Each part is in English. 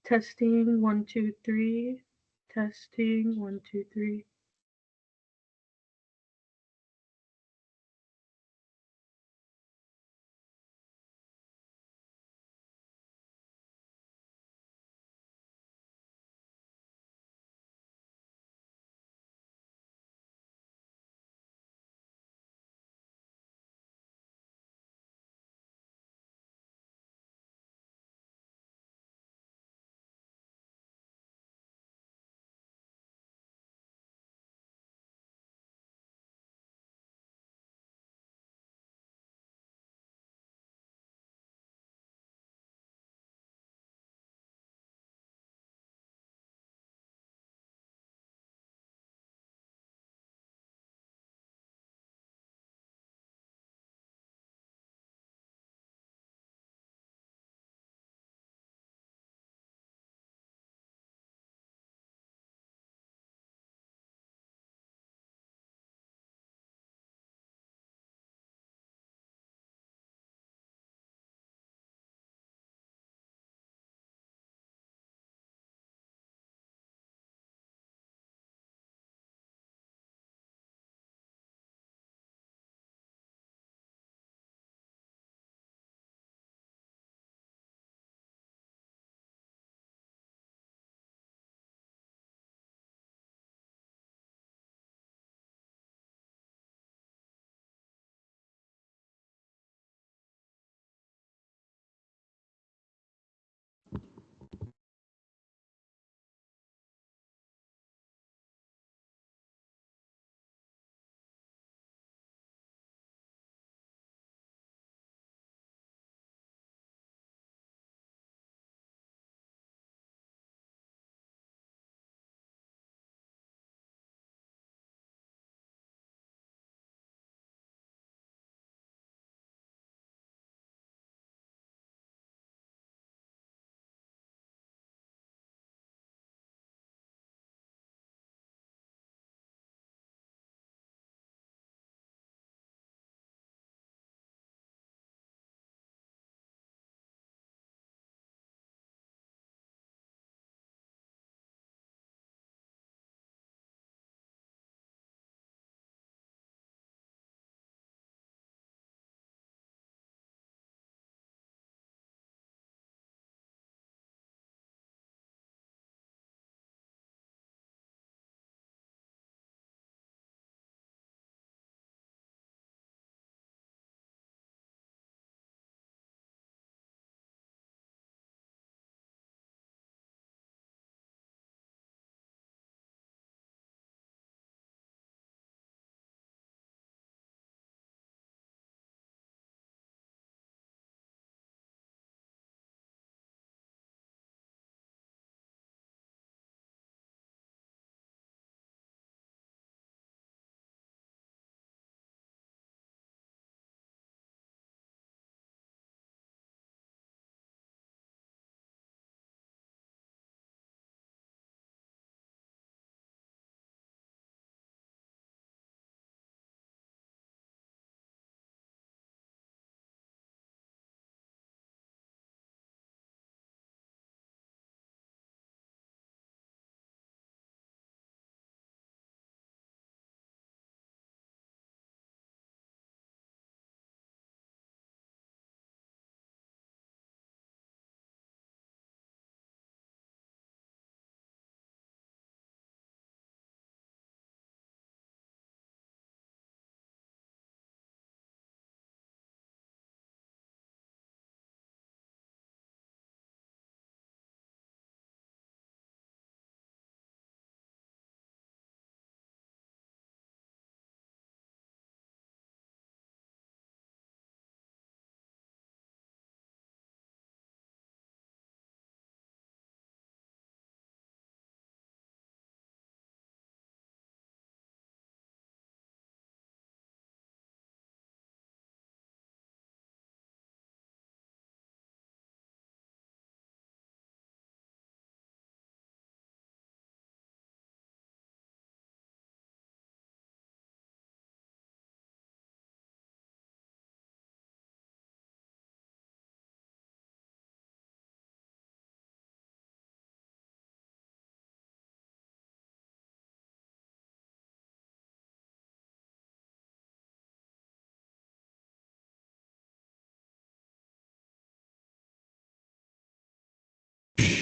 Testing 1 2 3. Testing 1 2 3.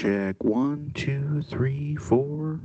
check. 1, 2, 3, 4.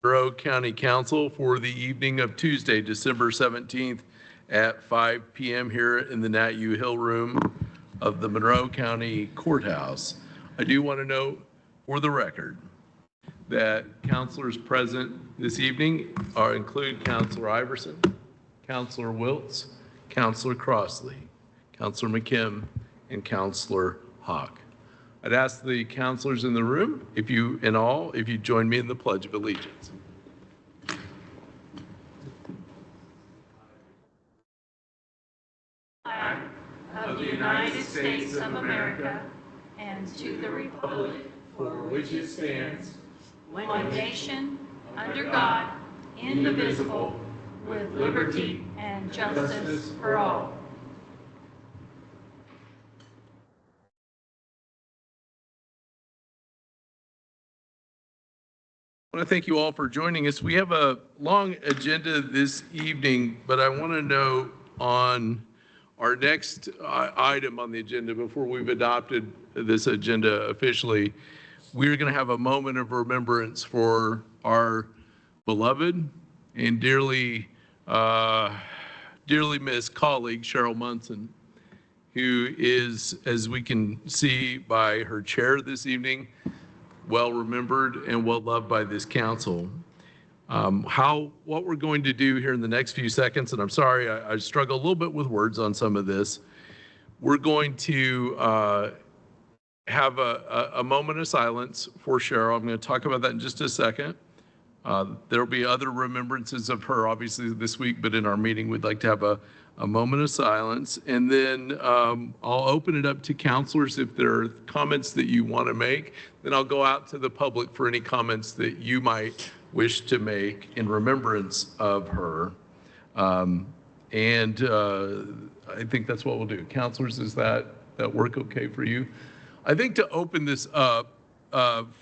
Monroe County Council for the evening of Tuesday, December 17th at 5 p.m. here in the Nat U. Hill Room of the Monroe County Courthouse. I do want to note for the record that counselors present this evening include Counselor Iverson, Counselor Wiltz, Counselor Crossley, Counselor McKim, and Counselor Hawk. I'd ask the counselors in the room, if you join me in the Pledge of Allegiance. Of the United States of America and to the republic for which it stands, one nation, under God, indivisible, with liberty and justice for all. I want to thank you all for joining us. We have a long agenda this evening, but I want to know on our next item on the agenda, before we've adopted this agenda officially, we're going to have a moment of remembrance for our beloved and dearly missed colleague, Cheryl Munson, who is, as we can see by her chair this evening, well remembered and well loved by this council. What we're going to do here in the next few seconds, and I'm sorry, I struggle a little bit with words on some of this. We're going to have a moment of silence for Cheryl. I'm going to talk about that in just a second. There'll be other remembrances of her, obviously, this week, but in our meeting, we'd like to have a moment of silence. And then I'll open it up to counselors if there are comments that you want to make. Then I'll go out to the public for any comments that you might wish to make in remembrance of her. I think that's what we'll do. Counselors, is that work okay for you? I think to open this up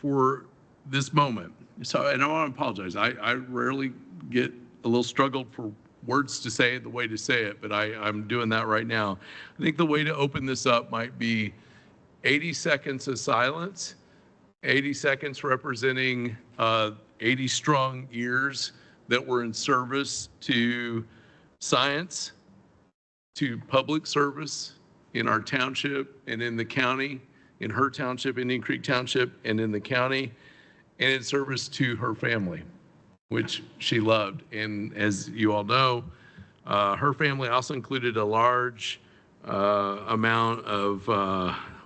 for this moment, and I want to apologize. I rarely get a little struggled for words to say, the way to say it, but I'm doing that right now. I think the way to open this up might be 80 seconds of silence, 80 seconds representing 80 strong years that were in service to science, to public service in our township and in the county, in her township, Indian Creek Township, and in the county, and in service to her family, which she loved. And as you all know, her family also included a large amount of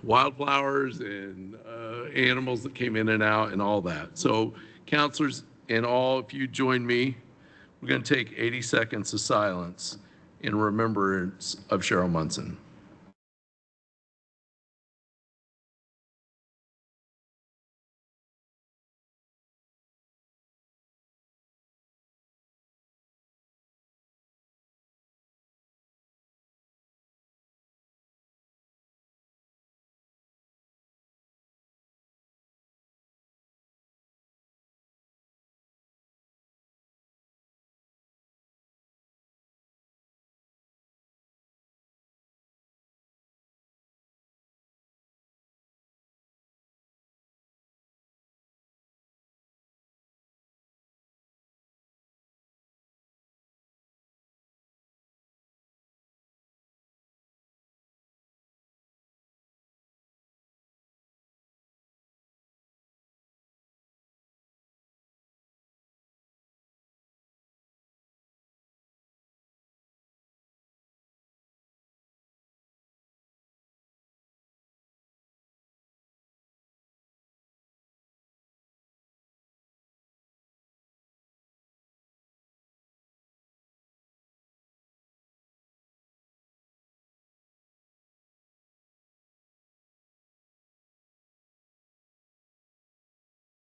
wildflowers and animals that came in and out and all that. So counselors and all, if you join me, we're going to take 80 seconds of silence in remembrance of Cheryl Munson.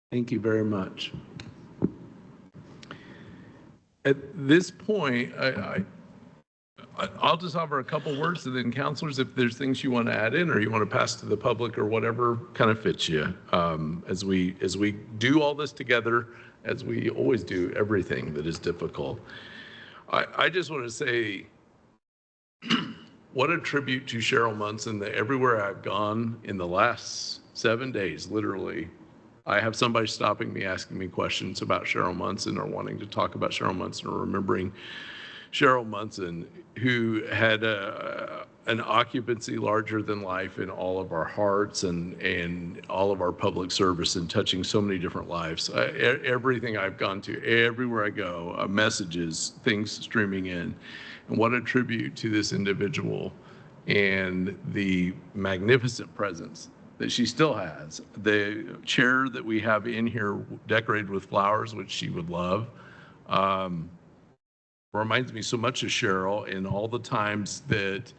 Thank you very much. At this point, I'll just offer a couple words, and then counselors, if there's things you want to add in or you want to pass to the public or whatever kind of fits you, as we do all this together, as we always do everything that is difficult. I just want to say what a tribute to Cheryl Munson that everywhere I've gone in the last 7 days, literally, I have somebody stopping me, asking me questions about Cheryl Munson or wanting to talk about Cheryl Munson or remembering Cheryl Munson, who had an occupancy larger than life in all of our hearts and all of our public service and touching so many different lives. Everything I've gone to, everywhere I go, messages, things streaming in. And what a tribute to this individual and the magnificent presence that she still has. The chair that we have in here decorated with flowers, which she would love, reminds me so much of Cheryl and all the times that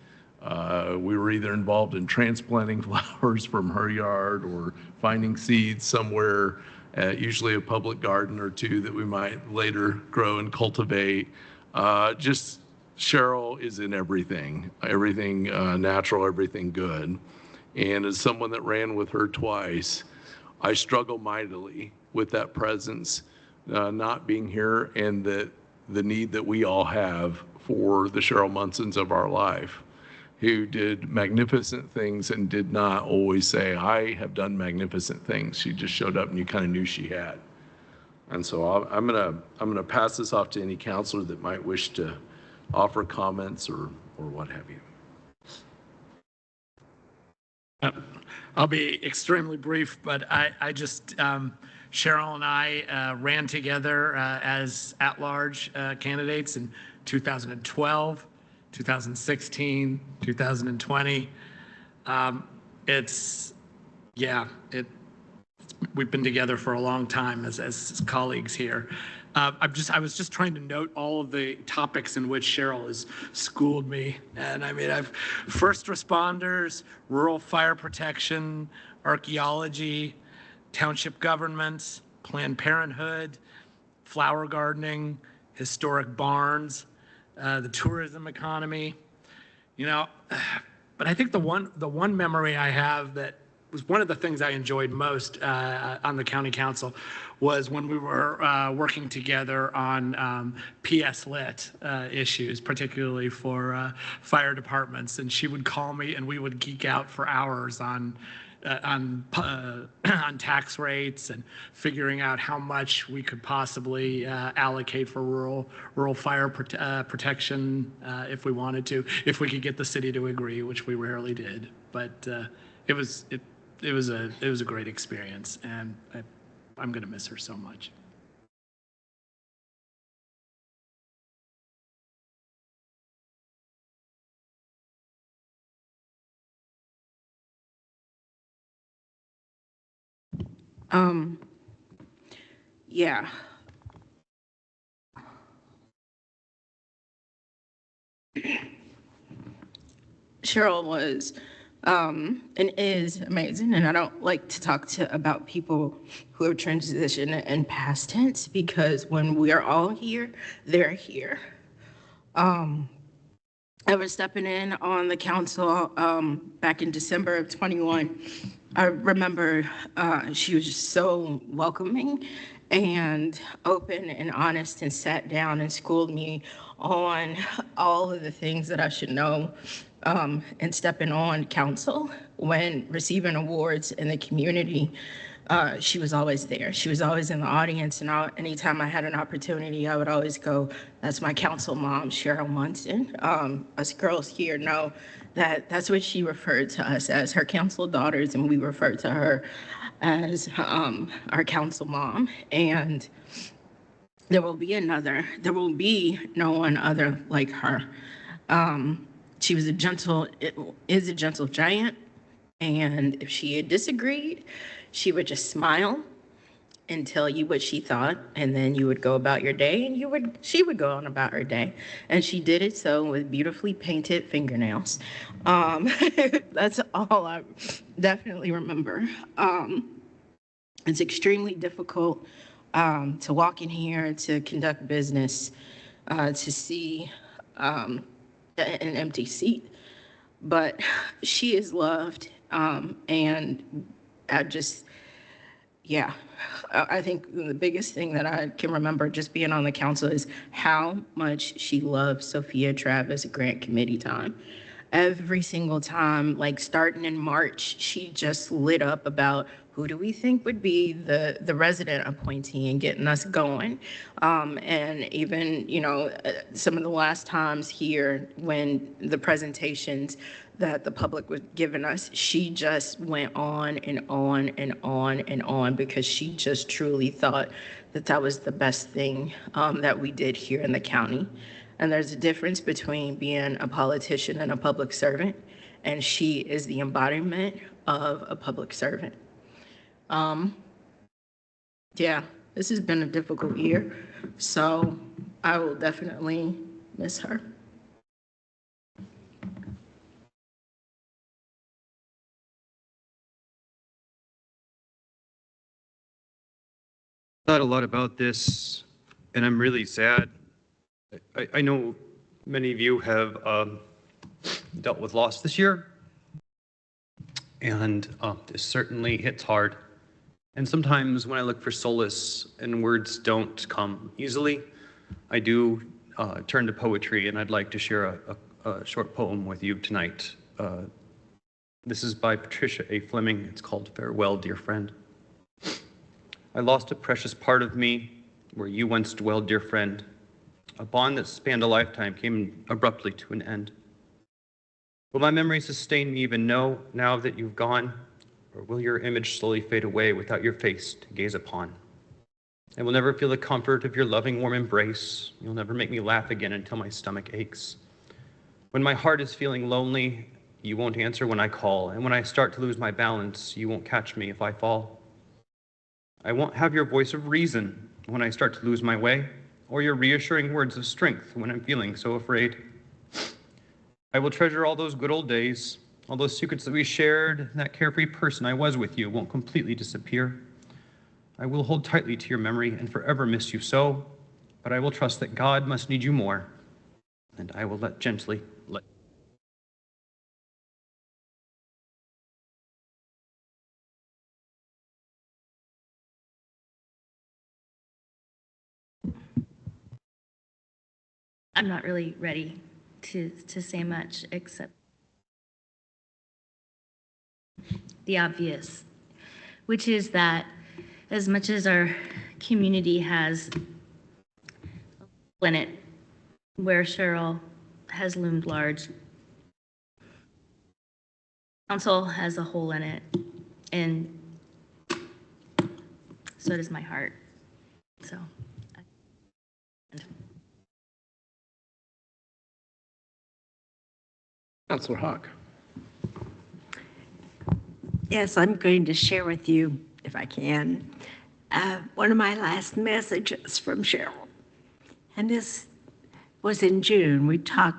we were either involved in transplanting flowers from her yard or finding seeds somewhere, usually a public garden or two that we might later grow and cultivate. Just Cheryl is in everything natural, everything good. And as someone that ran with her twice, I struggle mightily with that presence not being here and the need that we all have for the Cheryl Munsons of our life, who did magnificent things and did not always say, I have done magnificent things. She just showed up and you kind of knew she had. And so I'm gonna pass this off to any counselor that might wish to offer comments or what have you. I'll be extremely brief, but I just, Cheryl and I ran together as at-large candidates in 2012, 2016, 2020. We've been together for a long time as colleagues here. I was just trying to note all of the topics in which Cheryl has schooled me. And I mean, I've first responders, rural fire protection, archaeology, township governments, Planned Parenthood, flower gardening, historic barns, the tourism economy, but I think the one memory I have that was one of the things I enjoyed most on the county council was when we were working together on PS Lit issues, particularly for fire departments. And she would call me and we would geek out for hours on tax rates and figuring out how much we could possibly allocate for rural fire protection if we wanted to, if we could get the city to agree, which we rarely did. But it was a great experience, and I'm going to miss her so much. Yeah. Cheryl was and is amazing, and I don't like to talk about people who have transitioned in past tense because when we are all here, they're here. I was stepping in on the council back in December of 21. I remember she was just so welcoming and open and honest and sat down and schooled me on all of the things that I should know and stepping on council. When receiving awards in the community, she was always there. She was always in the audience, and anytime I had an opportunity, I would always go, that's my council mom, Cheryl Munson. Us girls here know that that's what she referred to us as, her council daughters, and we referred to her as our council mom. And there will be no one other like her. She was is a gentle giant, and if she had disagreed, she would just smile and tell you what she thought, and then you would go about your day, and she would go on about her day. And she did it so with beautifully painted fingernails. That's all I definitely remember. It's extremely difficult to walk in here, to conduct business, to see an empty seat, but she is loved, and I think the biggest thing that I can remember just being on the council is how much she loved Sophia Travis grant committee time. every single time, like starting in March, she just lit up about who do we think would be the resident appointee and getting us going. And even, some of the last times here when the presentations that the public was giving us, she just went on and on and on and on because she just truly thought that that was the best thing that we did here in the county. And there's a difference between being a politician and a public servant, and she is the embodiment of a public servant. Yeah, this has been a difficult year, so I will definitely miss her. Thought a lot about this, and I'm really sad. I know many of you have dealt with loss this year, and this certainly hits hard. And sometimes when I look for solace and words don't come easily, I do turn to poetry, and I'd like to share a short poem with you tonight. This is by Patricia A. Fleming. It's called Farewell, Dear Friend. I lost a precious part of me where you once dwelled, dear friend. A bond that spanned a lifetime came abruptly to an end. Will my memory sustain me even now that you've gone? Or will your image slowly fade away without your face to gaze upon? I will never feel the comfort of your loving, warm embrace. You'll never make me laugh again until my stomach aches. When my heart is feeling lonely, you won't answer when I call. And when I start to lose my balance, you won't catch me if I fall. I won't have your voice of reason when I start to lose my way, or your reassuring words of strength when I'm feeling so afraid. I will treasure all those good old days, all those secrets that we shared, that carefree person I was with you won't completely disappear. I will hold tightly to your memory and forever miss you so, but I will trust that God must need you more, and I will gently let I'm not really ready to say much except the obvious, which is that as much as our community has a hole in it where Cheryl has loomed large, council has a hole in it, and so does my heart. So. Councilor Hawk. Yes, I'm going to share with you, if I can, one of my last messages from Cheryl. And this was in June. We talked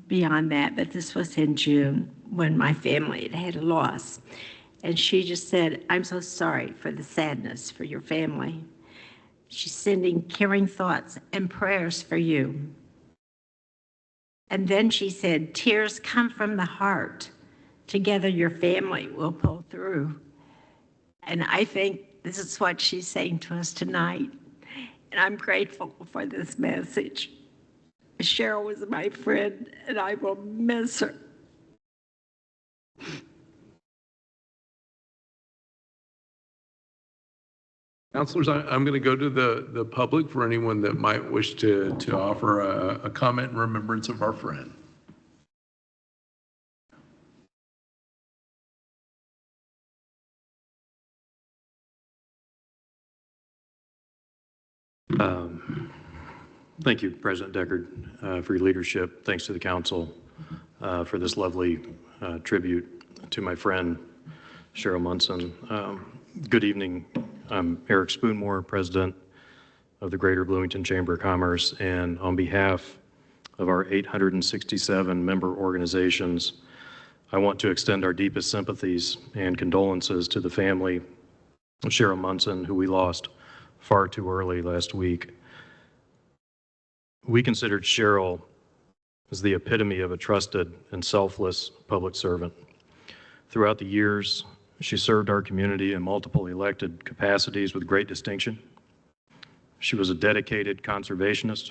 beyond that, but this was in June when my family had a loss. And she just said, I'm so sorry for the sadness for your family. She's sending caring thoughts and prayers for you. And then she said, tears come from the heart. Together your family will pull through. And I think this is what she's saying to us tonight. And I'm grateful for this message. Cheryl was my friend, and I will miss her. Councilors, I'm going to go to the public for anyone that might wish to offer a comment in remembrance of our friend. Thank you, President Deckard, for your leadership. Thanks to the council for this lovely tribute to my friend, Cheryl Munson. Good evening. I'm Eric Spoonmore, President of the Greater Bloomington Chamber of Commerce, and on behalf of our 867 member organizations, I want to extend our deepest sympathies and condolences to the family of Cheryl Munson, who we lost far too early last week. We considered Cheryl as the epitome of a trusted and selfless public servant. Throughout the years, she served our community in multiple elected capacities with great distinction. She was a dedicated conservationist,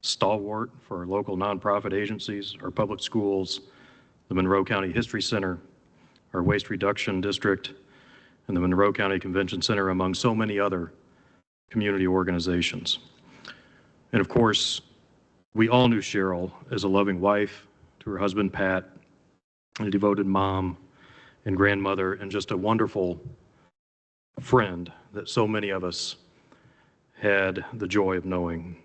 stalwart for our local nonprofit agencies, our public schools, the Monroe County History Center, our Waste Reduction District, and the Monroe County Convention Center, among so many other community organizations. And of course, we all knew Cheryl as a loving wife to her husband, Pat, a devoted mom and grandmother, and just a wonderful friend that so many of us had the joy of knowing.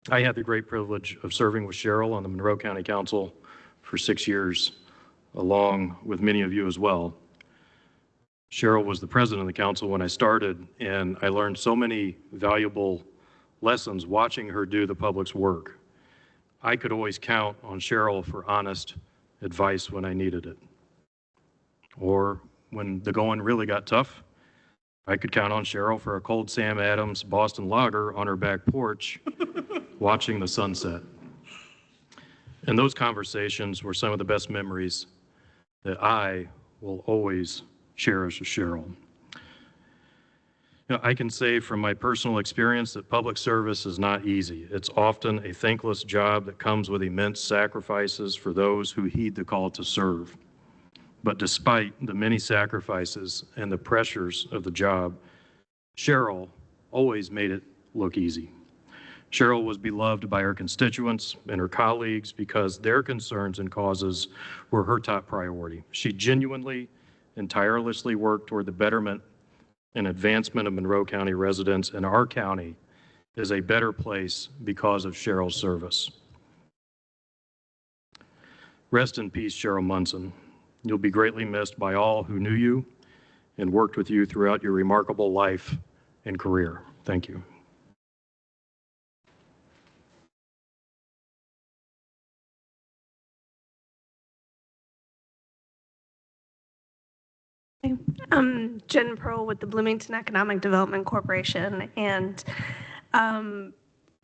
I had the great privilege of serving with Cheryl on the Monroe County Council for 6 years, along with many of you as well. Cheryl was the president of the council when I started, and I learned so many valuable lessons watching her do the public's work. I could always count on Cheryl for honest advice when I needed it. Or when the going really got tough, I could count on Cheryl for a cold Sam Adams Boston Lager on her back porch, watching the sunset. And those conversations were some of the best memories that I will always cherish with Cheryl. You know, I can say from my personal experience that public service is not easy. It's often a thankless job that comes with immense sacrifices for those who heed the call to serve. But despite the many sacrifices and the pressures of the job, Cheryl always made it look easy. Cheryl was beloved by her constituents and her colleagues because their concerns and causes were her top priority. She genuinely and tirelessly worked toward the betterment and advancement of Monroe County residents, and our county is a better place because of Cheryl's service. Rest in peace, Cheryl Munson. You'll be greatly missed by all who knew you and worked with you throughout your remarkable life and career. Thank you. I'm Jen Pearl with the Bloomington Economic Development Corporation, and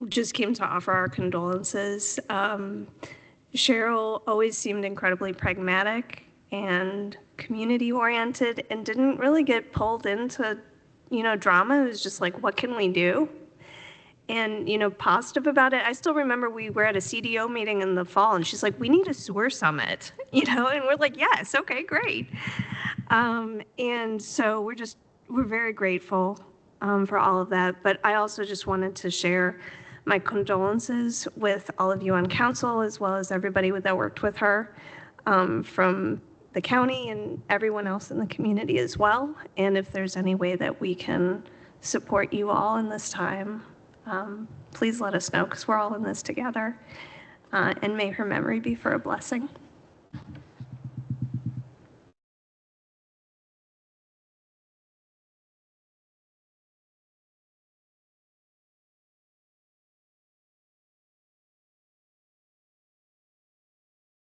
just came to offer our condolences. Cheryl always seemed incredibly pragmatic and community-oriented and didn't really get pulled into, drama. It was just like, what can we do? And, positive about it. I still remember we were at a CDO meeting in the fall, and she's like, we need a sewer summit, and we're like, yes, okay, great. And so we're very grateful for all of that. But I also just wanted to share my condolences with all of you on council, as well as everybody that worked with her from the county and everyone else in the community as well. And if there's any way that we can support you all in this time, please let us know, because we're all in this together. And may her memory be for a blessing.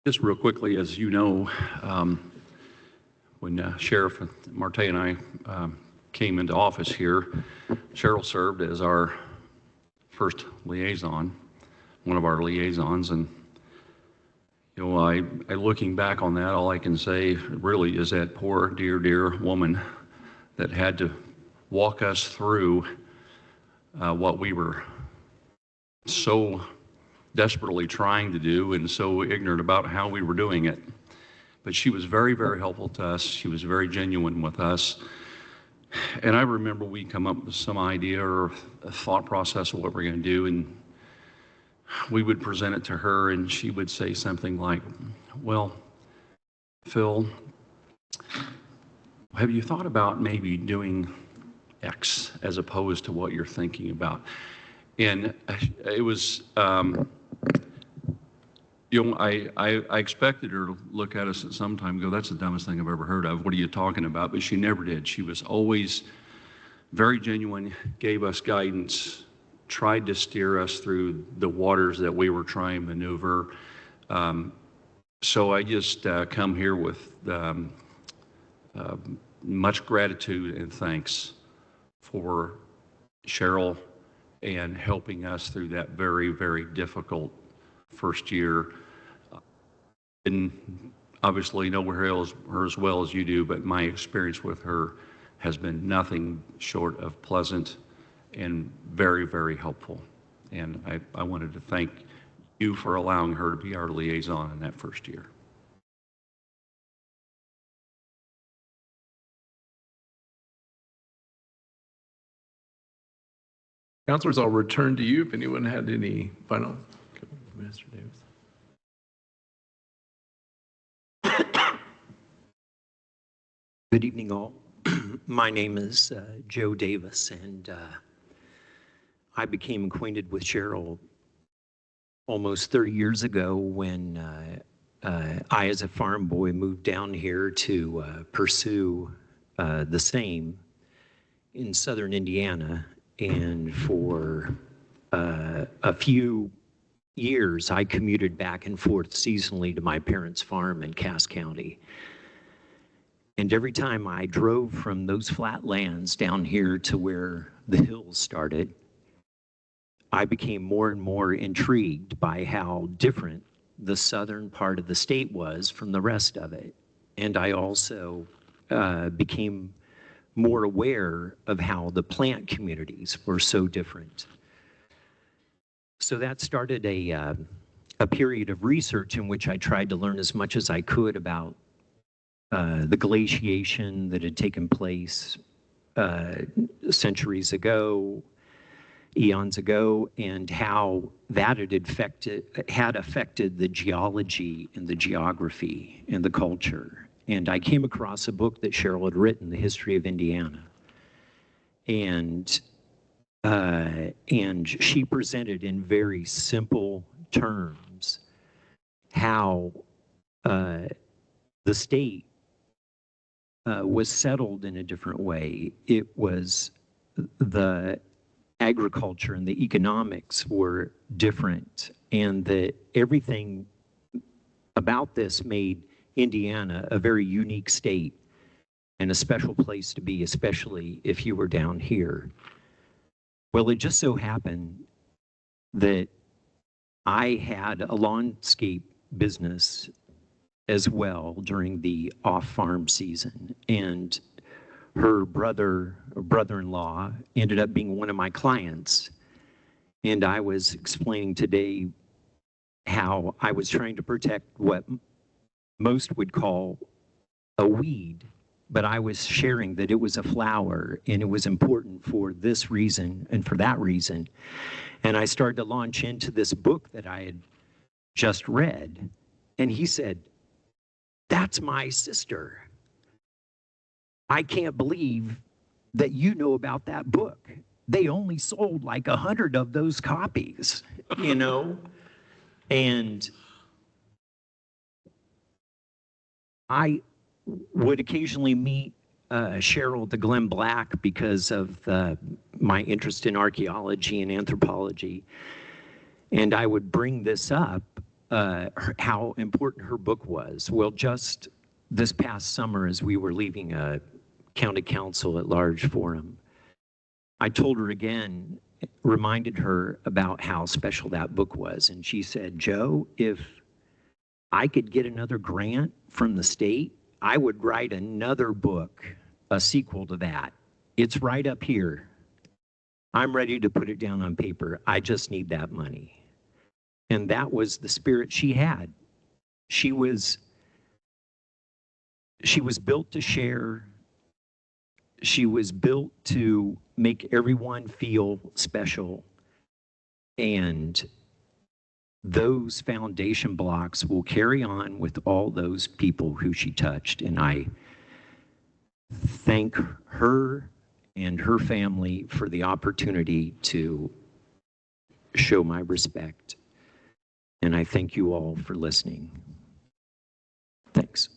Just real quickly, as you know, when Sheriff Marte and I came into office here, Cheryl served as our first liaison, one of our liaisons, and I looking back on that, all I can say really is that poor, dear woman that had to walk us through what we were so desperately trying to do and so ignorant about how we were doing it. But she was very, very helpful to us. She was very genuine with us. And I remember we come up with some idea or a thought process of what we're going to do, and we would present it to her, and she would say something like, well, Phil, have you thought about maybe doing X as opposed to what you're thinking about? And it was, I expected her to look at us at some time and go, that's the dumbest thing I've ever heard of. What are you talking about? But she never did. She was always very genuine, gave us guidance, tried to steer us through the waters that we were trying to maneuver. So I just come here with much gratitude and thanks for Cheryl and helping us through that very, very difficult first year. Didn't obviously know her as well as you do, but my experience with her has been nothing short of pleasant and very, very helpful. And I wanted to thank you for allowing her to be our liaison in that first year. Counselors, I'll return to you if anyone had any final. Mr. Davis. Good evening, all. My name is Joe Davis, and I became acquainted with Cheryl almost 30 years ago when I, as a farm boy, moved down here to pursue the same in southern Indiana. And for a few years, I commuted back and forth seasonally to my parents' farm in Cass County. And every time I drove from those flat lands down here to where the hills started, I became more and more intrigued by how different the southern part of the state was from the rest of it. And I also became more aware of how the plant communities were so different. So that started a period of research in which I tried to learn as much as I could about the glaciation that had taken place centuries ago, eons ago, and how that had affected the geology and the geography and the culture. And I came across a book that Cheryl had written, The History of Indiana. And she presented in very simple terms how the state was settled in a different way. It was the agriculture and the economics were different, and that everything about this made Indiana a very unique state and a special place to be, especially if you were down here. Well, it just so happened that I had a landscape business as well during the off-farm season, and her brother-in-law ended up being one of my clients. And I was explaining today how I was trying to protect what most would call a weed, but I was sharing that it was a flower and it was important for this reason and for that reason. And I started to launch into this book that I had just read, and he said, "That's my sister. I can't believe that you know about that book. They only sold like 100 of those copies," you know? And I would occasionally meet Cheryl at the Glenn Black because of my interest in archaeology and anthropology. And I would bring this up, how important her book was. Well, just this past summer, as we were leaving a county council at large forum, I told her again, reminded her about how special that book was. And she said, "Joe, if I could get another grant from the state, I would write another book, a sequel to that. It's right up here. I'm ready to put it down on paper. I just need that money." And that was the spirit she had. She was built to share. She was built to make everyone feel special. And those foundation blocks will carry on with all those people who she touched. And I thank her and her family for the opportunity to show my respect. And I thank you all for listening. Thanks.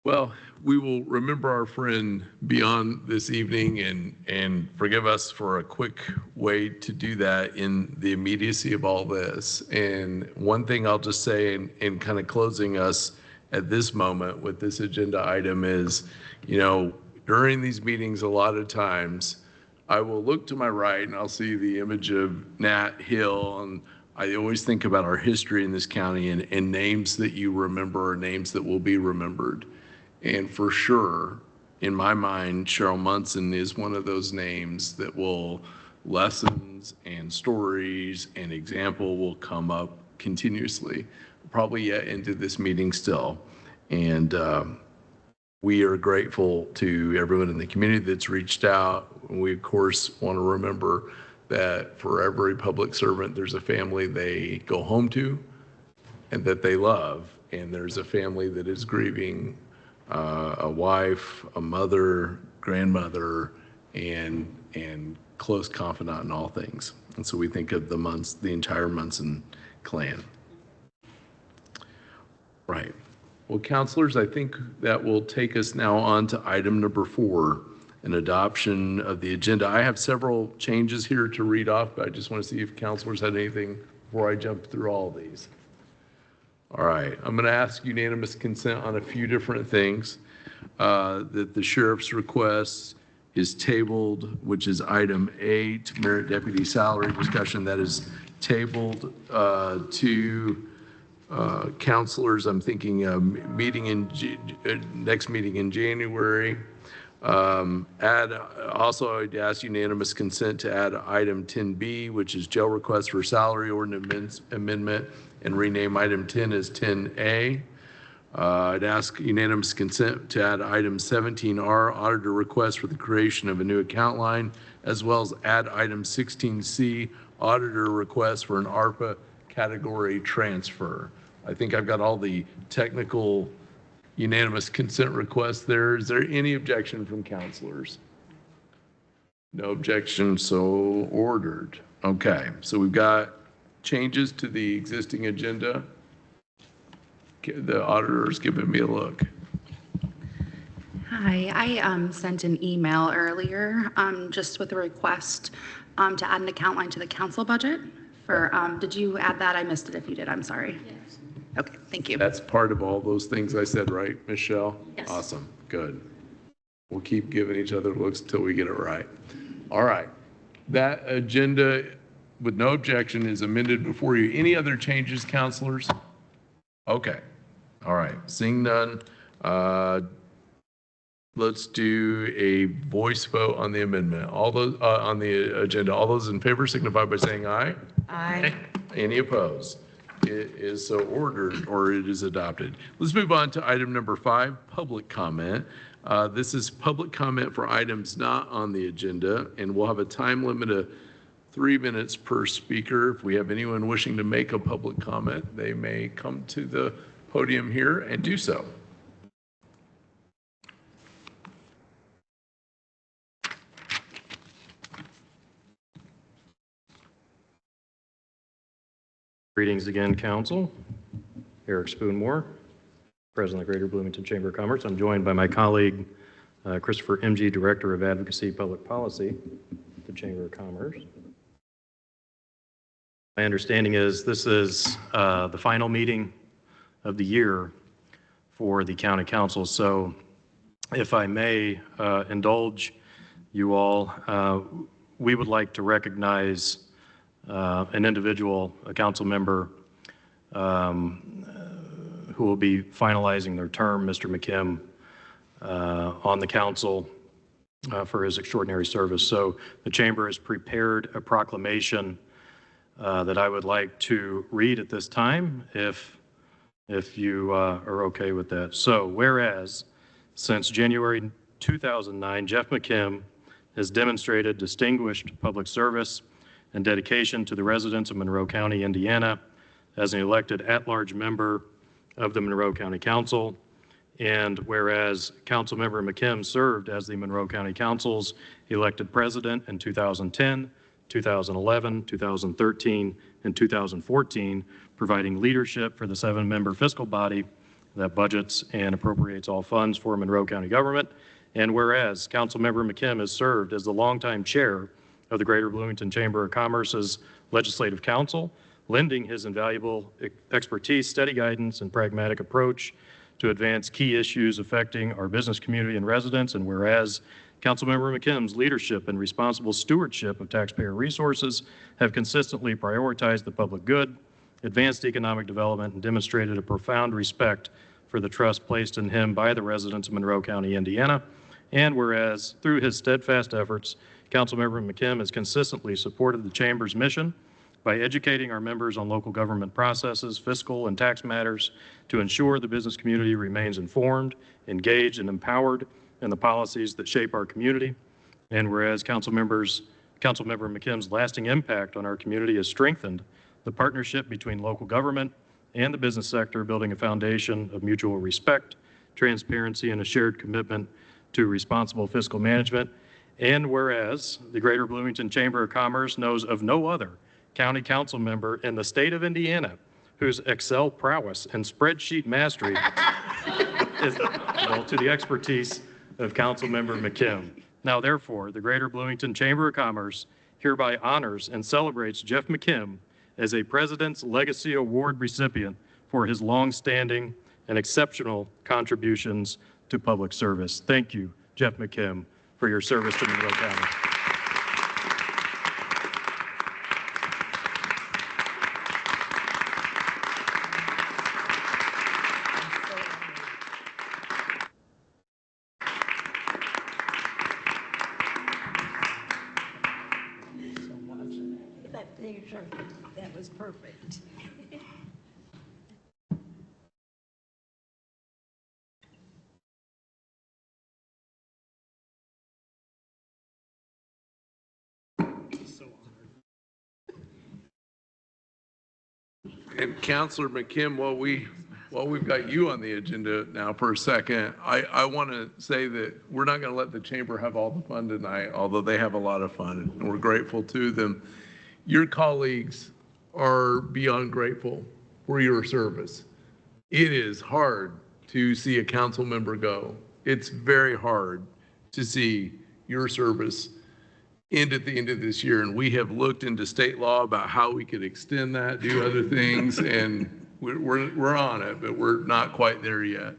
Well, we will remember our friend beyond this evening, and forgive us for a quick way to do that in the immediacy of all this. And one thing I'll just say in kind of closing us at this moment with this agenda item is, you know, during these meetings, a lot of times I will look to my right and I'll see the image of Nat Hill, and I always think about our history in this county and names that you remember, names that will be remembered. And for sure, in my mind, Cheryl Munson is one of those names that will, lessons and stories and example will come up continuously, probably yet into this meeting still. And we are grateful to everyone in the community that's reached out. We, of course, want to remember that for every public servant, there's a family they go home to and that they love. And there's a family that is grieving a wife, a mother, grandmother, and close confidant in all things. And so we think of the entire Munson clan. Right. Well, counselors, I think that will take us now on to item number 4, an adoption of the agenda. I have several changes here to read off, but I just want to see if counselors had anything before I jump through all of these. All right, I'm going to ask unanimous consent on a few different things. That the sheriff's request is tabled, which is item 8, merit deputy salary discussion. That is tabled to counselors. I'm thinking next meeting in January. Also, I'd ask unanimous consent to add item 10B, which is jail request for salary ordinance amendment, and rename item 10 as 10A. I'd ask unanimous consent to add item 17R, auditor request for the creation of a new account line, as well as add item 16C, auditor request for an ARPA category transfer. I think I've got all the technical unanimous consent requests there. Is there any objection from counselors? No objection, so ordered. Okay, so we've got changes to the existing agenda. The auditor's giving me a look. Hi, I sent an email earlier just with a request to add an account line to the council budget for, did you add that? I missed it if you did, I'm sorry. Yes. Okay, thank you. That's part of all those things I said, right, Michelle? Yes. Awesome, good. We'll keep giving each other looks until we get it right. All right, that agenda with no objection is amended before you. Any other changes, counselors? Okay, all right, seeing none. Let's do a voice vote on the amendment. All those on the agenda, all those in favor signify by saying aye. Aye. Any opposed? It is so ordered, or it is adopted. Let's move on to item number 5, public comment. This is public comment for items not on the agenda, and we'll have a time limit of 3 minutes per speaker. If we have anyone wishing to make a public comment, they may come to the podium here and do so. Greetings again, Council. Eric Spoonmore, President of the Greater Bloomington Chamber of Commerce. I'm joined by my colleague, Christopher Emge, Director of Advocacy Public Policy at the Chamber of Commerce. My understanding is this is the final meeting of the year for the County Council. So if I may indulge you all, we would like to recognize an individual, a council member who will be finalizing their term, Mr. McKim, on the council for his extraordinary service. So the chamber has prepared a proclamation that I would like to read at this time, if you are okay with that. So, whereas since January 2009, Jeff McKim has demonstrated distinguished public service and dedication to the residents of Monroe County, Indiana, as an elected at-large member of the Monroe County Council. And whereas Councilmember McKim served as the Monroe County Council's elected president in 2010, 2011, 2013, and 2014, providing leadership for the 7-member fiscal body that budgets and appropriates all funds for Monroe County government. And whereas Councilmember McKim has served as the longtime chair of the Greater Bloomington Chamber of Commerce's Legislative Council, lending his invaluable expertise, steady guidance, and pragmatic approach to advance key issues affecting our business community and residents. And whereas Councilmember McKim's leadership and responsible stewardship of taxpayer resources have consistently prioritized the public good, advanced economic development, and demonstrated a profound respect for the trust placed in him by the residents of Monroe County, Indiana. And whereas through his steadfast efforts, Councilmember McKim has consistently supported the Chamber's mission by educating our members on local government processes, fiscal and tax matters to ensure the business community remains informed, engaged, and empowered in the policies that shape our community. And whereas Councilmember McKim's lasting impact on our community has strengthened the partnership between local government and the business sector, building a foundation of mutual respect, transparency, and a shared commitment to responsible fiscal management. And whereas the Greater Bloomington Chamber of Commerce knows of no other county council member in the state of Indiana whose Excel prowess and spreadsheet mastery is equal to the expertise of Councilmember McKim. Now, therefore, the Greater Bloomington Chamber of Commerce hereby honors and celebrates Jeff McKim as a President's Legacy Award recipient for his long-standing and exceptional contributions to public service. Thank you, Jeff McKim, for your service to Monroe County. That picture, that was perfect. And Councilor McKim, while we've got you on the agenda now for a second, I want to say that we're not going to let the chamber have all the fun tonight, although they have a lot of fun, and we're grateful to them. Your colleagues are beyond grateful for your service. It is hard to see a council member go. It's very hard to see your service end at the end of this year, and we have looked into state law about how we could extend that, do other things, and we're on it, but we're not quite there yet.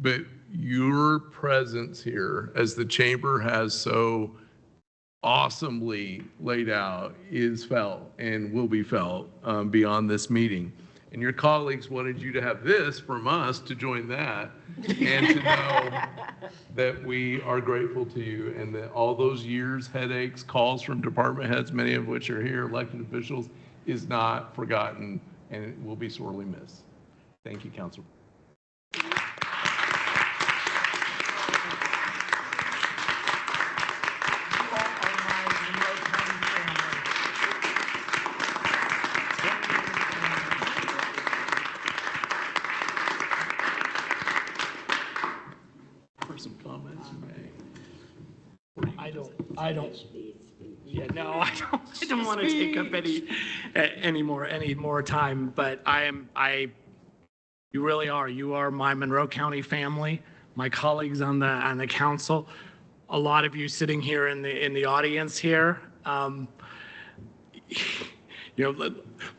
But your presence here, as the chamber has so awesomely laid out, is felt and will be felt beyond this meeting. And your colleagues wanted you to have this from us to join that, and to know that we are grateful to you, and that all those years, headaches, calls from department heads, many of which are here, elected officials, is not forgotten, and it will be sorely missed. Thank you, Councilor. Some comments you may. I don't. Yeah, no, I don't want to take up any more time, but you really are. You are my Monroe County family, my colleagues on the council, a lot of you sitting here in the audience here.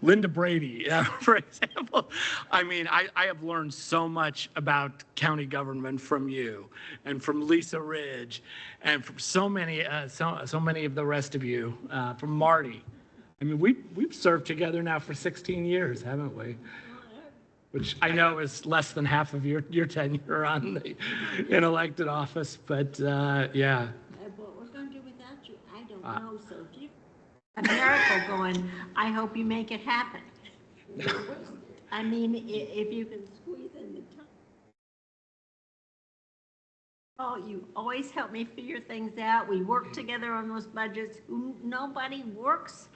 Linda Brady, for example. I mean, I have learned so much about county government from you, and from Lisa Ridge, and from so many of the rest of you, from Marty. I mean, we've served together now for 16 years, haven't we? Which I know is less than half of your tenure in elected office, but yeah. What we're going to do without you, I don't know. So if you a miracle going, I hope you make it happen. I mean, if you can squeeze in the time. Oh, you always help me figure things out. We work together on those budgets. Nobody works.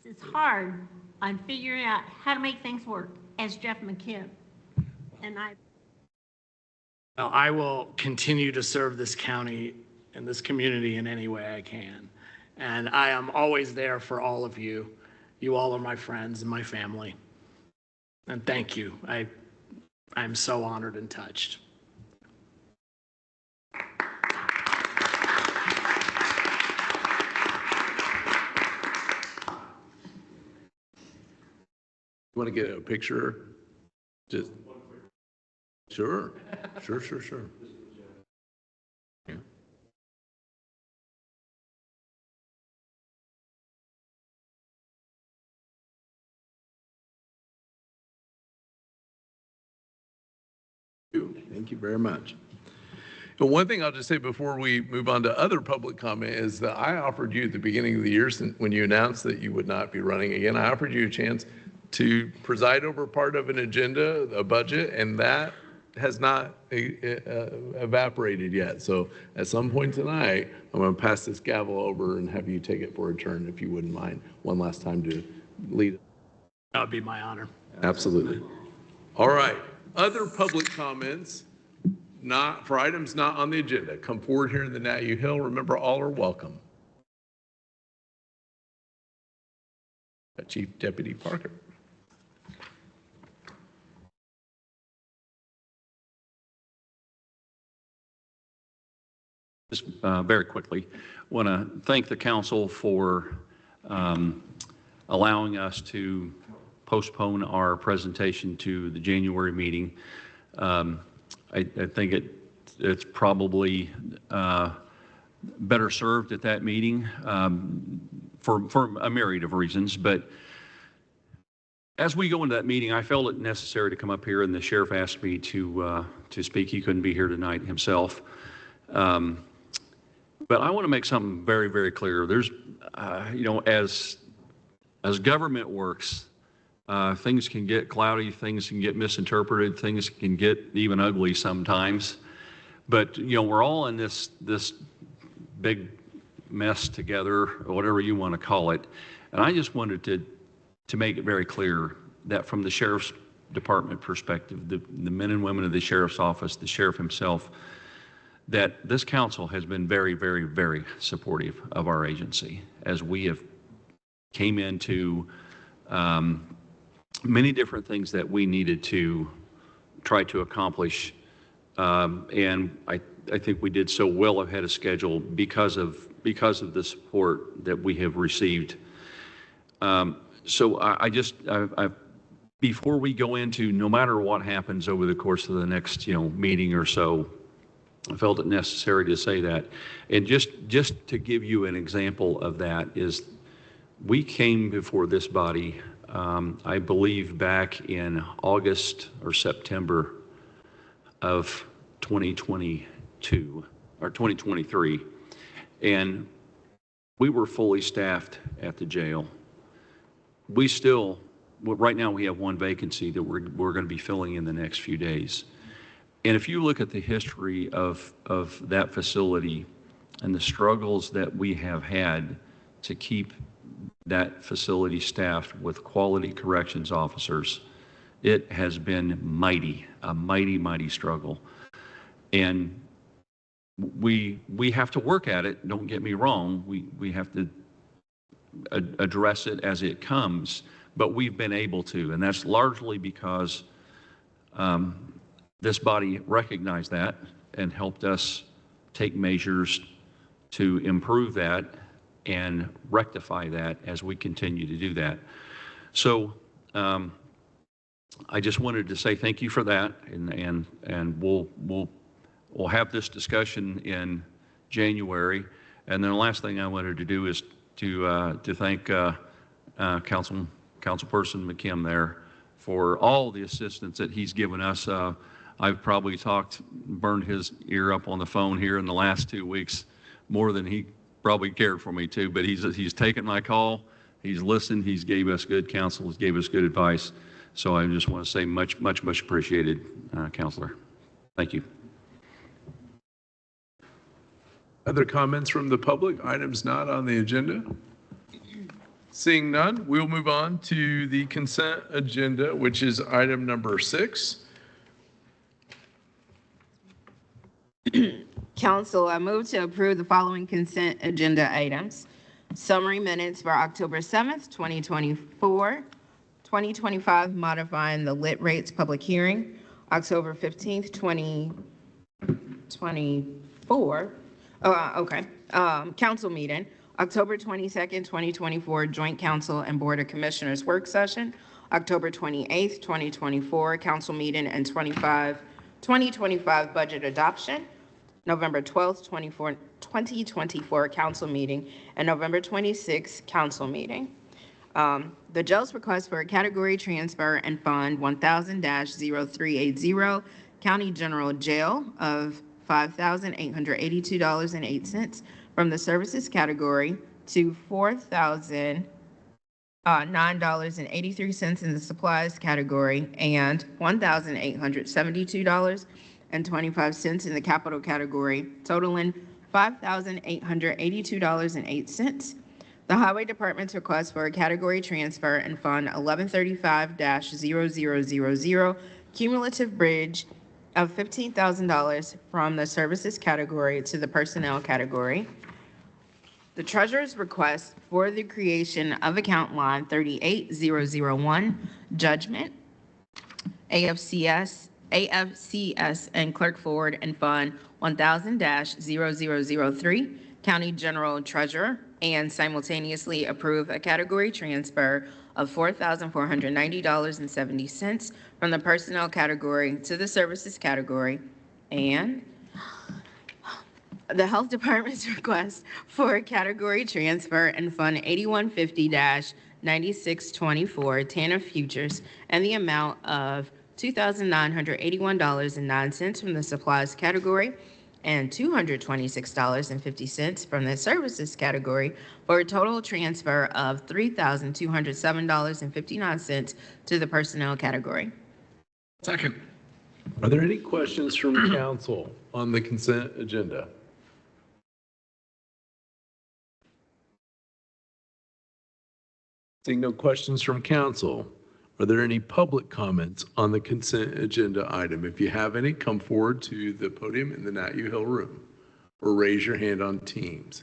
It's hard on figuring out how to make things work as Jeff McKim. And I will continue to serve this county and this community in any way I can. And I am always there for all of you. You all are my friends and my family. And thank you. I'm so honored and touched. You want to get a picture? Just sure. Yeah. Thank you very much. And one thing I'll just say before we move on to other public comment is that I offered you at the beginning of the year, when you announced that you would not be running again, I offered you a chance to preside over part of an agenda, a budget, and that has not evaporated yet. So at some point tonight, I'm going to pass this gavel over and have you take it for a turn, if you wouldn't mind, one last time to lead. That would be my honor. Absolutely. All right. Other public comments, not for items not on the agenda, come forward here in the Nat U Hill. Remember, all are welcome. Chief Deputy Parker. Just very quickly, want to thank the council for allowing us to postpone our presentation to the January meeting. I think it's probably better served at that meeting for a myriad of reasons. But as we go into that meeting, I felt it necessary to come up here, and the sheriff asked me to speak. He couldn't be here tonight himself. But I want to make something very, very clear. There's, as government works, things can get cloudy, things can get misinterpreted, things can get even ugly sometimes. But we're all in this big mess together, or whatever you want to call it. And I just wanted to make it very clear that from the sheriff's department perspective, the men and women of the sheriff's office, the sheriff himself, that this council has been very, very, very supportive of our agency as we have came into many different things that we needed to try to accomplish. And I think we did so well ahead of schedule because of the support that we have received. So I before we go into, no matter what happens over the course of the next meeting or so, I felt it necessary to say that. And just to give you an example of that is, we came before this body, I believe back in August or September of 2022 or 2023, and we were fully staffed at the jail. We still, right now we have one vacancy that we're going to be filling in the next few days. And if you look at the history of that facility and the struggles that we have had to keep that facility staffed with quality corrections officers, it has been a mighty, mighty struggle. And we have to work at it, don't get me wrong. We have to address it as it comes, but we've been able to, and that's largely because this body recognized that and helped us take measures to improve that and rectify that as we continue to do that. So I just wanted to say thank you for that, and we'll have this discussion in January. And then the last thing I wanted to do is to thank Councilperson McKim there for all the assistance that he's given us. I've probably burned his ear up on the phone here in the last 2 weeks more than he probably cared for me to, but he's taken my call, he's listened, he's gave us good counsel, he's gave us good advice. So I just want to say much, much, much appreciated, Counselor. Thank you. Other comments from the public, items not on the agenda? Seeing none, we'll move on to the consent agenda, which is item number 6. Council, I move to approve the following consent agenda items. Summary minutes for October 7th, 2024, 2025, modifying the lit rates public hearing, October 15th, 2024, council meeting, October 22nd, 2024, joint council and board of commissioners work session, October 28th, 2024, council meeting and 2025 budget adoption, November 12th, 2024 council meeting, and November 26th council meeting. The jail's request for a category transfer and fund 1000-0380, County General Jail of $5,882.08 from the services category to $4,009.83 in the supplies category and $1,872.25 in the capital category, totaling $5,882.08. The Highway Department's request for a category transfer in Fund 1135-0000 cumulative bridge of $15,000 from the services category to the personnel category. The Treasurer's request for the creation of account line 38001, Judgment, AFCS, and Clerk Forward and Fund 1000-0003, County General Treasurer, and simultaneously approve a category transfer of $4,490.70 from the personnel category to the services category, and the Health Department's request for a category transfer in Fund 8150-9624, TANF Futures, and the amount of $2,981.09 from the supplies category and $226.50 from the services category, for a total transfer of $3,207.59 to the personnel category. Second. Are there any questions from council on the consent agenda? Seeing no questions from council, are there any public comments on the consent agenda item? If you have any, come forward to the podium in the Nat U. Hill room or raise your hand on Teams.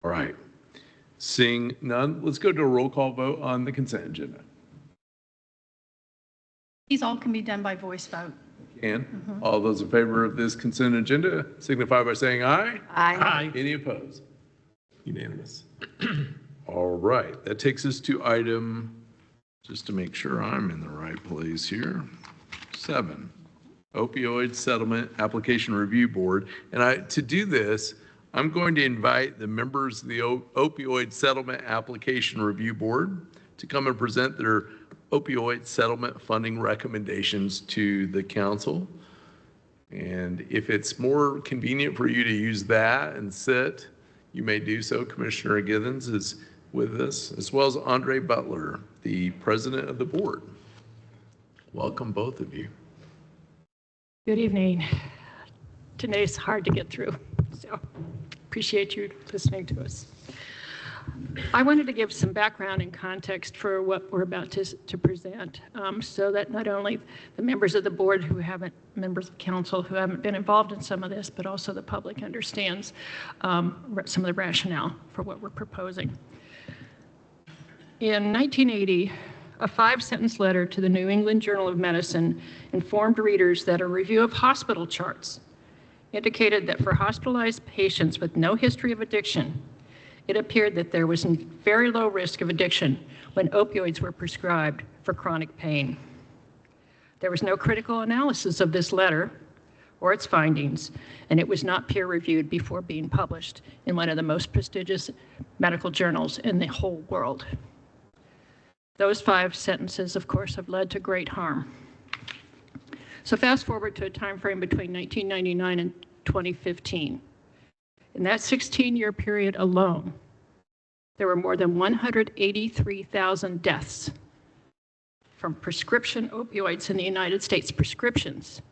All right. Seeing none, let's go to a roll call vote on the consent agenda. These all can be done by voice vote. And all those in favor of this consent agenda signify by saying aye. Aye. Any opposed? Unanimous. All right, that takes us to item, just to make sure I'm in the right place here, 7, Opioid Settlement Application Review Board. And to do this, I'm going to invite the members of the Opioid Settlement Application Review Board to come and present their opioid settlement funding recommendations to the council. And if it's more convenient for you to use that and sit, you may do so. Commissioner Githens is with us, as well as Andre Butler, the president of the board. Welcome, both of you. Good evening. Today's hard to get through, so appreciate you listening to us. I wanted to give some background and context for what we're about to present, so that not only the members of the board members of council who haven't been involved in some of this, but also the public understands some of the rationale for what we're proposing. In 1980, a 5-sentence letter to the New England Journal of Medicine informed readers that a review of hospital charts indicated that for hospitalized patients with no history of addiction, it appeared that there was a very low risk of addiction when opioids were prescribed for chronic pain. There was no critical analysis of this letter or its findings, and it was not peer-reviewed before being published in one of the most prestigious medical journals in the whole world. Those 5 sentences, of course, have led to great harm. So fast forward to a time frame between 1999 and 2015. In that 16-year period alone, there were more than 183,000 deaths from prescription opioids in the United States, prescriptions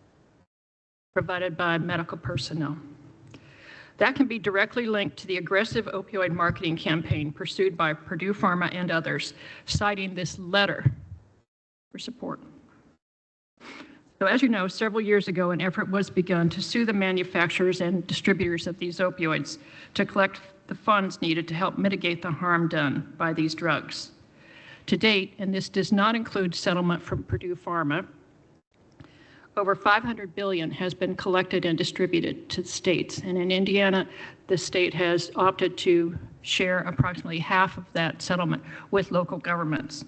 provided by medical personnel. That can be directly linked to the aggressive opioid marketing campaign pursued by Purdue Pharma and others, citing this letter for support. So as you know, several years ago, an effort was begun to sue the manufacturers and distributors of these opioids to collect the funds needed to help mitigate the harm done by these drugs. To date, and this does not include settlement from Purdue Pharma, over $500 billion has been collected and distributed to the states. And in Indiana, the state has opted to share approximately half of that settlement with local governments.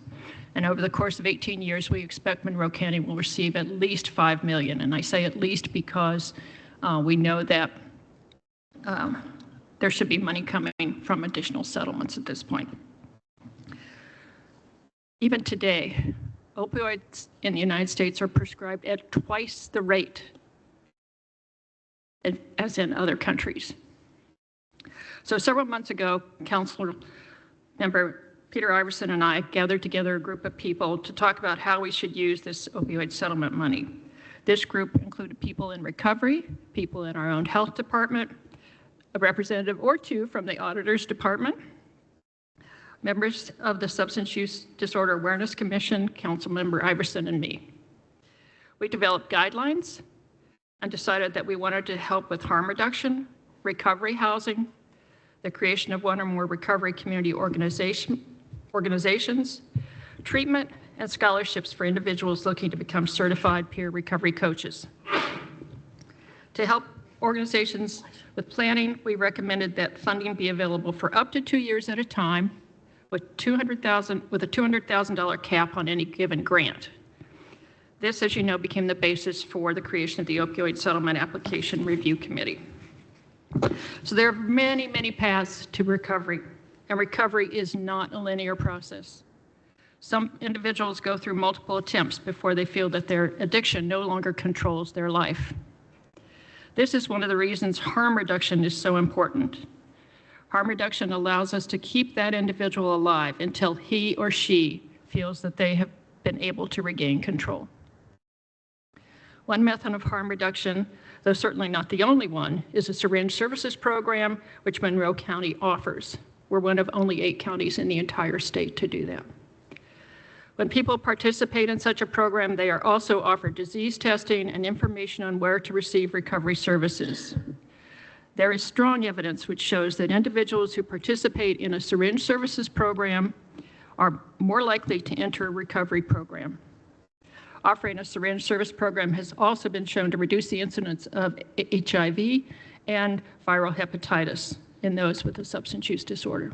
And over the course of 18 years, we expect Monroe County will receive at least $5 million. And I say at least because we know that there should be money coming from additional settlements at this point. Even today, opioids in the United States are prescribed at twice the rate as in other countries. So several months ago, Council Member Peter Iverson and I gathered together a group of people to talk about how we should use this opioid settlement money. This group included people in recovery, people in our own health department, a representative or two from the auditor's department, members of the Substance Use Disorder Awareness Commission, Councilmember Iverson, and me. We developed guidelines and decided that we wanted to help with harm reduction, recovery housing, the creation of one or more recovery community organizations, treatment, and scholarships for individuals looking to become certified peer recovery coaches. To help organizations with planning, we recommended that funding be available for up to 2 years at a time with a $200,000 cap on any given grant. This, as you know, became the basis for the creation of the Opioid Settlement Application Review Committee. So there are many, many paths to recovery, and recovery is not a linear process. Some individuals go through multiple attempts before they feel that their addiction no longer controls their life. This is one of the reasons harm reduction is so important. Harm reduction allows us to keep that individual alive until he or she feels that they have been able to regain control. One method of harm reduction, though certainly not the only one, is a syringe services program, which Monroe County offers. We're one of only 8 counties in the entire state to do that. When people participate in such a program, they are also offered disease testing and information on where to receive recovery services. There is strong evidence which shows that individuals who participate in a syringe services program are more likely to enter a recovery program. Offering a syringe service program has also been shown to reduce the incidence of HIV and viral hepatitis in those with a substance use disorder.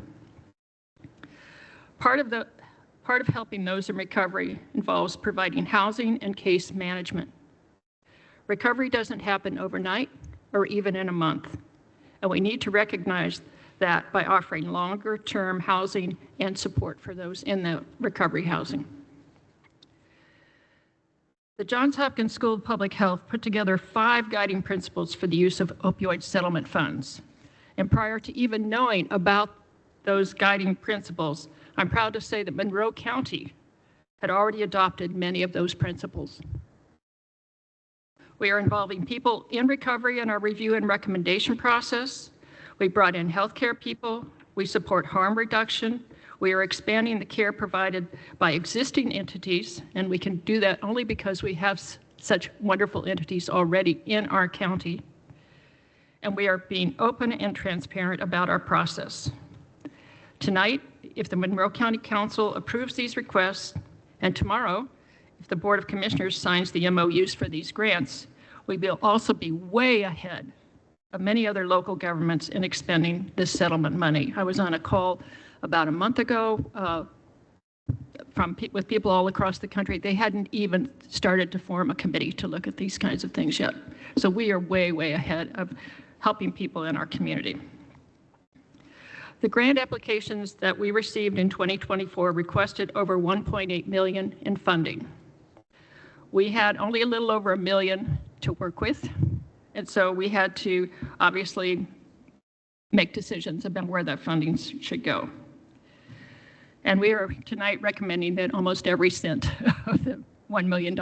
Part of helping those in recovery involves providing housing and case management. Recovery doesn't happen overnight or even in a month, and we need to recognize that by offering longer-term housing and support for those in the recovery housing. The Johns Hopkins School of Public Health put together 5 guiding principles for the use of opioid settlement funds. And prior to even knowing about those guiding principles, I'm proud to say that Monroe County had already adopted many of those principles. We are involving people in recovery in our review and recommendation process. We brought in healthcare people. We support harm reduction. We are expanding the care provided by existing entities, and we can do that only because we have such wonderful entities already in our county. And we are being open and transparent about our process. Tonight, if the Monroe County Council approves these requests, and tomorrow, if the Board of Commissioners signs the MOUs for these grants, we will also be way ahead of many other local governments in expending this settlement money. I was on a call about a month ago with people all across the country. They hadn't even started to form a committee to look at these kinds of things yet. So we are way, way ahead of helping people in our community. The grant applications that we received in 2024 requested over $1.8 million in funding. We had only a little over $1 million to work with, and so we had to obviously make decisions about where that funding should go. And we are tonight recommending that almost every cent of the $1 million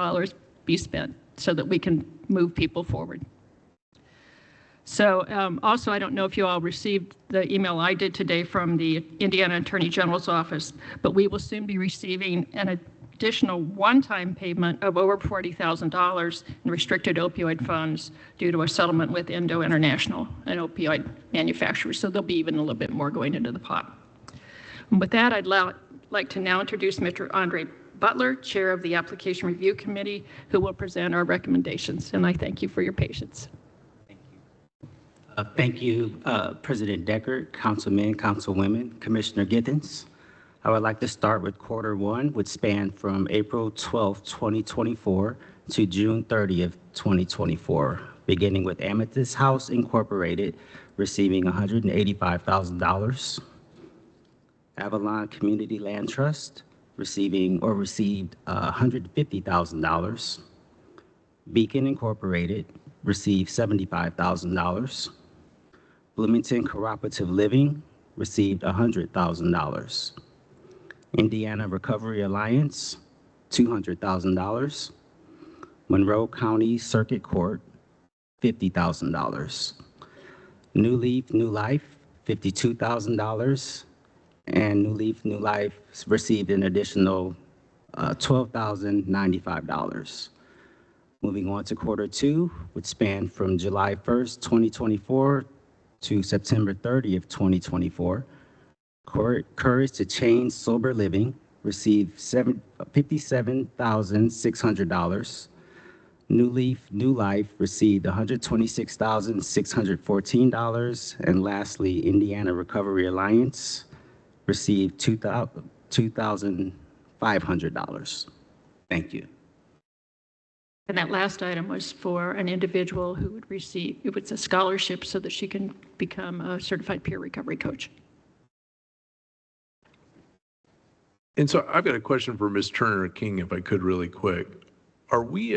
be spent so that we can move people forward. So also, I don't know if you all received the email I did today from the Indiana Attorney General's office, but we will soon be receiving an additional one-time payment of over $40,000 in restricted opioid funds due to a settlement with Endo International, an opioid manufacturer. So there'll be even a little bit more going into the pot. And with that, I'd like to now introduce Mr. Andre Butler, Chair of the Application Review Committee, who will present our recommendations. And I thank you for your patience. Thank you, President Deckard, Councilmen, Councilwomen, Commissioner Githens. I would like to start with quarter 1, which spanned from April 12, 2024 to June 30th, 2024, beginning with Amethyst House Incorporated receiving $185,000, Avalon Community Land Trust received $150,000. Beacon Incorporated received $75,000. Bloomington Cooperative Living received $100,000. Indiana Recovery Alliance, $200,000. Monroe County Circuit Court, $50,000. New Leaf New Life, $52,000. And New Leaf New Life received an additional $12,095. Moving on to quarter two, which spanned from July 1st, 2024 to September 30th, 2024. Courage to Change Sober Living received $57,600. New Leaf New Life received $126,614. And lastly, Indiana Recovery Alliance received $2,500. Thank you. And that last item was for an individual who would receive, it was a scholarship so that she can become a certified peer recovery coach. And so I've got a question for Ms. Turner King, if I could really quick. Are we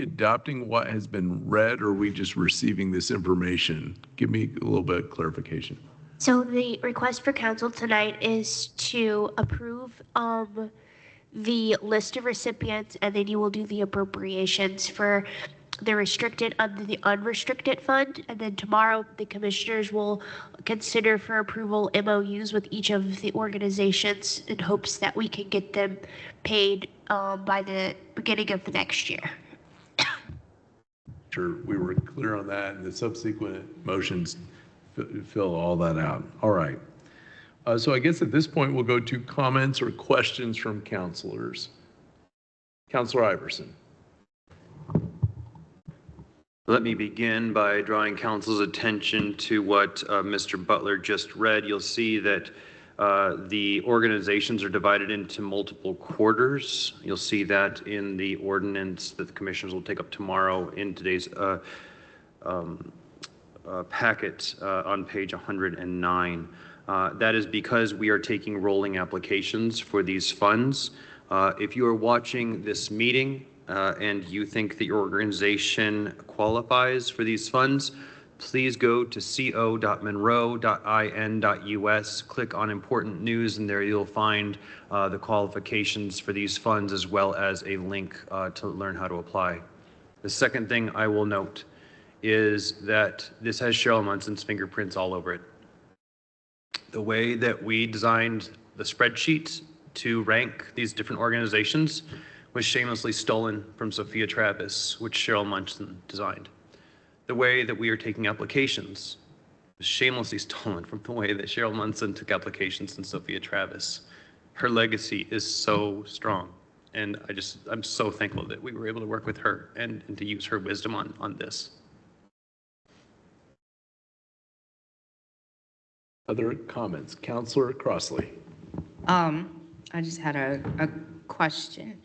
adopting what has been read, or are we just receiving this information? Give me a little bit of clarification. So the request for council tonight is to approve the list of recipients, and then you will do the appropriations for the restricted under the unrestricted fund. And then tomorrow the commissioners will consider for approval MOUs with each of the organizations in hopes that we can get them paid by the beginning of the next year. Sure, we were clear on that, and the subsequent motions fill all that out. All right. So I guess at this point, we'll go to comments or questions from counselors. Counselor Iverson. Let me begin by drawing council's attention to what Mr. Butler just read. You'll see that the organizations are divided into multiple quarters. You'll see that in the ordinance that the commissioners will take up tomorrow in today's packet on page 109. That is because we are taking rolling applications for these funds. If you are watching this meeting and you think that your organization qualifies for these funds, please go to co.monroe.in.us, click on important news, and there you'll find the qualifications for these funds as well as a link to learn how to apply. The second thing I will note is that this has Cheryl Munson's fingerprints all over it. The way that we designed the spreadsheet to rank these different organizations was shamelessly stolen from Sophia Travis, which Cheryl Munson designed. The way that we are taking applications was shamelessly stolen from the way that Cheryl Munson took applications and Sophia Travis. Her legacy is so strong, and I'm so thankful that we were able to work with her and to use her wisdom on this. Other comments? Counselor Crossley. I just had a question.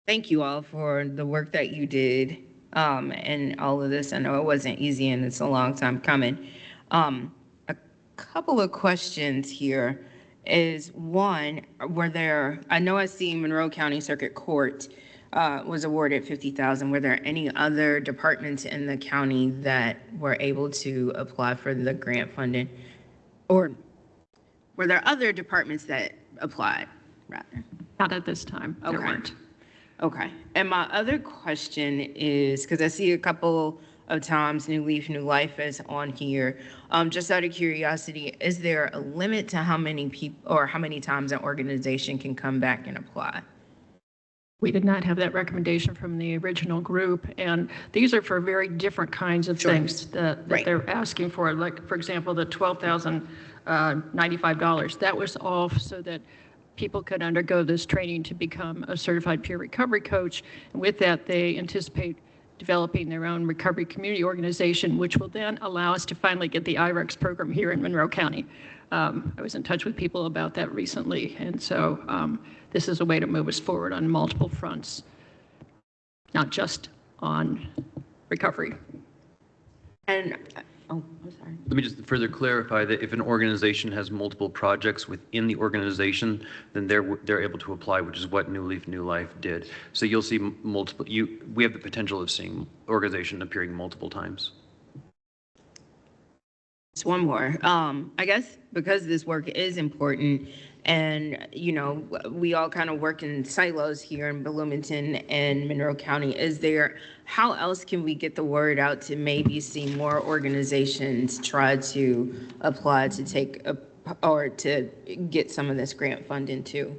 Thank you all for the work that you did and all of this. I know it wasn't easy and it's a long time coming. A couple of questions here is one, I know I see Monroe County Circuit Court was awarded $50,000. Were there any other departments in the county that were able to apply for the grant funding? Or were there other departments that applied, rather? Not at this time. There weren't. Okay. And my other question is, because I see a couple of times New Leaf, New Life is on here. Just out of curiosity, is there a limit to how many people or how many times an organization can come back and apply? We did not have that recommendation from the original group, and these are for very different kinds of things that they're asking for. Like, for example, the $12,095, that was all so that people could undergo this training to become a certified peer recovery coach. And with that, they anticipate developing their own recovery community organization, which will then allow us to finally get the IREX program here in Monroe County. I was in touch with people about that recently, and so this is a way to move us forward on multiple fronts, not just on recovery. And Oh, I'm sorry. Let me just further clarify that if an organization has multiple projects within the organization, then they're able to apply, which is what New Leaf New Life did. So you'll see multiple, we have the potential of seeing organization appearing multiple times. Just one more. I guess because this work is important and, you know, we all kind of work in silos here in Bloomington and Monroe County, how else can we get the word out to maybe see more organizations try to apply to or to get some of this grant funding too?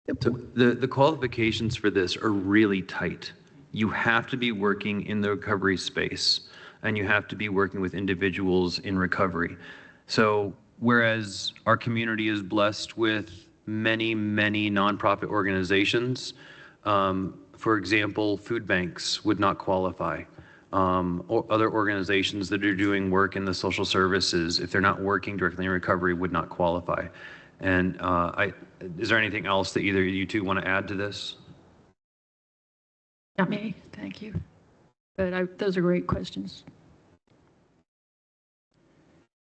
The qualifications for this are really tight. You have to be working in the recovery space, and you have to be working with individuals in recovery. So whereas our community is blessed with many, many nonprofit organizations, for example, food banks would not qualify. Or other organizations that are doing work in the social services, if they're not working directly in recovery, would not qualify. And is there anything else that either of you two want to add to this? Not me, thank you. But those are great questions.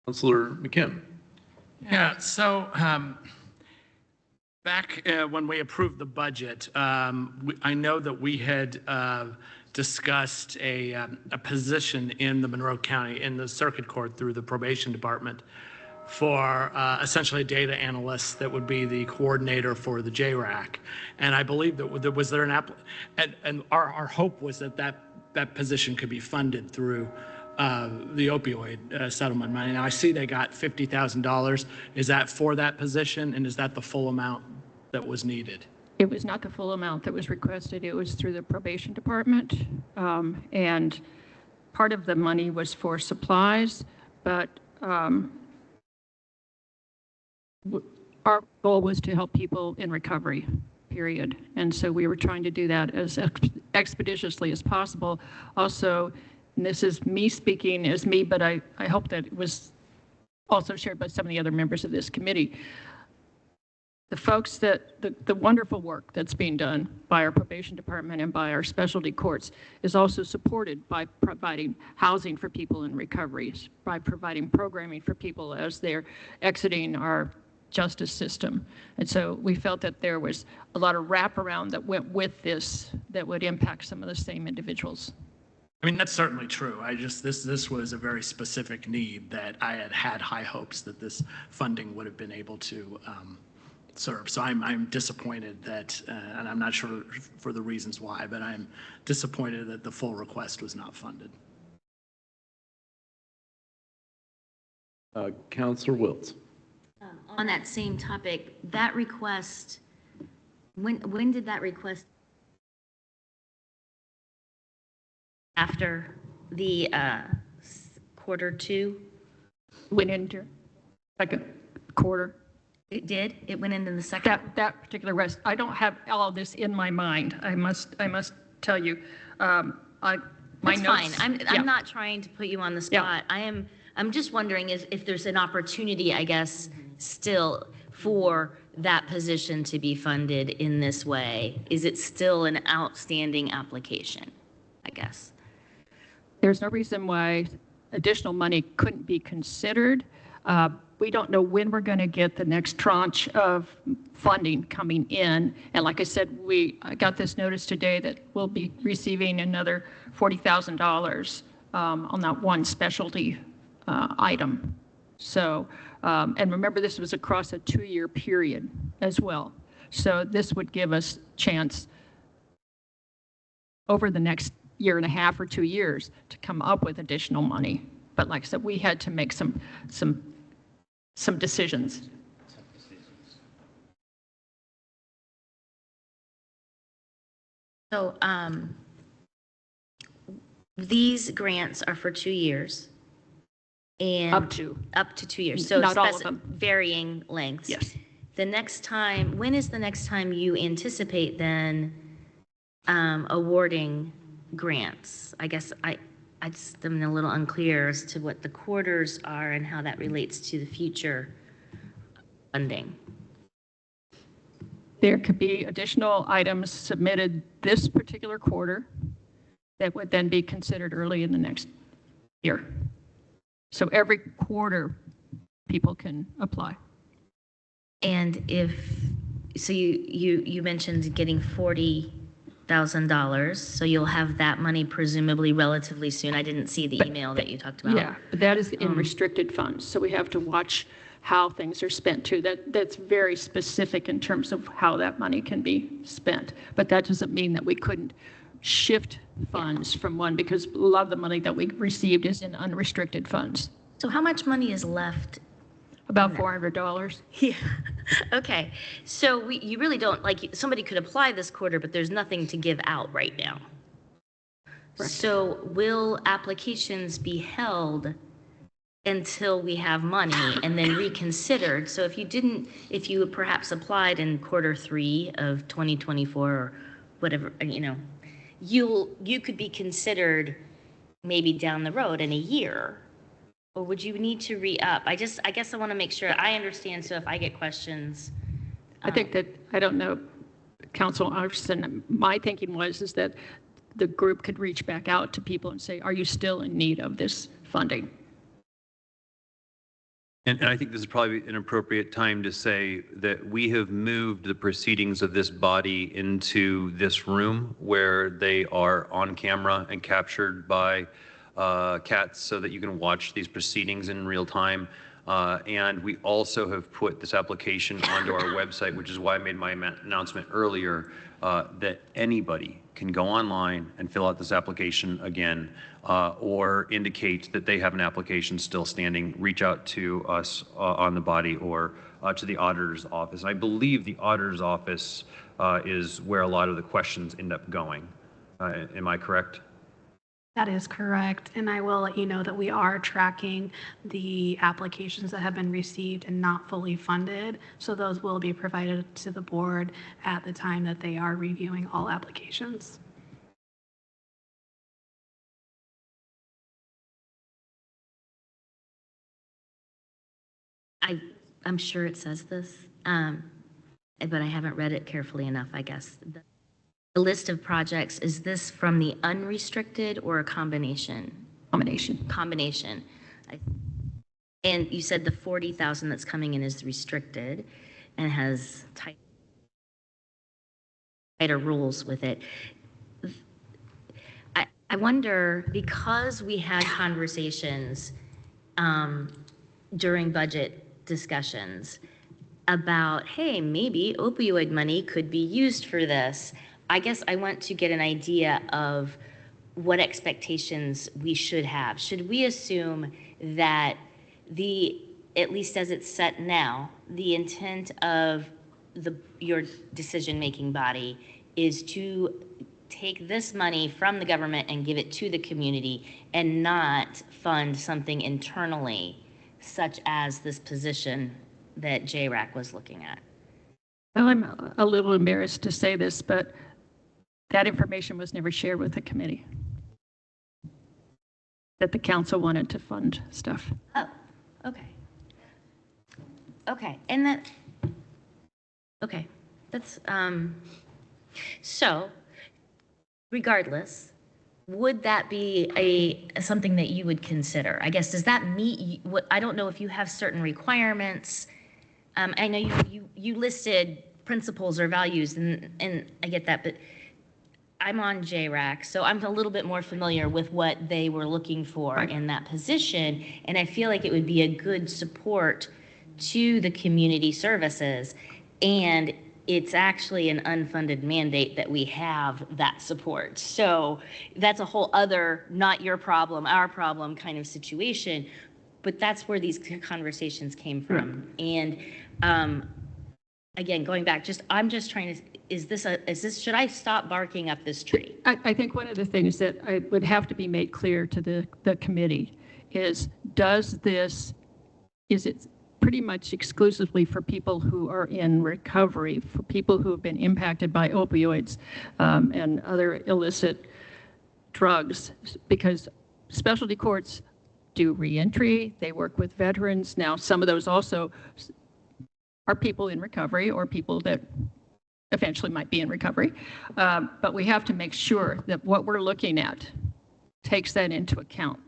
Councilor McKim. Yeah, so back when we approved the budget, I know that we had discussed a position in the Monroe County, in the circuit court through the probation department for essentially a data analyst that would be the coordinator for the JRAC. And I believe that was there and our hope was that position could be funded through the opioid settlement money. Now I see they got $50,000. Is that for that position, and is that the full amount that was needed? It was not the full amount that was requested. It was through the probation department. And part of the money was for supplies, but our goal was to help people in recovery, period. And so we were trying to do that as expeditiously as possible. Also, and this is me speaking as me, but I hope that it was also shared by some of the other members of this committee. The folks the wonderful work that's being done by our probation department and by our specialty courts is also supported by providing housing for people in recovery, by providing programming for people as they're exiting our justice system. And so we felt that there was a lot of wraparound that went with this that would impact some of the same individuals. I mean, that's certainly true. This was a very specific need that I had high hopes that this funding would have been able to serve. So I'm disappointed that, and I'm not sure for the reasons why, but I'm disappointed that the full request was not funded. Councilor Wiltz. On that same topic, that request, when did that request? After the Q2? Went into second quarter. It did? It went into the second? That particular rest. I don't have all of this in my mind. I must tell you. My That's notes, fine. I'm not trying to put you on the spot. Yeah. I'm just wondering if there's an opportunity, I guess, still for that position to be funded in this way. Is it still an outstanding application, I guess? There's no reason why additional money couldn't be considered. We don't know when we're going to get the next tranche of funding coming in. And like I said, I got this notice today that we'll be receiving another $40,000 on that one specialty item. So, and remember, this was across a 2-year period as well. So this would give us chance over the next year and a half or 2 years to come up with additional money. But like I said, we had to make some decisions. So these grants are for 2 years. And Up to 2 years. So not all of them. Varying lengths. Yes. The next time, when is the next time you anticipate then awarding grants? I guess I just am a little unclear as to what the quarters are and how that relates to the future funding. There could be additional items submitted this particular quarter. that would then be considered early in the next year. So every quarter, people can apply. And so you mentioned getting $40,000, so you'll have that money presumably relatively soon. I didn't see the email that you talked about. Yeah, but that is in restricted funds, so we have to watch how things are spent too. That's very specific in terms of how that money can be spent. But that doesn't mean that we couldn't shift funds from one, because a lot of the money that we received is in unrestricted funds. So how much money is left? About $400. Yeah. Okay. So you really don't, like, somebody could apply this quarter, but there's nothing to give out right now. Correct. So will applications be held until we have money and then reconsidered? So if you perhaps applied in Q3 of 2024 or whatever, you could be considered maybe down the road in a year. Or would you need to re-up? I guess I want to make sure I understand, so if I get questions. I think that, I don't know, Council Iverson, my thinking is that the group could reach back out to people and say, are you still in need of this funding? And I think this is probably an appropriate time to say that we have moved the proceedings of this body into this room where they are on camera and captured by cats so that you can watch these proceedings in real time. And we also have put this application onto our website, which is why I made my announcement earlier, that anybody can go online and fill out this application again, or indicate that they have an application still standing, reach out to us on the body or to the auditor's office. I believe the auditor's office is where a lot of the questions end up going. Am I correct? That is correct, and I will let you know that we are tracking the applications that have been received and not fully funded, so those will be provided to the board at the time that they are reviewing all applications. I'm sure it says this, but I haven't read it carefully enough, I guess. The list of projects, is this from the unrestricted or a combination? Combination. And you said the 40,000 that's coming in is restricted and has tighter rules with it. I wonder, because we had conversations during budget discussions about, hey, maybe opioid money could be used for this. I guess I want to get an idea of what expectations we should have. Should we assume that at least as it's set now, the intent of your decision-making body is to take this money from the government and give it to the community and not fund something internally, such as this position that JRAC was looking at? Well, I'm a little embarrassed to say this, but that information was never shared with the committee, that the council wanted to fund stuff. Oh, okay. Okay, and that's, so regardless, would that be something that you would consider? I guess, does that meet what, I don't know if you have certain requirements. I know you listed principles or values, and I get that, but I'm on JRAC, so I'm a little bit more familiar with what they were looking for in that position, and I feel like it would be a good support to the community services, and it's actually an unfunded mandate that we have that support. So that's a whole other, not your problem, our problem kind of situation, but that's where these conversations came from. And again, going back, I'm just trying to, should I stop barking up this tree? I think one of the things that would have to be made clear to the committee is, is it pretty much exclusively for people who are in recovery, for people who have been impacted by opioids and other illicit drugs? Because specialty courts do reentry, they work with veterans. Now, some of those also are people in recovery or people that eventually might be in recovery. But we have to make sure that what we're looking at takes that into account.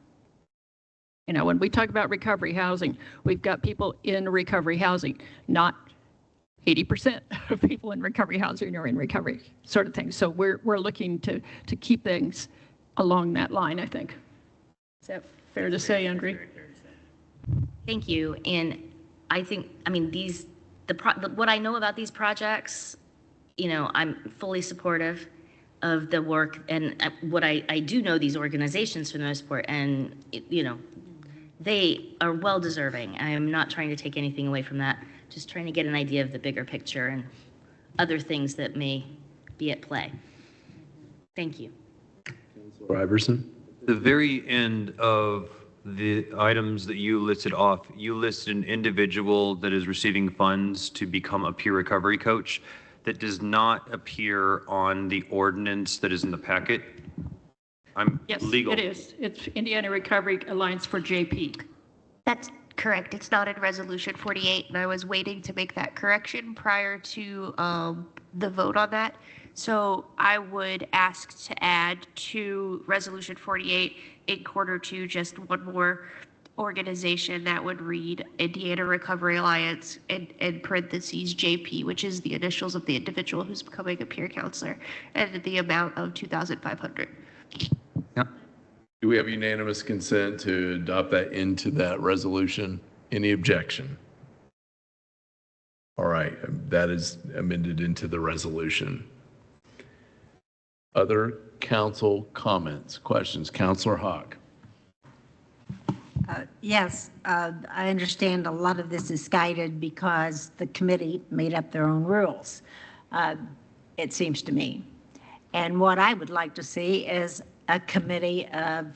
You know, when we talk about recovery housing, we've got people in recovery housing, not 80% of people in recovery housing are in recovery, sort of thing. So we're looking to keep things along that line, I think. Is that fair to say, Andre? Thank you. And I think, I mean, what I know about these projects, you know, I'm fully supportive of the work, and what I do know these organizations for the most part, and, you know, they are well deserving. I am not trying to take anything away from that, just trying to get an idea of the bigger picture and other things that may be at play. Thank you. Councilor Iverson? The very end of the items that you listed off, you listed an individual that is receiving funds to become a peer recovery coach. That does not appear on the ordinance that is in the packet. Yes, legal. it is. It's Indiana Recovery Alliance for JP. That's correct. It's not in Resolution 48, and I was waiting to make that correction prior to the vote on that. So I would ask to add to Resolution 48 in quarter 2 just one more organization that would read Indiana Recovery Alliance in parentheses JP, which is the initials of the individual who's becoming a peer counselor, and the amount of $2,500. Do we have unanimous consent to adopt that into that resolution? Any objection? All right, that is amended into the resolution. Other council comments, questions? Councilor Hawk. Yes, I understand a lot of this is guided because the committee made up their own rules, it seems to me. And what I would like to see is a committee of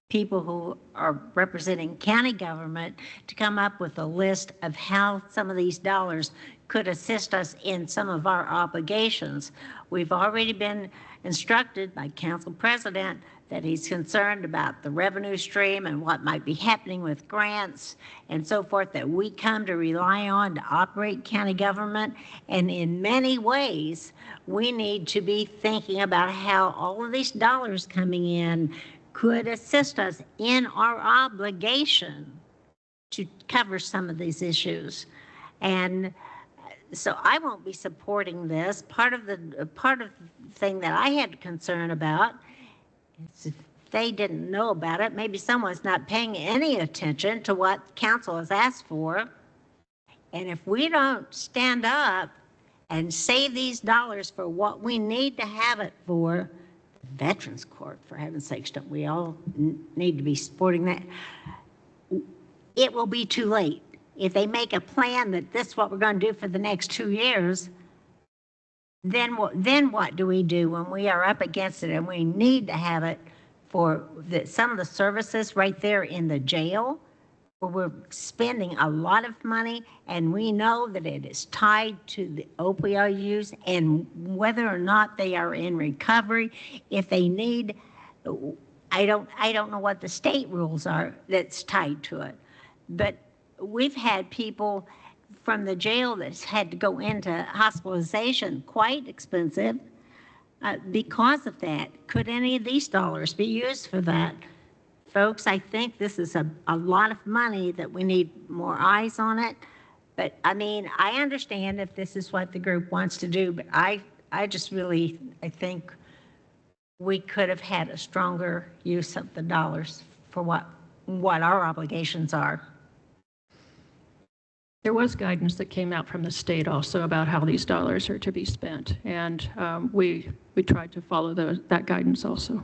people who are representing county government to come up with a list of how some of these dollars could assist us in some of our obligations. We've already been instructed by Council President that he's concerned about the revenue stream and what might be happening with grants and so forth that we come to rely on to operate county government. And in many ways, we need to be thinking about how all of these dollars coming in could assist us in our obligation to cover some of these issues. And so I won't be supporting this. Part of the thing that I had concern about is if they didn't know about it, maybe someone's not paying any attention to what council has asked for. And if we don't stand up and save these dollars for what we need to have it for, Veterans Court, for heaven's sakes, don't we all need to be supporting that? It will be too late. If they make a plan that this is what we're going to do for the next 2 years, then what do we do when we are up against it and we need to have it for some of the services right there in the jail where we're spending a lot of money and we know that it is tied to the opioid use and whether or not they are in recovery. If they need, I don't know what the state rules are that's tied to it, but we've had people from the jail that's had to go into hospitalization, quite expensive, because of that. Could any of these dollars be used for that? Folks, I think this is a lot of money that we need more eyes on it. But I mean, I understand if this is what the group wants to do, but I just really, I think we could have had a stronger use of the dollars for what our obligations are. There was guidance that came out from the state also about how these dollars are to be spent, and we tried to follow that guidance also.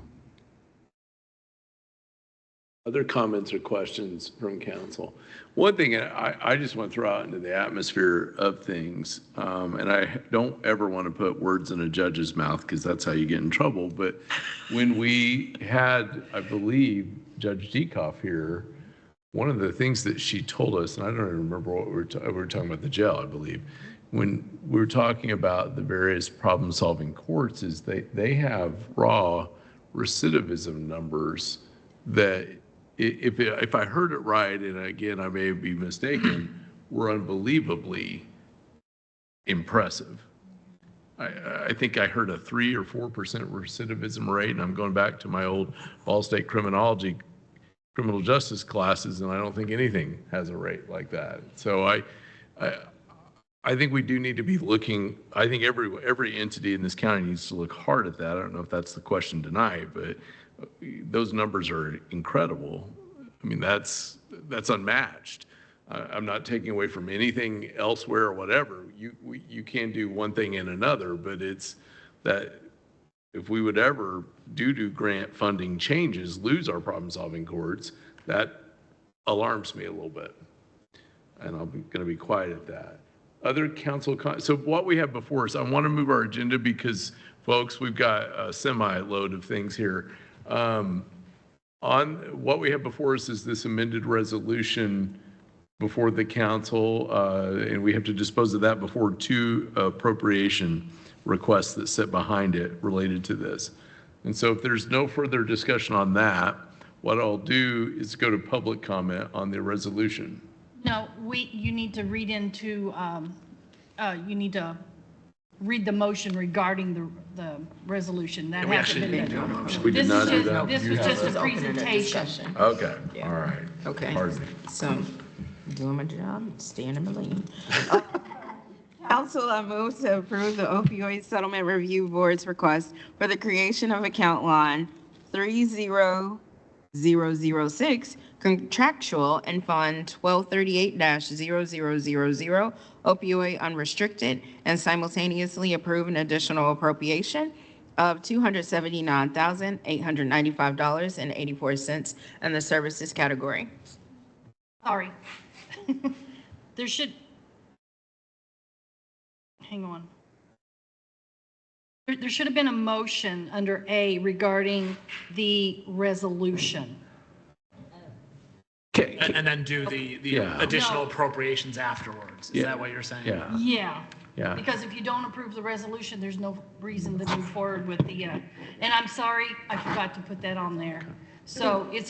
Other comments or questions from council? One thing I just want to throw out into the atmosphere of things, and I don't ever want to put words in a judge's mouth because that's how you get in trouble, but when we had, I believe, Judge Dekoff here, one of the things that she told us, and I don't even remember what we were talking about the jail, I believe, when we were talking about the various problem-solving courts, is they have raw recidivism numbers that, if I heard it right, and again, I may be mistaken, were unbelievably impressive. I think I heard a 3 or 4% recidivism rate, and I'm going back to my old Ball State criminology, criminal justice classes, and I don't think anything has a rate like that. So I think we do need to be looking, I think every entity in this county needs to look hard at that. I don't know if that's the question tonight, but those numbers are incredible. I mean, that's unmatched. I'm not taking away from anything elsewhere or whatever. You can do one thing and another, but it's that if we would ever, due to grant funding changes, lose our problem-solving courts, that alarms me a little bit. And I'm going to be quiet at that. Other council, so what we have before us, I want to move our agenda because, folks, we've got a semi-load of things here. On what we have before us is this amended resolution before the council, and we have to dispose of that before 2 appropriation requests that sit behind it related to this. And so if there's no further discussion on that, what I'll do is go to public comment on the resolution. No, you need to read into, you need to read the motion regarding the resolution. That hasn't been done. We did not do that. This was just a presentation. Okay, all right. Okay. Pardon me. So, doing my job, staying in my lane. Council, I move to approve the opioid settlement review board's request for the creation of account line 30006 contractual and fund 1238-0000 opioid unrestricted, and simultaneously approve an additional appropriation of $279,895.84 in the services category. Sorry. There should, hang on. There should have been a motion under A regarding the resolution. Okay. And then do the additional appropriations afterwards. Is that what you're saying? Yeah. Yeah. Because if you don't approve the resolution, there's no reason to move forward with the, and I'm sorry, I forgot to put that on there. So it's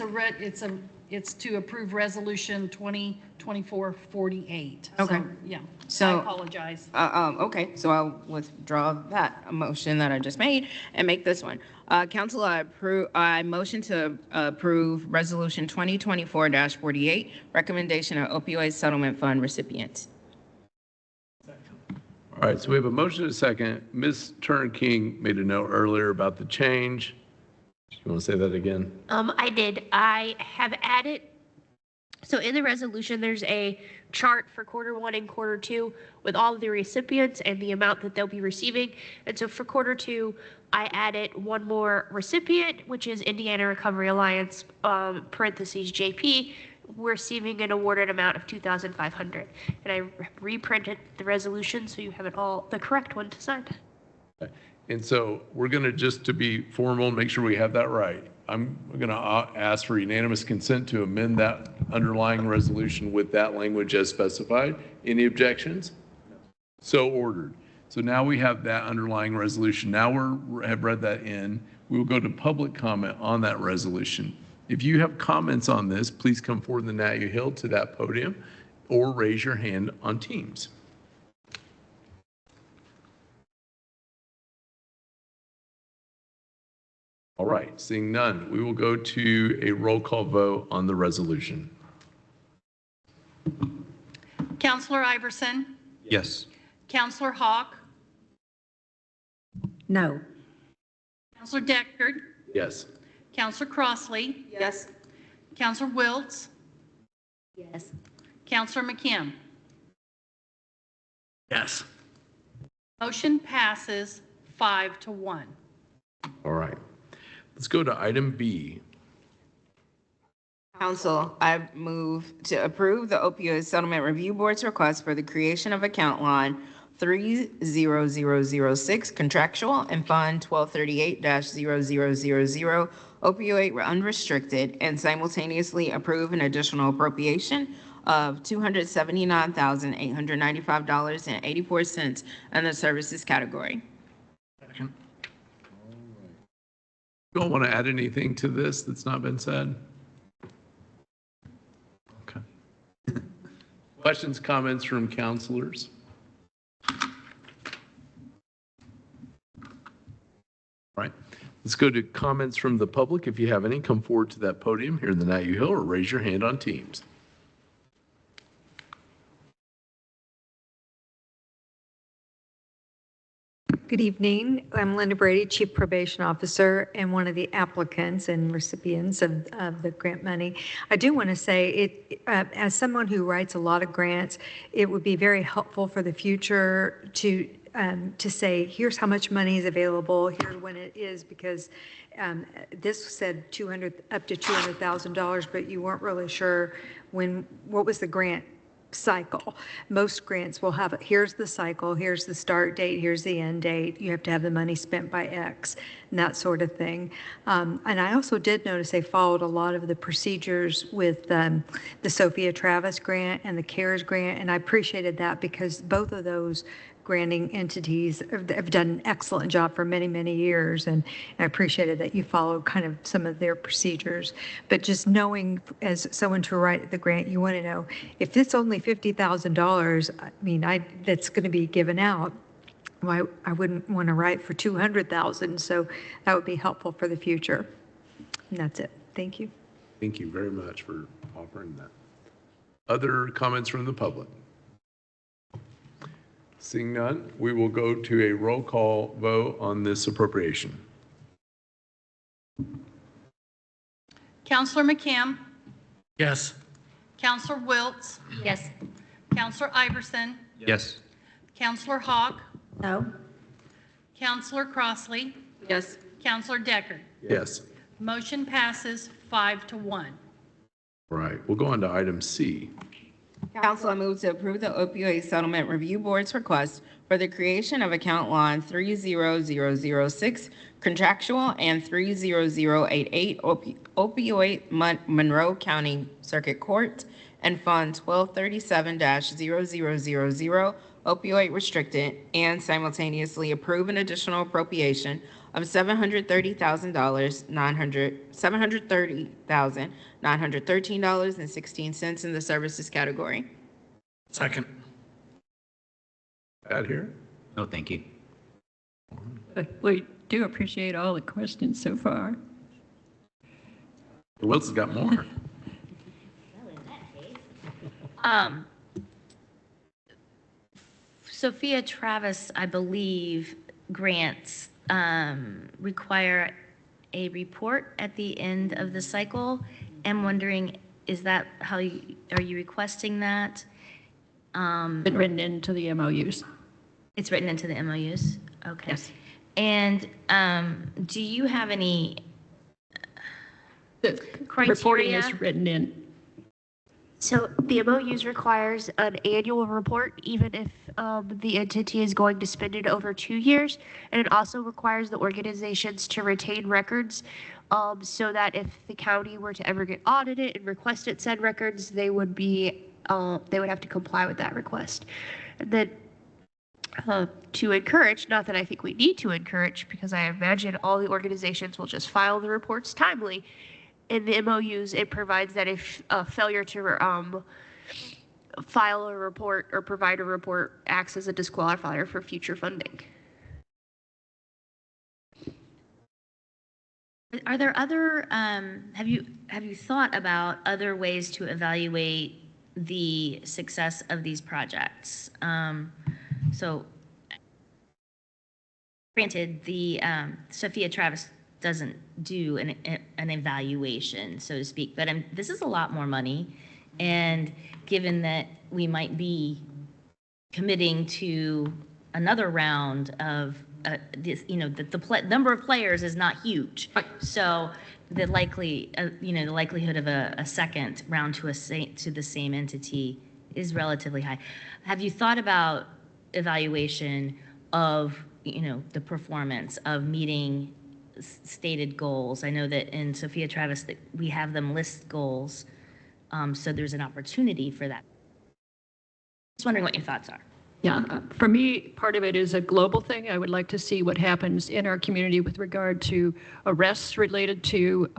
to approve resolution 2024-48. Okay. So, yeah. So, I apologize. Okay, so I'll withdraw that motion that I just made and make this one. Council, I motion to approve resolution 2024-48, recommendation of opioid settlement fund recipients. All right, so we have a motion and a second. Ms. Turner-King made a note earlier about the change. You want to say that again? I did. I have added, so in the resolution, there's a chart for Q1 and Q2 with all of the recipients and the amount that they'll be receiving. And so for Q2, I added one more recipient, which is Indiana Recovery Alliance, parentheses JP, receiving an awarded amount of $2,500. And I reprinted the resolution so you have it all, the correct one to sign. Okay. And so we're going to, just to be formal, make sure we have that right. I'm going to ask for unanimous consent to amend that underlying resolution with that language as specified. Any objections? So ordered. So now we have that underlying resolution. Now we have read that in. We will go to public comment on that resolution. If you have comments on this, please come forward in the Nat U Hill to that podium or raise your hand on Teams. All right, seeing none, we will go to a roll call vote on the resolution. Counselor Iverson, Yes. Counselor Hawk, No. Counselor Deckard, Yes. Counselor Crossley, Yes. Counselor Wiltz, Yes. Counselor McKim. Yes. Motion passes 5-1. All right. Let's go to item B. Council, I move to approve the opioid settlement review board's request for the creation of account line 30006 contractual and fund 1238-0000 opioid unrestricted, and simultaneously approve an additional appropriation of $279,895.84 in the services category. Second. You don't want to add anything to this that's not been said? Okay. Questions, comments from counselors? Let's go to comments from the public. If you have any, come forward to that podium here in the Night U Hill or raise your hand on Teams. Good evening. I'm Linda Brady, Chief Probation Officer and one of the applicants and recipients of the grant money. I do want to say, as someone who writes a lot of grants, it would be very helpful for the future to say, here's how much money is available, here's when it is, because this said up to $200,000, but you weren't really sure what was the grant cycle. Most grants will have, here's the cycle, here's the start date, here's the end date, you have to have the money spent by X, and that sort of thing. And I also did notice they followed a lot of the procedures with the Sophia Travis grant and the CARES grant, and I appreciated that because both of those granting entities have done an excellent job for many, many years, and I appreciated that you followed kind of some of their procedures. But just knowing, as someone to write the grant, you want to know, if it's only $50,000, I mean, that's going to be given out, why I wouldn't want to write for $200,000, so that would be helpful for the future. And that's it. Thank you. Thank you very much for offering that. Other comments from the public? Seeing none, we will go to a roll call vote on this appropriation. Counselor McKim, Yes. Counselor Wiltz, Yes. Counselor Iverson, Yes. Counselor Hawk, No? Counselor Crossley, Yes. Counselor Deckard. Yes. Motion passes 5-1. All right, we'll go on to item C. Council, I move to approve the opioid settlement review board's request for the creation of account line 30006 contractual and 30088 opioid Monroe County Circuit Court and Fund 1237-0000 opioid restricted, and simultaneously approve an additional appropriation of $730,913.16 in the services category. Second. Add here? No, thank you. We do appreciate all the questions so far. Wiltz has got more. Sophia Travis, I believe, grants require a report at the end of the cycle. I'm wondering, is that how are you requesting that? Been written into the MOUs. It's written into the MOUs? Okay. Yes. And do you have any The criteria? reporting is written in. So the MOUs requires an annual report, even if the entity is going to spend it over 2 years. And it also requires the organizations to retain records so that if the county were to ever get audited and requested said records, they would have to comply with that request. And then to encourage, not that I think we need to encourage, because I imagine all the organizations will just file the reports timely. In the MOUs, it provides that if a failure to file a report or provide a report acts as a disqualifier for future funding. Are there other, have you thought about other ways to evaluate the success of these projects? So granted, the Sophia Travis doesn't do an evaluation, so to speak, but this is a lot more money. And given that we might be committing to another round of this, the number of players is not huge. So the likelihood of a second round to the same entity is relatively high. Have you thought about evaluation of, the performance of meeting stated goals? I know that in Sophia Travis that we have them list goals, so there's an opportunity for that. Just wondering what your thoughts are. Yeah, for me, part of it is a global thing. I would like to see what happens in our community with regard to arrests related to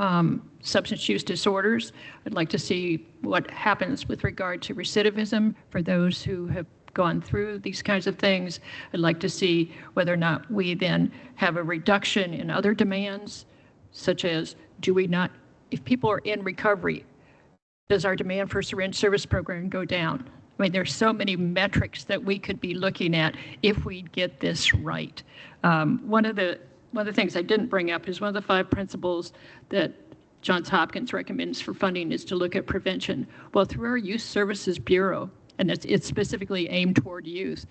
substance use disorders. I'd like to see what happens with regard to recidivism for those who have gone through these kinds of things. I'd like to see whether or not we then have a reduction in other demands, such as if people are in recovery, does our demand for syringe service program go down? I mean, there's so many metrics that we could be looking at if we get this right. One of the things I didn't bring up is one of the 5 principles that Johns Hopkins recommends for funding is to look at prevention. Well, through our Youth Services Bureau, and it's specifically aimed toward youth,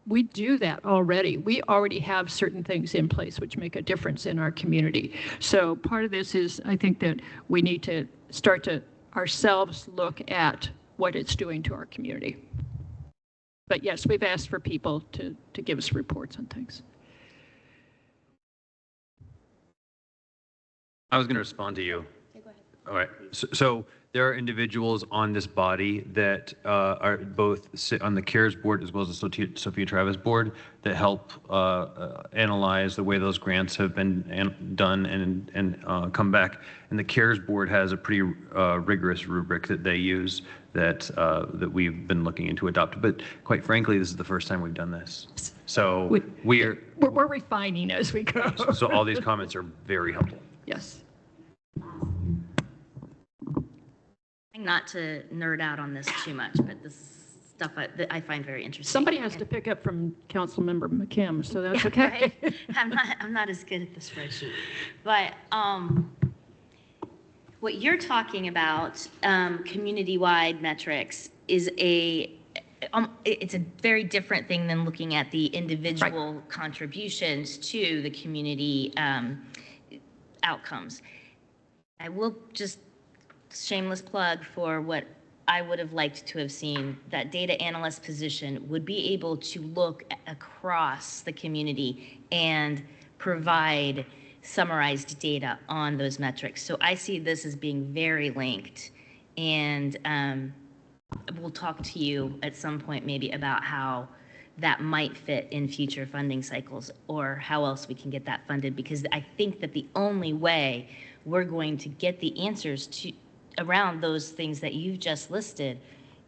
we do that already. We already have certain things in place which make a difference in our community. So part of this is, I think that we need to start to ourselves look at what it's doing to our community. But yes, we've asked for people to give us reports on things. I was going to respond to you. Okay, go ahead. All right. So there are individuals on this body that are both sit on the CARES board as well as the Sophia Travis board that help analyze the way those grants have been done and come back. And the CARES board has a pretty rigorous rubric that they use that we've been looking into adopt. But quite frankly, this is the first time we've done this. So we're refining as we go. So all these comments are very helpful. Yes. Not to nerd out on this too much, but this stuff I find very interesting. Somebody has to pick up from Councilmember McKim, so that's okay. Right? I'm not as good at the spreadsheet, but what you're talking about, community-wide metrics, is it's a very different thing than looking at the individual contributions to the community outcomes. I will just shameless plug for what I would have liked to have seen. That data analyst position would be able to look across the community and provide summarized data on those metrics. So I see this as being very linked, and we'll talk to you at some point maybe about how that might fit in future funding cycles or how else we can get that funded, because I think that the only way we're going to get the answers around those things that you've just listed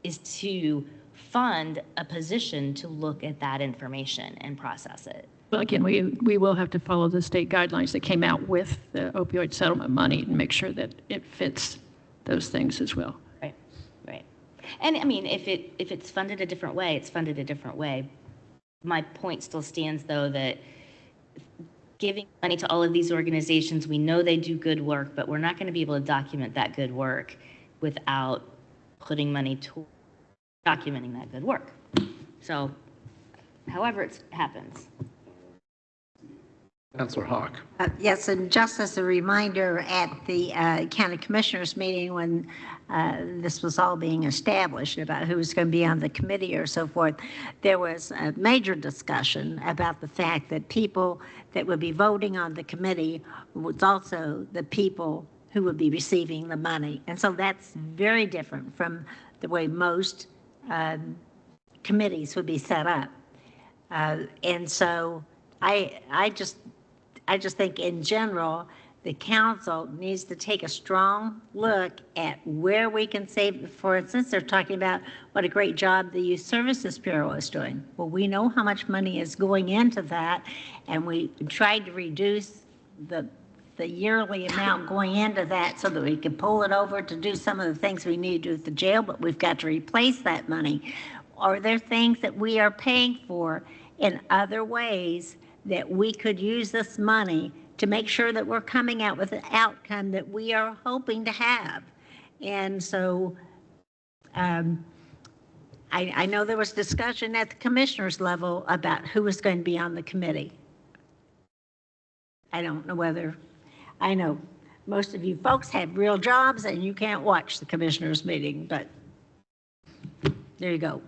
is to fund a position to look at that information and process it. Well, again, we will have to follow the state guidelines that came out with the opioid settlement money and make sure that it fits those things as well. Right. And I mean, if it's funded a different way, it's funded a different way. My point still stands, though, that giving money to all of these organizations, we know they do good work, but we're not going to be able to document that good work without putting money to documenting that good work. So, however it happens. Councilor Hawk. Yes, and just as a reminder, at the county commissioners meeting when this was all being established about who was going to be on the committee or so forth, there was a major discussion about the fact that people that would be voting on the committee was also the people who would be receiving the money. And so that's very different from the way most committees would be set up. And so I just think in general, the council needs to take a strong look at where we can save. For instance, they're talking about what a great job the Youth Services Bureau is doing. Well, we know how much money is going into that, and we tried to reduce the yearly amount going into that so that we can pull it over to do some of the things we need to do at the jail, but we've got to replace that money. Are there things that we are paying for in other ways that we could use this money to make sure that we're coming out with an outcome that we are hoping to have? And so I know there was discussion at the commissioners level about who was going to be on the committee. I don't know whether, I know most of you folks have real jobs and you can't watch the commissioners meeting, but there you go.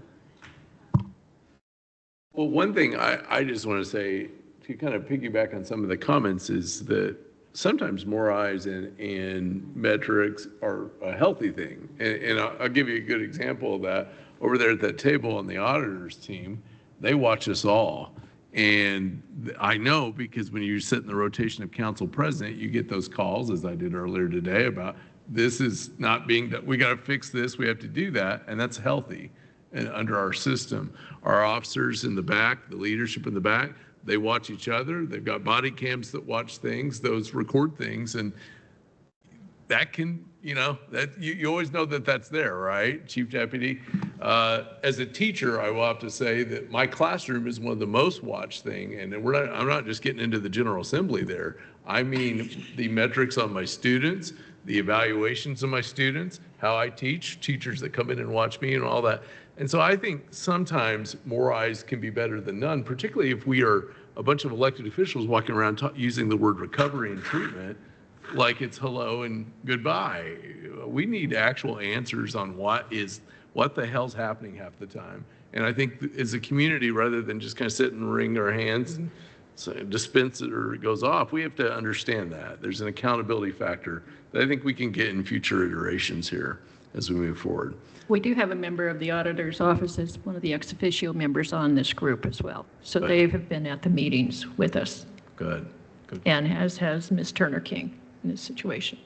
Well, one thing I just want to say, to kind of piggyback on some of the comments, is that sometimes more eyes and metrics are a healthy thing. And I'll give you a good example of that. Over there at that table on the auditors team, they watch us all. And I know because when you sit in the rotation of council president, you get those calls, as I did earlier today, about this is not being done. We got to fix this. We have to do that. And that's healthy. and under our system. Our officers in the back, the leadership in the back, they watch each other. They've got body cams that watch things, those record things, and that can, that you always know that that's there, right, Chief Deputy? As a teacher, I will have to say that my classroom is one of the most watched thing, and I'm not just getting into the General Assembly there. I mean the metrics on my students, the evaluations of my students, how I teach, teachers that come in and watch me and all that. And so I think sometimes more eyes can be better than none, particularly if we are a bunch of elected officials walking around using the word recovery and treatment like it's hello and goodbye. We need actual answers on what the hell's happening half the time. And I think as a community, rather than just kind of sit and wring our hands and dispense it or it goes off, we have to understand that. There's an accountability factor that I think we can get in future iterations here as we move forward. We do have a member of the auditor's office as one of the ex officio members on this group as well. So Good. they have been at the meetings with us. Good. And as has Ms. Turner King in this situation.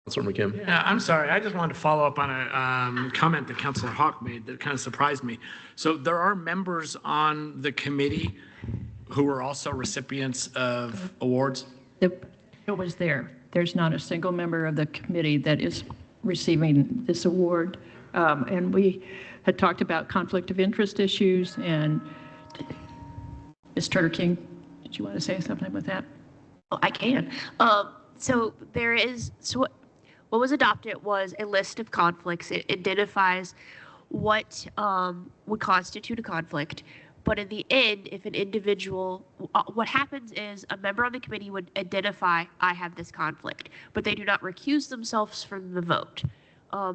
Councilor McKim. Yeah, I'm sorry. I just wanted to follow up on a comment that Councilor Hawk made that kind of surprised me. So there are members on the committee who are also recipients of awards? It was there. There's not a single member of the committee that is receiving this award. And we had talked about conflict of interest issues, and Ms. Turner King, did you want to say something with that? Oh, I can. So what was adopted was a list of conflicts. It identifies what would constitute a conflict. But in the end, if an individual, what happens is a member on the committee would identify, I have this conflict, but they do not recuse themselves from the vote.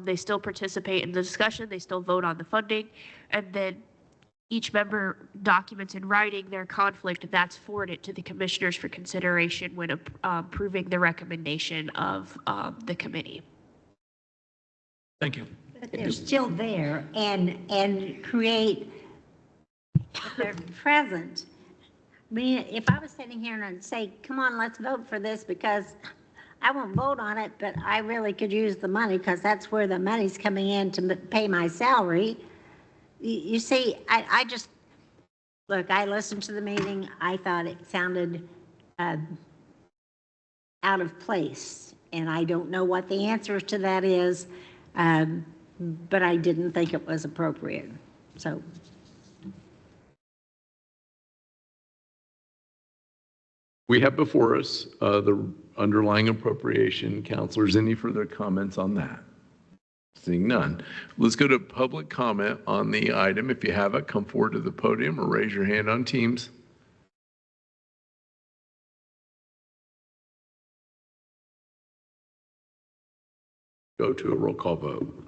They still participate in the discussion, they still vote on the funding, and then each member documents in writing their conflict. That's forwarded to the commissioners for consideration when approving the recommendation of the committee. Thank you. But they're still there and create, if they're present. I mean, if I was sitting here and I'd say, come on, let's vote for this because I won't vote on it, but I really could use the money because that's where the money's coming in to pay my salary. You see, I just, look, I listened to the meeting. I thought it sounded out of place, and I don't know what the answer to that is, but I didn't think it was appropriate. So. We have before us the underlying appropriation. Councilors, any further comments on that? Seeing none. Let's go to public comment on the item. If you have it, come forward to the podium or raise your hand on Teams. Go to a roll call vote.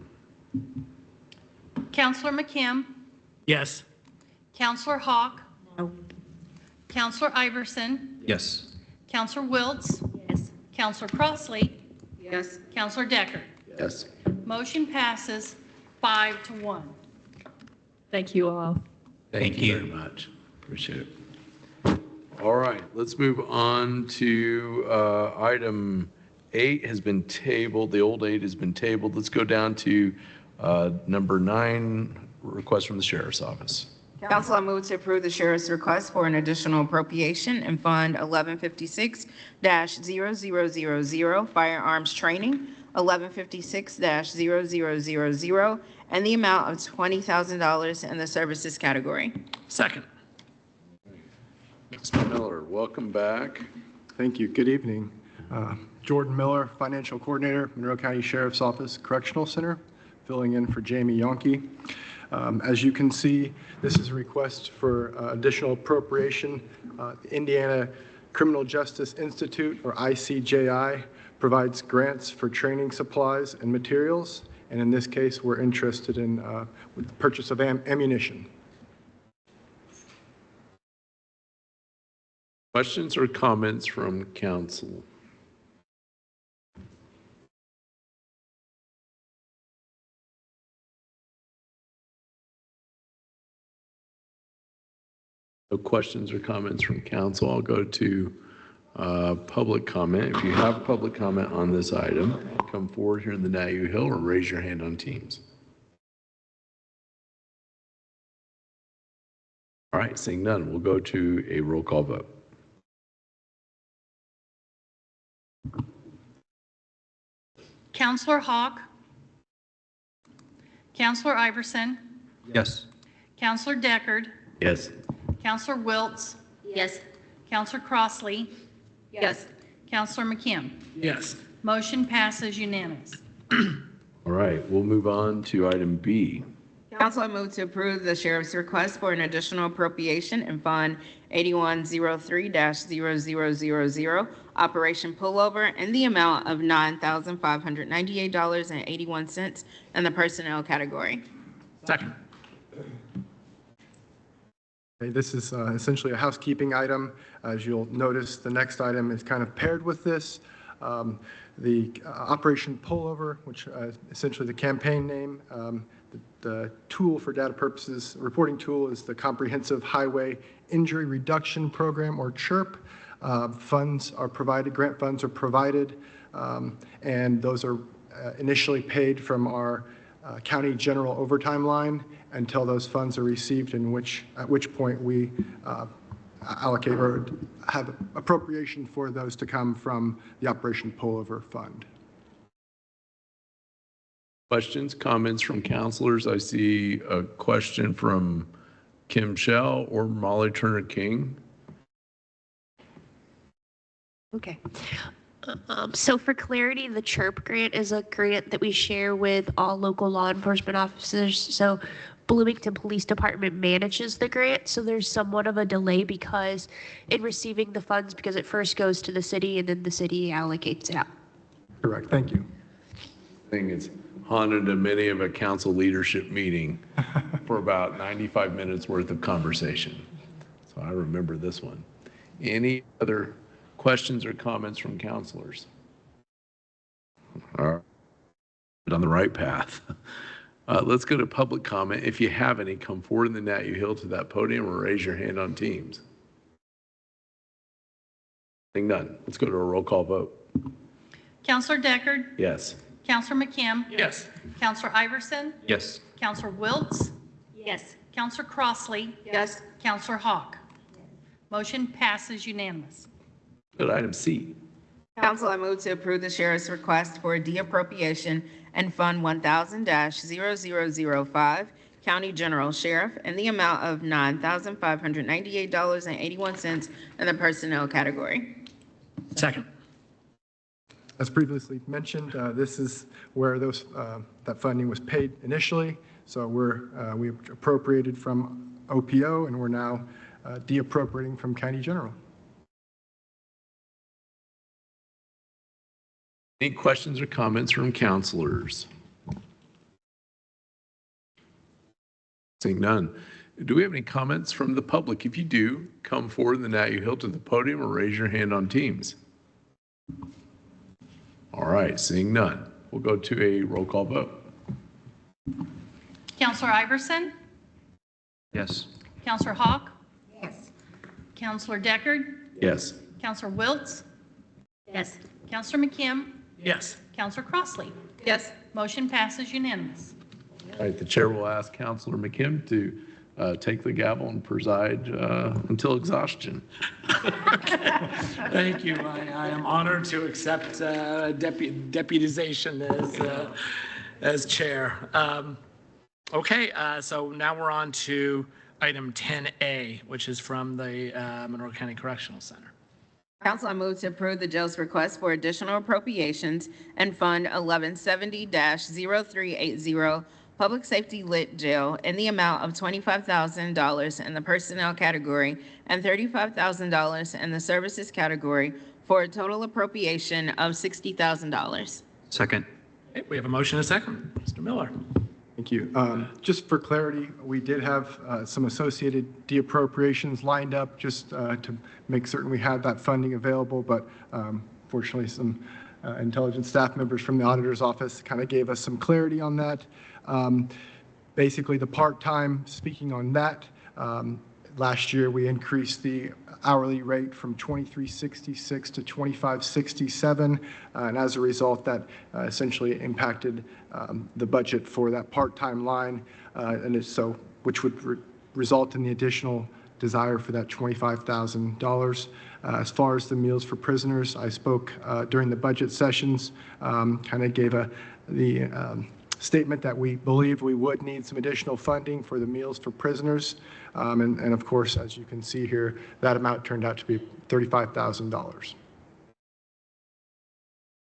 Councilor McKim, Yes. Councilor Hawk, No. Councilor Iverson, Yes. Councilor Wiltz, Yes. Councilor Crossley, Yes. Councilor Deckard. Yes. Motion passes 5-1. Thank you all. Thank you very much. Appreciate it. All right, let's move on to item 8 has been tabled. The old 8 has been tabled. Let's go down to number 9, request from the Sheriff's Office. Council, I move to approve the sheriff's request for an additional appropriation in Fund 1156-0000 Firearms Training, 1156-0000, and the amount of $20,000 in the services category. Second. Mr. Miller, welcome back. Thank you. Good evening. Jordan Miller, Financial Coordinator, Monroe County Sheriff's Office Correctional Center, filling in for Jamie Yonke. As you can see, this is a request for additional appropriation. The Indiana Criminal Justice Institute, or ICJI, provides grants for training supplies and materials, and in this case, we're interested in with the purchase of ammunition. Questions or comments from council? No questions or comments from council. I'll go to public comment. If you have public comment on this item, come forward here in the Nayu Hill or raise your hand on Teams. All right, seeing none, we'll go to a roll call vote. Counselor Hawk, Counselor Iverson, Yes. Counselor Deckard, Yes. Counselor Wiltz, Yes. Counselor Crossley, Yes. Counselor McKim. Yes. Motion passes unanimous. All right, we'll move on to item B. Council, I move to approve the sheriff's request for an additional appropriation in Fund 8103-0000, Operation Pullover, in the amount of $9,598.81 in the personnel category. Second. Okay, this is essentially a housekeeping item. As you'll notice, the next item is kind of paired with this. The Operation Pullover, which essentially the campaign name, the tool for data purposes, reporting tool is the Comprehensive Highway Injury Reduction Program, or CHIRP. Funds are provided, grant funds are provided, and those are initially paid from our county general overtime line until those funds are received, at which point we allocate or have appropriation for those to come from the Operation Pullover Fund. Questions, comments from counselors? I see a question from Kim Shell or Molly Turner King. Okay. So for clarity, the CHIRP grant is a grant that we share with all local law enforcement officers. So Bloomington Police Department manages the grant. So there's somewhat of a delay because in receiving the funds, because it first goes to the city and then the city allocates it out. Correct. Thank you. I think it's haunted many of a council leadership meeting for about 95 minutes worth of conversation. So I remember this one. Any other questions or comments from counselors? All right. On the right path. Let's go to public comment. If you have any, come forward in the Nat U Hill to that podium or raise your hand on Teams. Seeing none. Let's go to a roll call vote. Counselor Deckard, Yes. Counselor McKim, Yes. Counselor Iverson, Yes. Counselor Wiltz, Yes. Counselor Crossley, Yes. Counselor Hawk. Motion passes unanimous. Go to item C. Council, I move to approve the sheriff's request for a de-appropriation in Fund 1000-0005, County General Sheriff, in the amount of $9,598.81 in the personnel category. Second. As previously mentioned, this is where those that funding was paid initially. So we appropriated from OPO, and we're now de-appropriating from County General. Any questions or comments from counselors? Seeing none. Do we have any comments from the public? If you do, come forward in the Nat U Hill to the podium or raise your hand on Teams. All right, seeing none. We'll go to a roll call vote. Counselor Iverson, Yes. Counselor Hawk, Yes. Counselor Deckard, Yes. Counselor Wiltz, Yes. Counselor McKim, Yes. Counselor Crossley. Yes. Motion passes unanimous. All right, the chair will ask Counselor McKim to take the gavel and preside until exhaustion. Thank you. I am honored to accept deputization as chair. Okay, so now we're on to item 10A, which is from the Monroe County Correctional Center. Council, I move to approve the jail's request for additional appropriations in Fund 1170-0380, Public Safety Lit Jail, in the amount of $25,000 in the personnel category and $35,000 in the services category, for a total appropriation of $60,000. Second. Okay, we have a motion and a second. Mr. Miller. Thank you. Just for clarity, we did have some associated de-appropriations lined up just to make certain we had that funding available, but fortunately some intelligence staff members from the auditor's office kind of gave us some clarity on that. Basically, the part-time, speaking on that, last year we increased the hourly rate from $23.66 to $25.67, and as a result, that essentially impacted the budget for that part-time line, and so which would result in the additional desire for that $25,000. As far as the Meals for Prisoners, I spoke during the budget sessions, kind of gave the statement that we believe we would need some additional funding for the Meals for Prisoners. And of course, as you can see here, that amount turned out to be $35,000.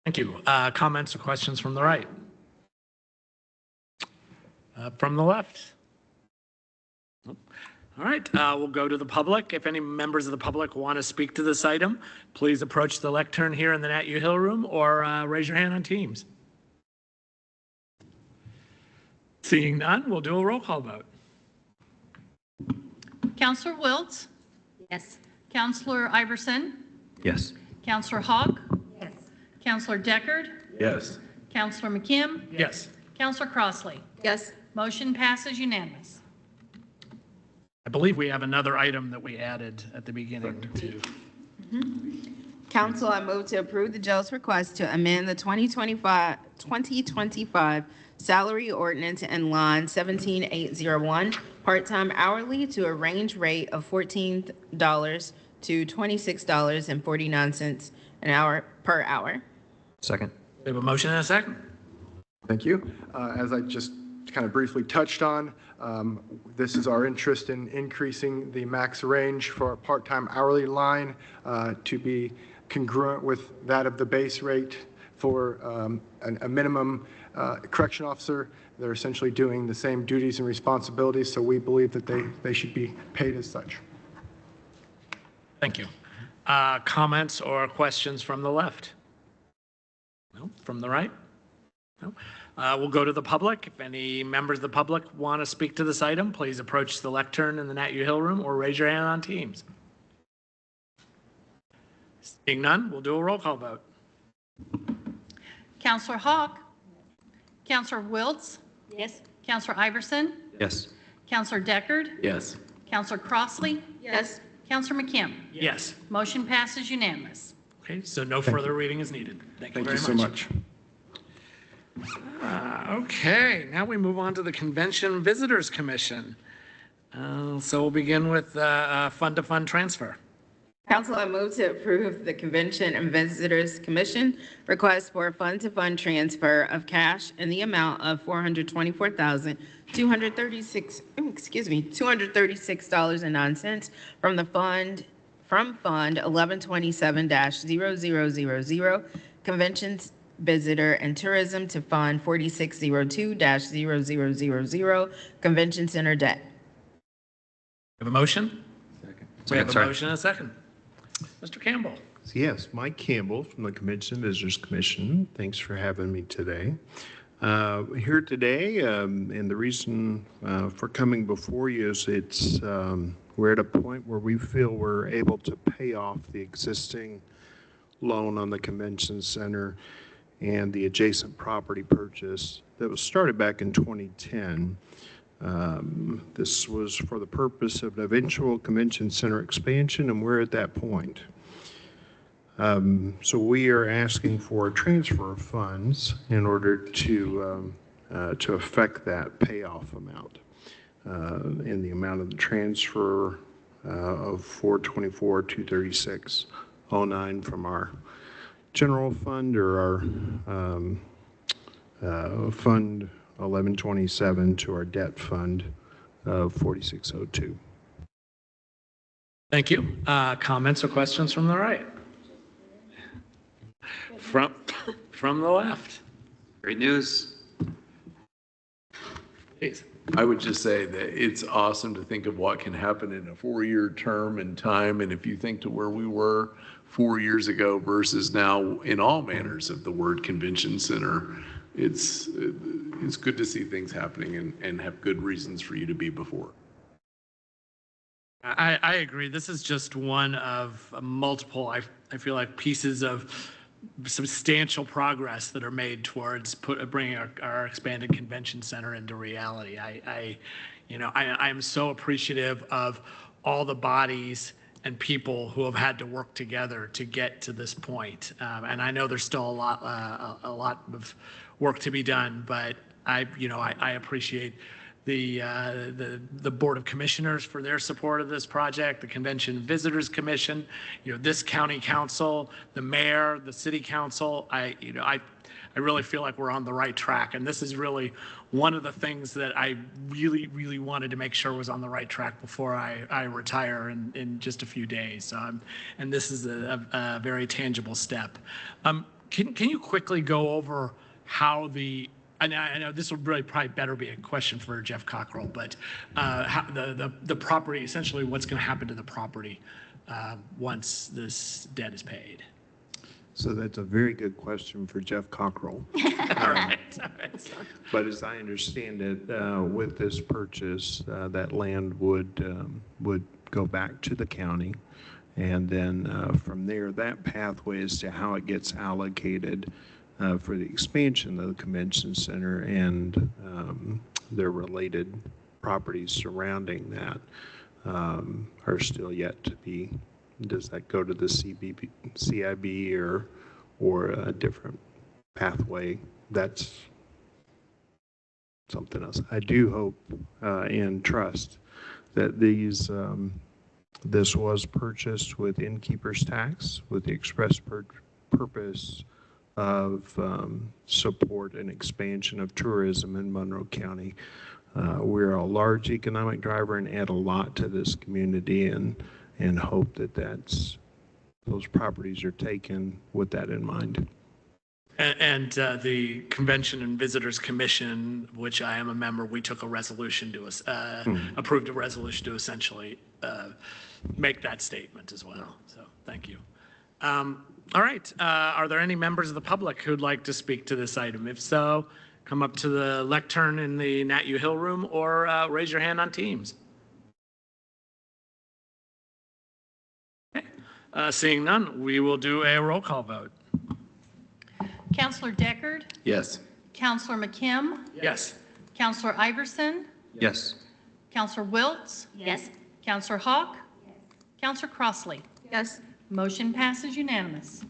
Thank you. Comments or questions from the right? From the left? Nope. All right, we'll go to the public. If any members of the public want to speak to this item, please approach the lectern here in the Nat U Hill room or raise your hand on Teams. Seeing none, we'll do a roll call vote. Counselor Wiltz? Yes. Counselor Iverson? Yes. Counselor Hogg? Yes. Counselor Deckard? Yes. Counselor McKim? Yes. Counselor Crossley? Yes. Motion passes unanimous. I believe we have another item that we added at the beginning too. Council, I move to approve the jail's request to amend the 2025 salary ordinance in line 17801, part-time hourly to a range rate of $14 to $26.49 an hour per hour. Second. We have a motion and a second. Thank you. As I just kind of briefly touched on, this is our interest in increasing the max range for our part-time hourly line to be congruent with that of the base rate for a minimum correction officer. They're essentially doing the same duties and responsibilities, so we believe that they should be paid as such. Thank you. Comments or questions from the left? No. From the right? No. We'll go to the public. If any members of the public want to speak to this item, please approach the lectern in the Nat U Hill room or raise your hand on Teams. Seeing none, we'll do a roll call vote. Counselor Hogg? Counselor Wiltz? Yes. Counselor Iverson? Yes. Counselor Deckard? Yes. Counselor Crossley? Yes. Counselor McKim? Yes. Motion passes unanimous. Okay, so no further reading is needed. Thank you very so much. Okay, now we move on to the Convention Visitors Commission. So we'll begin with fund-to-fund transfer. Council, I move to approve the Convention and Visitors Commission request for a fund-to-fund transfer of cash in the amount of $236.09 from the fund 1127-0000 Conventions Visitor and Tourism to Fund 4602-0000 Convention Center Debt. Have a motion? Second. We have a motion and a second. Mr. Campbell. Yes, Mike Campbell from the Convention and Visitors Commission. Thanks for having me today. Here today, and the reason for coming before you is we're at a point where we feel we're able to pay off the existing loan on the Convention Center and the adjacent property purchase that was started back in 2010. This was for the purpose of an eventual Convention Center expansion, and we're at that point. So we are asking for a transfer of funds in order to affect that payoff amount. In the amount of the transfer of $424,236.09 from our general fund or our fund 1127 to our debt fund of 4602. Thank you. Comments or questions from the right? From the left? Great news. Please. I would just say that it's awesome to think of what can happen in a 4-year term and time. And if you think to where we were 4 years ago versus now in all manners of the word convention center, it's good to see things happening and have good reasons for you to be before. I agree. This is just one of multiple, I feel like, pieces of substantial progress that are made towards bringing our expanded convention center into reality. I am so appreciative of all the bodies and people who have had to work together to get to this point. And I know there's still a lot of work to be done, but I appreciate the Board of Commissioners for their support of this project, the Convention and Visitors Commission, this county council, the mayor, the city council. I really feel like we're on the right track. And this is really one of the things that I really, really wanted to make sure was on the right track before I retire in just a few days. And this is a very tangible step. Can you quickly go over how I know this will really probably better be a question for Jeff Cockrell, but how the property, essentially what's going to happen to the property once this debt is paid? So that's a very good question for Jeff Cockrell. All right. But as I understand it, with this purchase, that land would go back to the county. And then from there, that pathway as to how it gets allocated for the expansion of the convention center and their related properties surrounding that are still yet to be. Does that go to the CIB or a different pathway? That's something else. I do hope and trust that this was purchased with innkeeper's tax with the express purpose of support and expansion of tourism in Monroe County. We're a large economic driver and add a lot to this community, and hope that those properties are taken with that in mind. And the Convention and Visitors Commission, which I am a member, we took a resolution to approved a resolution to essentially make that statement as well. So thank you. All right. Are there any members of the public who'd like to speak to this item? If so, come up to the lectern in the Nat U. Hill room or raise your hand on Teams. Okay. Seeing none, we will do a roll call vote. Counselor Deckard? Yes. Counselor McKim? Yes. Counselor Iverson? Yes. Counselor Wiltz? Yes. Counselor Hawk? Yes. Counselor Crossley? Yes. Motion passes unanimous.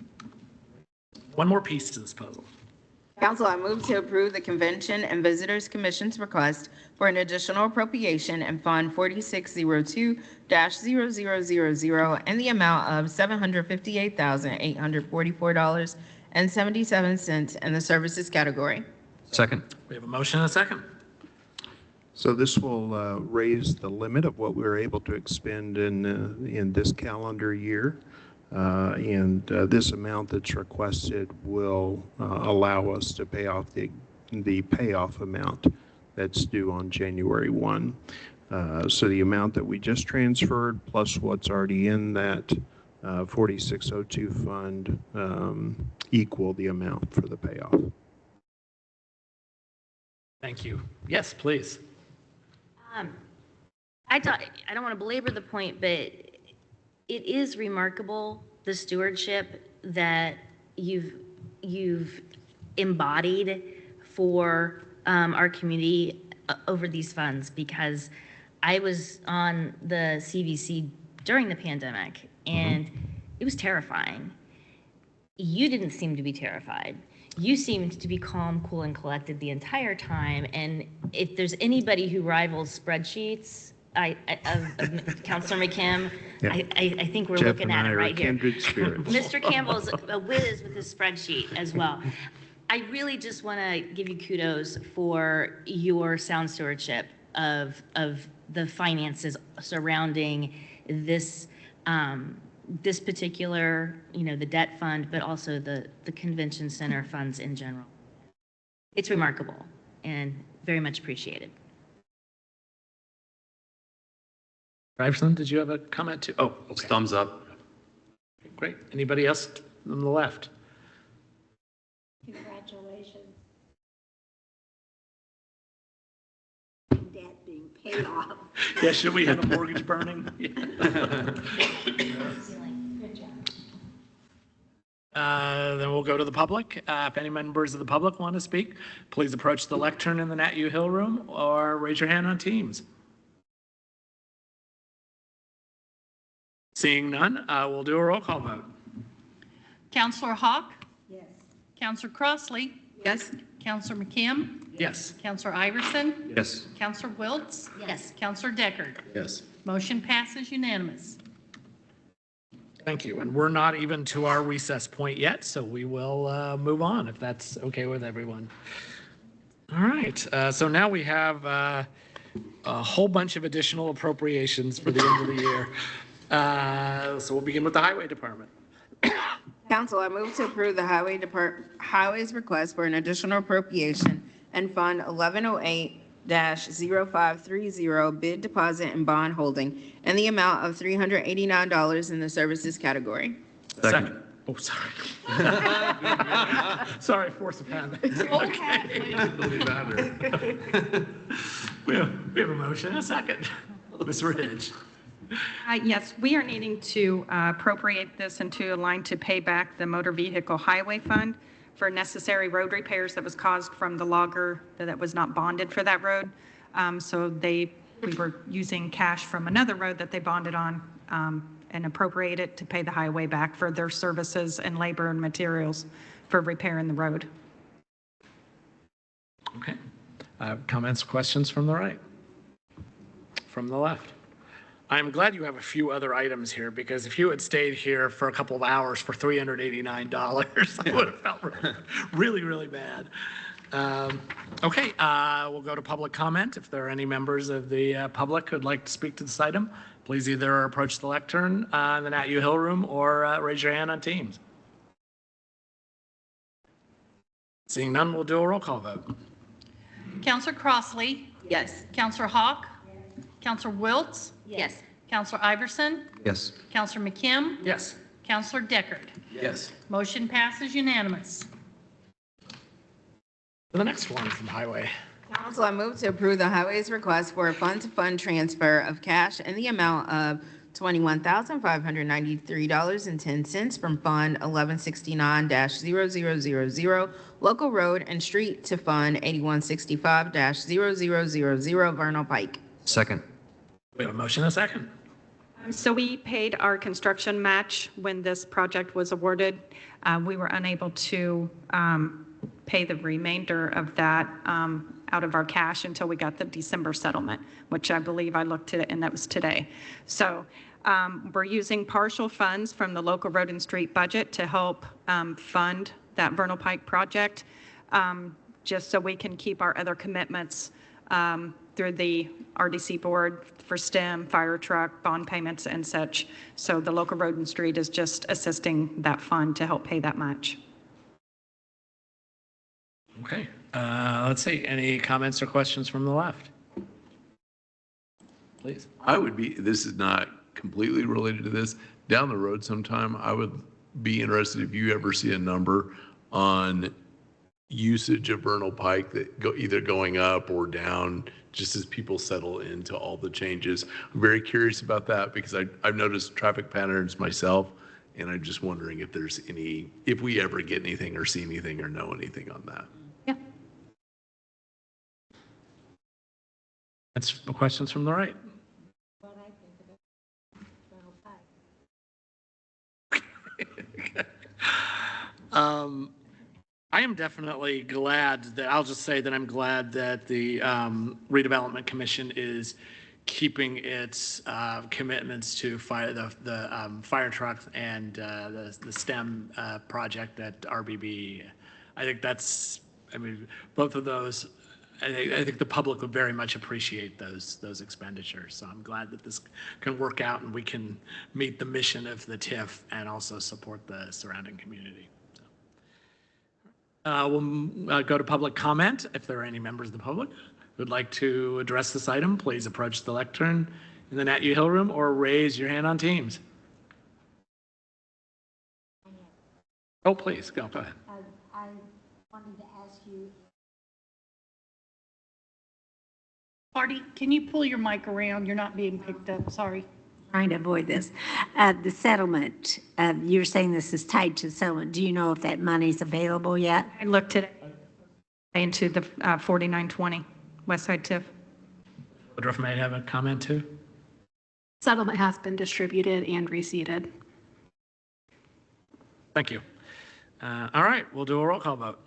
One more piece to this puzzle. Council, I move to approve the Convention and Visitors Commission's request for an additional appropriation in Fund 4602-0000 in the amount of $758,844.77 in the services category. Second. We have a motion and a second. So this will raise the limit of what we're able to expend in this calendar year. And this amount that's requested will allow us to pay off the payoff amount that's due on January 1. So the amount that we just transferred plus what's already in that 4602 fund equal the amount for the payoff. Thank you. Yes, please. I don't want to belabor the point, but it is remarkable, the stewardship that you've embodied for our community over these funds, because I was on the CVC during the pandemic and it was terrifying. You didn't seem to be terrified. You seemed to be calm, cool, and collected the entire time. And if there's anybody who rivals spreadsheets, Councilor McKim, Yeah. I think we're Jeff looking and at I it are right here. kindred spirits. Mr. Campbell's a whiz with his spreadsheet as well. I really just want to give you kudos for your sound stewardship of the finances surrounding this this particular, the debt fund, but also the convention center funds in general. It's remarkable and very much appreciated. Iverson, did you have a comment too? Oh, okay. Thumbs up. Great. Anybody else on the left? Congratulations. Debt being paid off. Yeah, should we have a mortgage burning? Then we'll go to the public. If any members of the public want to speak, please approach the lectern in the Nat U. Hill room or raise your hand on Teams. Seeing none, we'll do a roll call vote. Counselor Hawk? Yes. Counselor Crossley? Yes. Counselor McKim? Yes. Counselor Iverson? Yes. Counselor Wiltz? Yes. Counselor Deckard? Yes. Motion passes unanimous. Thank you. And we're not even to our recess point yet, so we will move on if that's okay with everyone. All right. So now we have a whole bunch of additional appropriations for the end of the year. So we'll begin with the Highway Department. Council, I move to approve the Highways request for an additional appropriation and Fund 1108-0530 bid deposit and bond holding in the amount of $389 in the services category. Second. Oh, sorry. Sorry, force of habit. Okay. We have a motion and a second. Ms. Ridge. Yes, we are needing to appropriate this into a line to pay back the Motor Vehicle Highway Fund for necessary road repairs that was caused from the logger that was not bonded for that road. So we were using cash from another road that they bonded on and appropriate it to pay the highway back for their services and labor and materials for repairing the road. Okay. Comments, questions from the right? From the left? I'm glad you have a few other items here, because if you had stayed here for a couple of hours for $389, I would have felt really, really bad. Okay, we'll go to public comment. If there are any members of the public who'd like to speak to this item, please either approach the lectern in the Nat U. Hill room or raise your hand on Teams. Seeing none, we'll do a roll call vote. Counselor Crossley? Yes. Counselor Hawk? Counselor Wiltz? Yes. Counselor Iverson? Yes. Counselor McKim? Yes. Counselor Deckard? Yes. Motion passes unanimous. The next one from Highway. Council, I move to approve the Highways request for a fund-to-fund transfer of cash in the amount of $21,593.10 from Fund 1169-0000 Local Road and Street to Fund 8165-0000 Vernal Pike. Second. We have a motion and a second. So we paid our construction match when this project was awarded. We were unable to pay the remainder of that out of our cash until we got the December settlement, which I believe I looked at it and that was today. So we're using partial funds from the local road and street budget to help fund that Vernal Pike project, just so we can keep our other commitments through the RDC board for STEM, fire truck, bond payments and such. So the local road and street is just assisting that fund to help pay that much. Okay, let's see. Any comments or questions from the left? Please. This is not completely related to this. Down the road sometime, I would be interested if you ever see a number on usage of Vernal Pike that either going up or down just as people settle into all the changes. I'm very curious about that because I've noticed traffic patterns myself, and I'm just wondering if if we ever get anything or see anything or know anything on that. Yeah. That's questions from the right. I am definitely glad that, I'll just say that I'm glad that the Redevelopment Commission is keeping its commitments to the fire trucks and the STEM project at RBB. I think both of those, I think the public would very much appreciate those expenditures. So I'm glad that this can work out and we can meet the mission of the TIF and also support the surrounding community. We'll go to public comment. If there are any members of the public who would like to address this item, please approach the lectern in the Nat U. Hill room or raise your hand on Teams. Oh, please, go ahead. I wanted to ask you. Artie, can you pull your mic around? You're not being picked up. Sorry. Trying to avoid this. The settlement, you're saying this is tied to the settlement. Do you know if that money's available yet? I looked today into the 4920 West Side TIF. Woodruff may have a comment too. Settlement has been distributed and reseated. Thank you. All right, we'll do a roll call vote.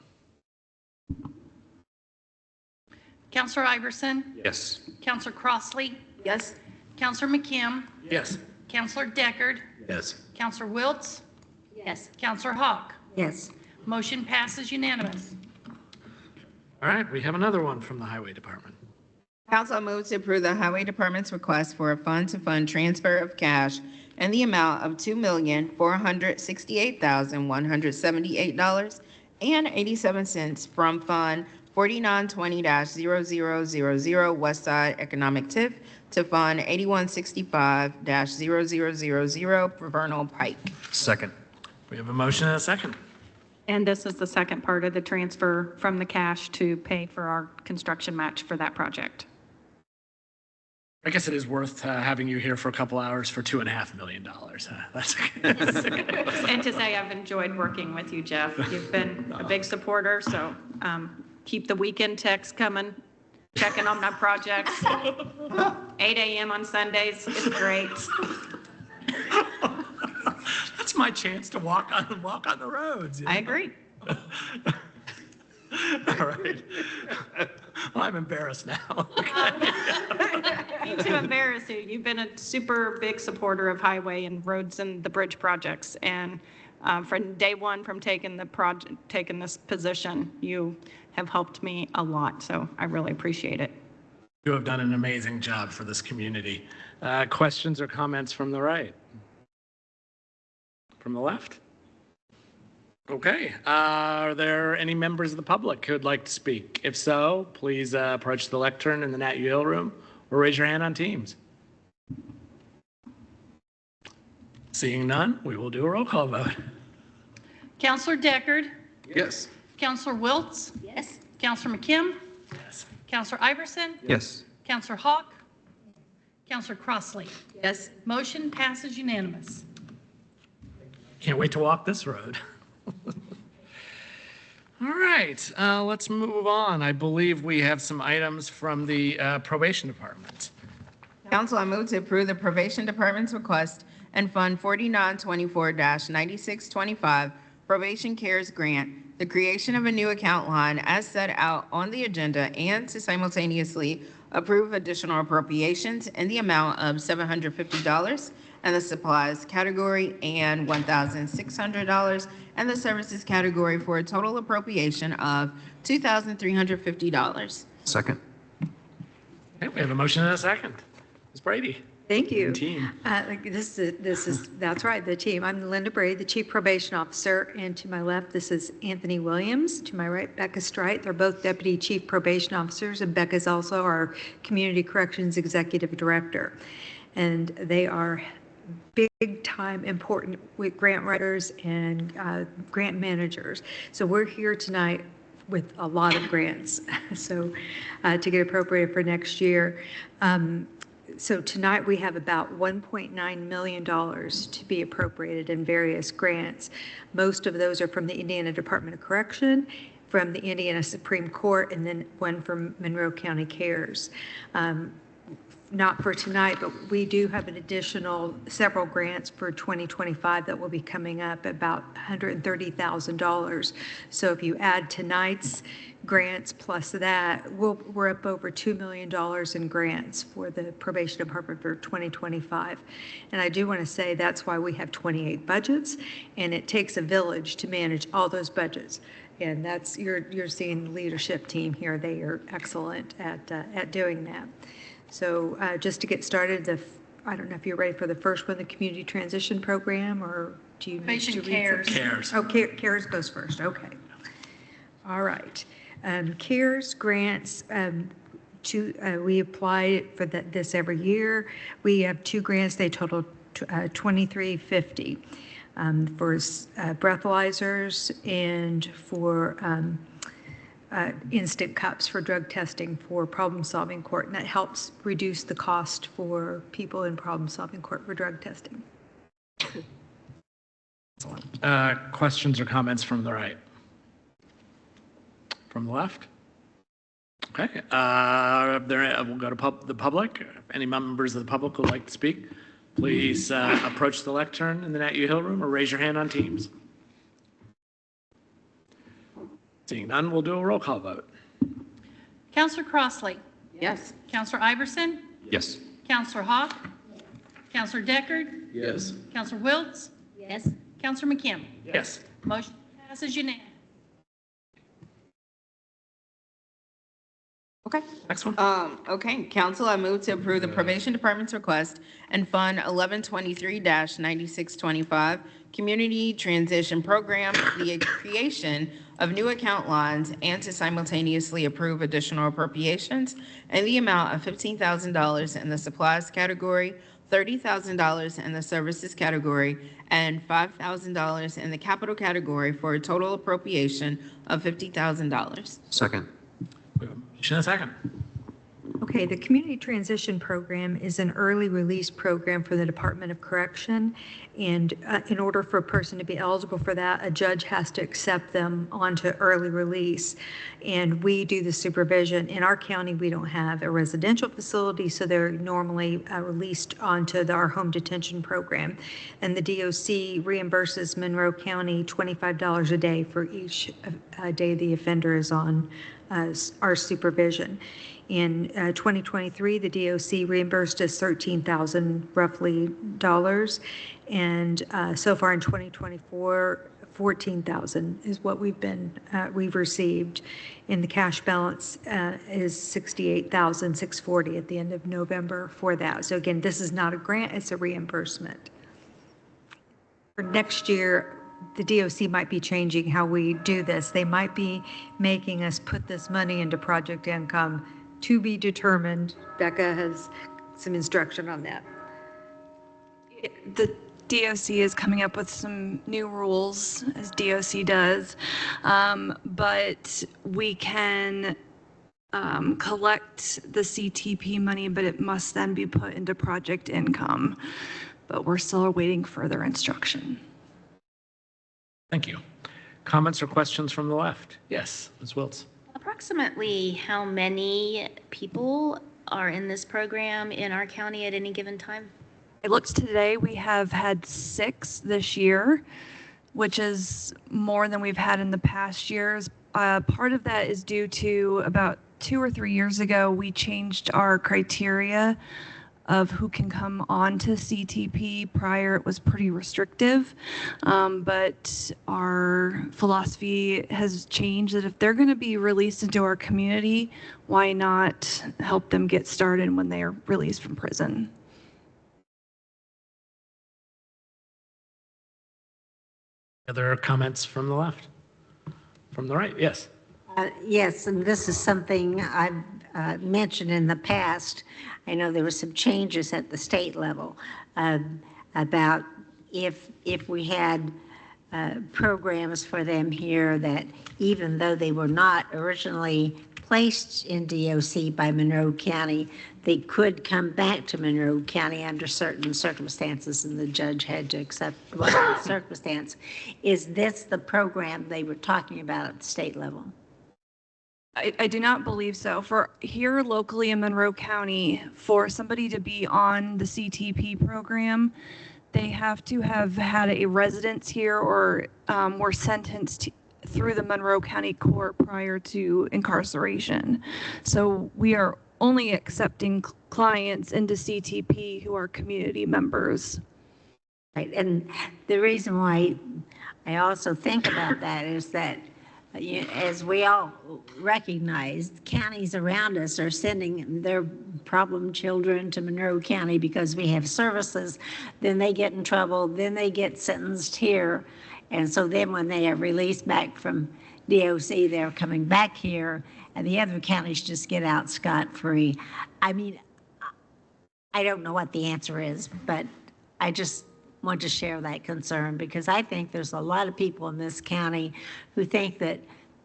Counselor Iverson? Yes. Counselor Crossley? Yes. Counselor McKim? Yes. Counselor Deckard? Yes. Counselor Wiltz? Yes. Counselor Hawk? Yes. Motion passes unanimous. All right, we have another one from the Highway Department. Council moves to approve the Highway Department's request for a fund-to-fund transfer of cash in the amount of $2,468,178.87 from Fund 4920-0000 West Side Economic TIF to Fund 8165-0000 Vernal Pike. Second. We have a motion and a second. And this is the second part of the transfer from the cash to pay for our construction match for that project. I guess it is worth having you here for a couple hours for $2.5 million. That's And to say I've enjoyed working with you, Jeff. You've been a big supporter, so keep the weekend texts coming, checking on my projects. 8 a.m. on Sundays, it's great. That's my chance to walk on the roads. I agree. All right. Well, I'm embarrassed now. Need to embarrass you. You've been a super big supporter of highway and roads and the bridge projects. And from day one, from taking this position, you have helped me a lot. So I really appreciate it. You have done an amazing job for this community. Questions or comments from the right? From the left? Okay. Are there any members of the public who would like to speak? If so, please approach the lectern in the Nat U. Hill room or raise your hand on Teams. Seeing none, we will do a roll call vote. Counselor Deckard? Yes. Counselor Wiltz? Yes. Counselor McKim? Yes. Counselor Iverson? Yes. Counselor Hawk? Counselor Crossley? Yes. Motion passes unanimous. Can't wait to walk this road. All right, let's move on. I believe we have some items from the probation department. Council, I move to approve the Probation Department's request and Fund 4924-9625 Probation Cares Grant, the creation of a new account line as set out on the agenda, and to simultaneously approve additional appropriations in the amount of $750 in the supplies category and $1,600 in the services category for a total appropriation of $2,350. Second. Okay, we have a motion and a second. Ms. Brady. Thank you. Team. That's right, the team. I'm Linda Brady, the Chief Probation Officer, and to my left, this is Anthony Williams. To my right, Becca Strite. They're both Deputy Chief Probation Officers, and Becca's also our Community Corrections Executive Director. And they are big time important with grant writers and grant managers. So we're here tonight with a lot of grants, so to get appropriated for next year. So tonight we have about $1.9 million to be appropriated in various grants. Most of those are from the Indiana Department of Correction, from the Indiana Supreme Court, and then one from Monroe County CARES. Not for tonight, but we do have an additional several grants for 2025 that will be coming up, about $130,000. So if you add tonight's grants plus that, we're up over $2 million in grants for the probation department for 2025. And I do want to say that's why we have 28 budgets, and it takes a village to manage all those budgets. And that's, you're seeing the leadership team here. They are excellent at doing that. So just to get started, I don't know if you're ready for the first one, the Community Transition Program, or do you need to read something? CARES. Oh, CARES goes first, okay. All right. CARES grants, we apply for this every year. We have two grants, they total $2,350 for breathalyzers and for instant cups for drug testing for problem-solving court, and that helps reduce the cost for people in problem-solving court for drug testing. Questions or comments from the right? From the left? Okay. We'll go to the public. If any members of the public would like to speak, please approach the lectern in the Nat U. Hill room or raise your hand on Teams. Seeing none, we'll do a roll call vote. Counselor Crossley. Yes. Counselor Iverson. Yes. Counselor Hawk. Counselor Deckard. Yes. Counselor Wiltz. Yes. Counselor McKim. Yes. Motion passes unanimously. Okay. Next one. Okay, council, I move to approve the probation department's request and Fund 1123-9625, Community Transition Program, the creation of new account lines and to simultaneously approve additional appropriations in the amount of $15,000 in the supplies category, $30,000 in the services category, and $5,000 in the capital category for a total appropriation of $50,000. Second. Motion and a second. Okay, the Community Transition Program is an early release program for the Department of Correction. And in order for a person to be eligible for that, a judge has to accept them onto early release. And we do the supervision. In our county, we don't have a residential facility, so they're normally released onto our home detention program. And the DOC reimburses Monroe County $25 a day for each day the offender is on our supervision. In 2023, the DOC reimbursed us $13,000 roughly dollars, and so far in 2024, $14,000 is what we've received. And the cash balance is $68,640 at the end of November for that. So again, this is not a grant; it's a reimbursement. For next year, the DOC might be changing how we do this. They might be making us put this money into project income, to be determined. Becca has some instruction on that. The DOC is coming up with some new rules, as DOC does, but we can collect the CTP money, but it must then be put into project income. But we're still awaiting further instruction. Thank you. Comments or questions from the left? Yes, Ms. Wiltz. Approximately how many people are in this program in our county at any given time? I looked today, we have had 6 this year, which is more than we've had in the past years. Part of that is due to about 2 or 3 years ago, we changed our criteria of who can come on to CTP. Prior, it was pretty restrictive, but our philosophy has changed that if they're going to be released into our community, why not help them get started when they are released from prison? Other comments from the left? From the right, yes. Yes, and this is something I've mentioned in the past. I know there were some changes at the state level about if we had programs for them here that even though they were not originally placed in DOC by Monroe County, they could come back to Monroe County under certain circumstances, and the judge had to accept the circumstance. Is this the program they were talking about at the state level? I do not believe so. For here locally in Monroe County, for somebody to be on the CTP program, they have to have had a residence here or were sentenced through the Monroe County Court prior to incarceration. So we are only accepting clients into CTP who are community members. Right, and the reason why I also think about that is that as we all recognize, counties around us are sending their problem children to Monroe County because we have services. Then they get in trouble, then they get sentenced here. And so then when they are released back from DOC, they're coming back here, and the other counties just get out scot-free. I mean, I don't know what the answer is, but I just want to share that concern because I think there's a lot of people in this county who think that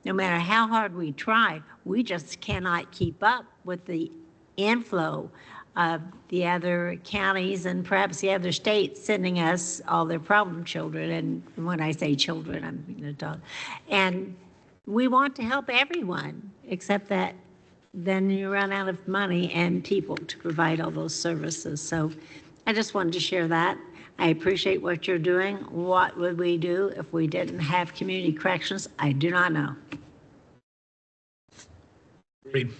no matter how hard we try, we just cannot keep up with the inflow of the other counties and perhaps the other states sending us all their problem children. And when I say children, I mean adults. And we want to help everyone, except that then you run out of money and people to provide all those services. So I just wanted to share that. I appreciate what you're doing. What would we do if we didn't have community corrections? I do not know. Agreed.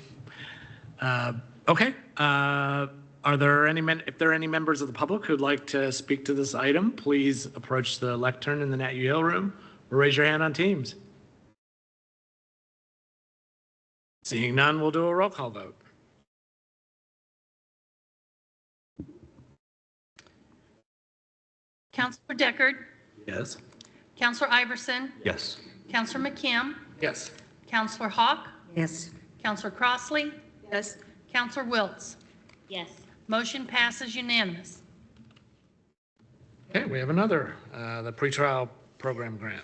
Okay. Are there if there are any members of the public who'd like to speak to this item, please approach the lectern in the Nat U Hill room or raise your hand on Teams. Seeing none, we'll do a roll call vote. Counselor Deckard, Yes. Counselor Iverson, Yes. Counselor McKim, Yes. Counselor Hawk, Yes. Counselor Crossley, Yes. Counselor Wiltz. Yes. Motion passes unanimous. Okay, we have another, the pretrial program grant.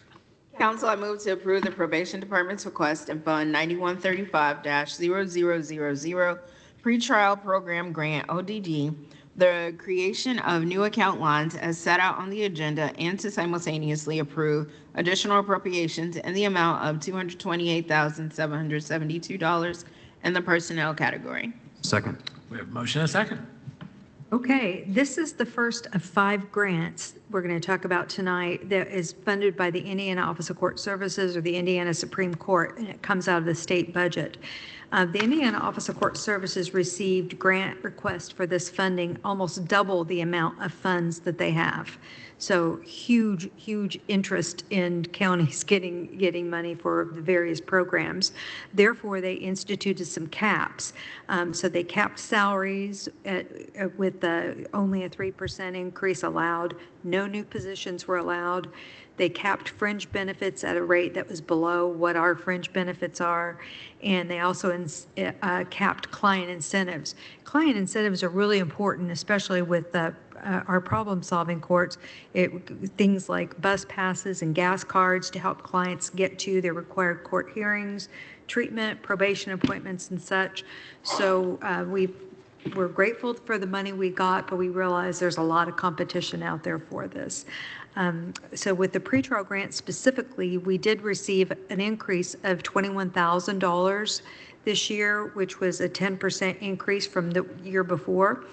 Council, I move to approve the probation department's request in Fund 9135-0000 pretrial program grant ODD, the creation of new account lines as set out on the agenda, and to simultaneously approve additional appropriations in the amount of $228,772 in the personnel category. Second. We have a motion and a second. Okay, this is the first of 5 grants we're going to talk about tonight that is funded by the Indiana Office of Court Services or the Indiana Supreme Court, and it comes out of the state budget. The Indiana Office of Court Services received grant requests for this funding, almost double the amount of funds that they have. So huge, huge interest in counties getting money for the various programs. Therefore, they instituted some caps. So they capped salaries with only a 3% increase allowed. No new positions were allowed. They capped fringe benefits at a rate that was below what our fringe benefits are. And they also capped client incentives. Client incentives are really important, especially with our problem-solving courts. Things like bus passes and gas cards to help clients get to their required court hearings, treatment, probation appointments, and such. So we're grateful for the money we got, but we realize there's a lot of competition out there for this. So with the pretrial grant specifically, we did receive an increase of $21,000 this year, which was a 10% increase from the year before.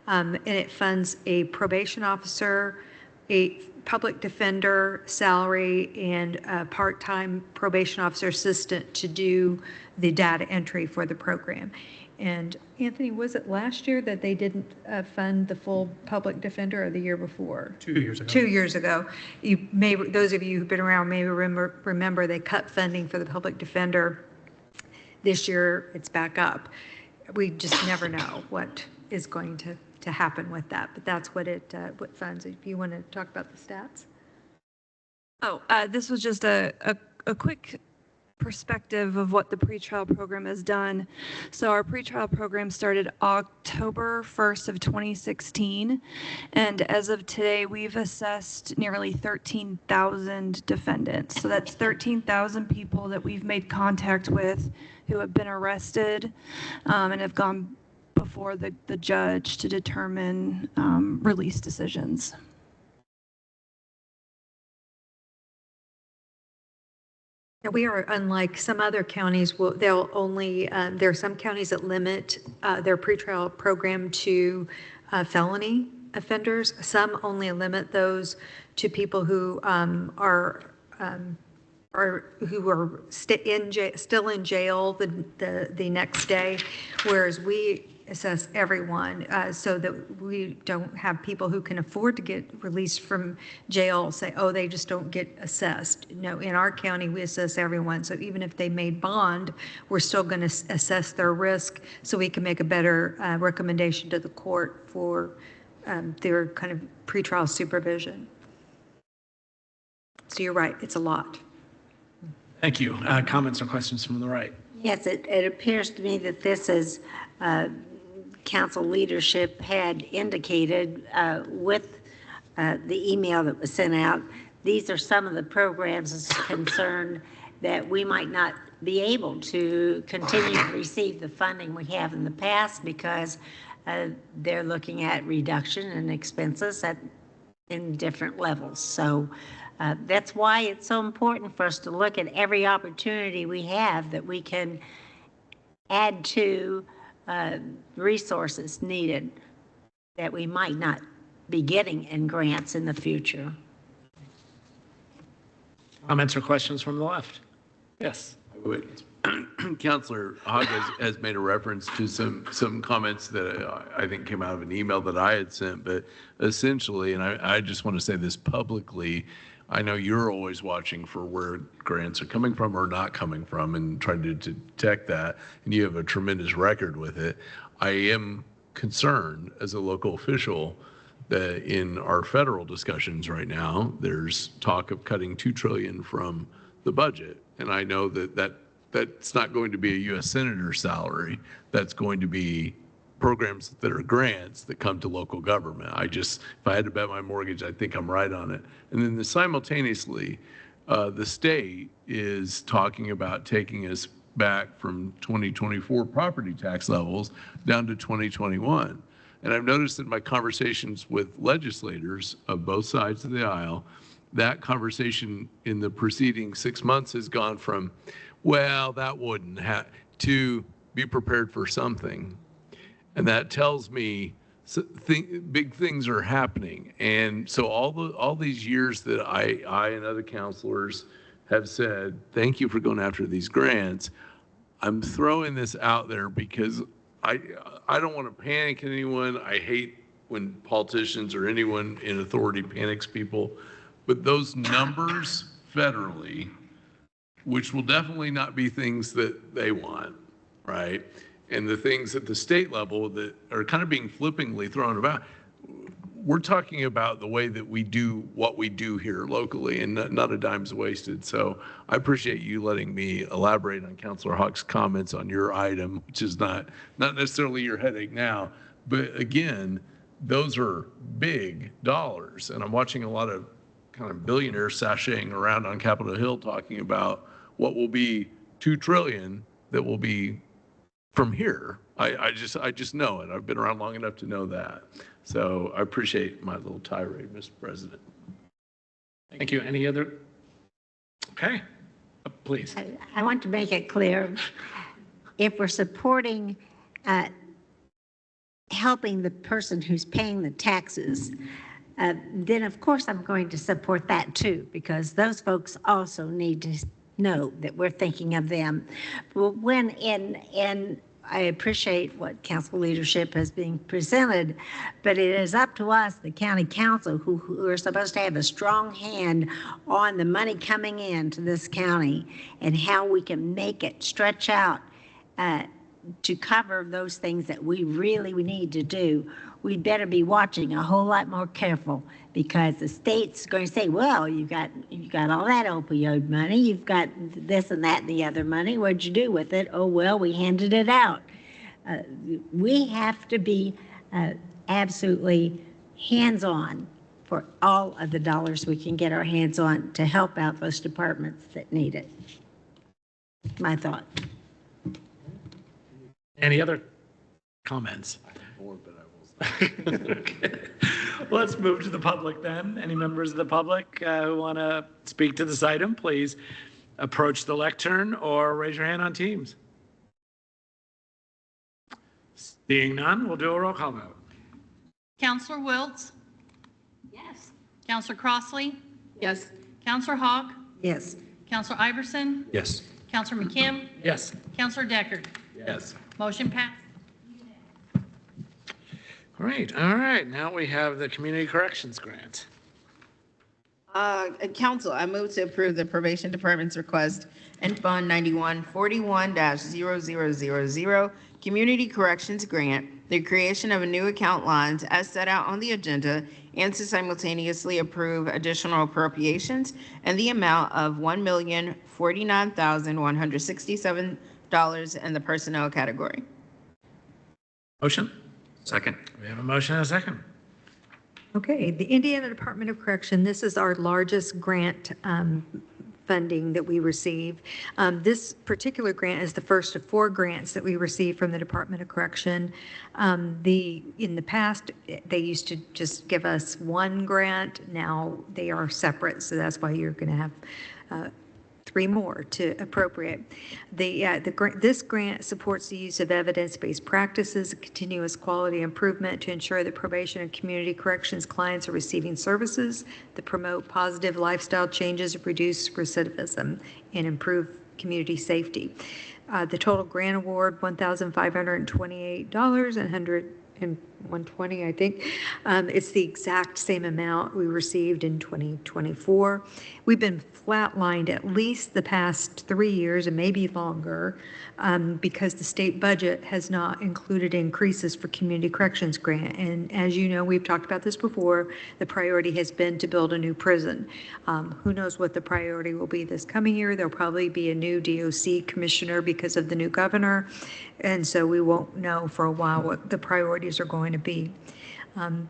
And it funds a probation officer, a public defender salary, and a part-time probation officer assistant to do the data entry for the program. And Anthony, was it last year that they didn't fund the full public defender, or the year before? 2 years ago. 2 years ago. Those of you who've been around may remember they cut funding for the public defender. This year, it's back up. We just never know what is going to happen with that, but that's what what funds. If you want to talk about the stats. Oh, this was just a quick perspective of what the pretrial program has done. So our pretrial program started October 1st of 2016, and as of today, we've assessed nearly 13,000 defendants. So that's 13,000 people that we've made contact with who have been arrested and have gone before the judge to determine release decisions. We are unlike some other counties. They'll only, there are some counties that limit their pretrial program to felony offenders. Some only limit those to people who are still in jail the next day, whereas we assess everyone so that we don't have people who can afford to get released from jail say, oh, they just don't get assessed. No, in our county, we assess everyone. So even if they made bond, we're still going to assess their risk so we can make a better recommendation to the court for their kind of pretrial supervision. So you're right, it's a lot. Thank you. Comments or questions from the right? Yes, it appears to me that this is council leadership had indicated with the email that was sent out. These are some of the programs as concerned that we might not be able to continue to receive the funding we have in the past because they're looking at reduction in expenses in different levels. So that's why it's so important for us to look at every opportunity we have that we can add to resources needed that we might not be getting in grants in the future. Comments or questions from the left? Yes. Wait. Counselor Hogg has made a reference to some comments that I think came out of an email that I had sent, but essentially, and I just want to say this publicly, I know you're always watching for where grants are coming from or not coming from and trying to detect that, and you have a tremendous record with it. I am concerned as a local official that in our federal discussions right now, there's talk of cutting $2 trillion from the budget. And I know that's not going to be a U.S. Senator's salary. That's going to be programs that are grants that come to local government. If I had to bet my mortgage, I think I'm right on it. And then simultaneously, the state is talking about taking us back from 2024 property tax levels down to 2021. And I've noticed in my conversations with legislators of both sides of the aisle, that conversation in the preceding 6 months has gone from, well, that wouldn't have, to be prepared for something. And that tells me big things are happening. And so all these years that I and other counselors have said, thank you for going after these grants, I'm throwing this out there because I don't want to panic anyone. I hate when politicians or anyone in authority panics people. But those numbers federally, which will definitely not be things that they want, right? And the things at the state level that are kind of being flippantly thrown about, we're talking about the way that we do what we do here locally, and not a dime's wasted. So I appreciate you letting me elaborate on Councilor Hawk's comments on your item, which is not necessarily your headache now. But again, those are big dollars. And I'm watching a lot of kind of billionaires sashaying around on Capitol Hill talking about what will be $2 trillion that will be from here. I just know it. I've been around long enough to know that. So I appreciate my little tirade, Mr. President. Thank you. Any other? Okay, please. I want to make it clear, if we're supporting helping the person who's paying the taxes, then of course I'm going to support that too, because those folks also need to know that we're thinking of them. When I appreciate what council leadership has been presented, but it is up to us, the county council, who are supposed to have a strong hand on the money coming into this county and how we can make it stretch out to cover those things that we need to do. We'd better be watching a whole lot more careful, because the state's going to say, well, you got all that opioid money, you've got this and that and the other money, what'd you do with it? Oh, well, we handed it out. We have to be absolutely hands-on for all of the dollars we can get our hands on to help out those departments that need it. My thought. Any other comments? Okay. Let's move to the public then. Any members of the public who want to speak to this item, please approach the lectern or raise your hand on Teams. Seeing none, we'll do a roll call vote. Counselor Wiltz? Yes. Counselor Crossley? Yes. Counselor Hawk? Yes. Counselor Iverson? Yes. Counselor McKim? Yes. Counselor Deckard? Yes. Motion passed. Great. All right. Now we have the Community Corrections Grant. Council, I move to approve the Probation Department's request in Fund 9141-0000 Community Corrections Grant, the creation of a new account lines as set out on the agenda, and to simultaneously approve additional appropriations in the amount of $1,049,167 in the personnel category. Motion? Second. We have a motion and a second. Okay, the Indiana Department of Correction, this is our largest grant funding that we receive. This particular grant is the first of 4 grants that we received from the Department of Correction. In the past, they used to just give us 1 grant. Now they are separate, so that's why you're going to have 3 more to appropriate. This grant supports the use of evidence-based practices and continuous quality improvement to ensure that probation and community corrections clients are receiving services that promote positive lifestyle changes, reduce recidivism, and improve community safety. The total grant award, $1,528 and 120, I think. It's the exact same amount we received in 2024. We've been flatlined at least the past 3 years and maybe longer because the state budget has not included increases for community corrections grant. And as you know, we've talked about this before, the priority has been to build a new prison. Who knows what the priority will be this coming year? There'll probably be a new DOC commissioner because of the new governor. And so we won't know for a while what the priorities are going to be.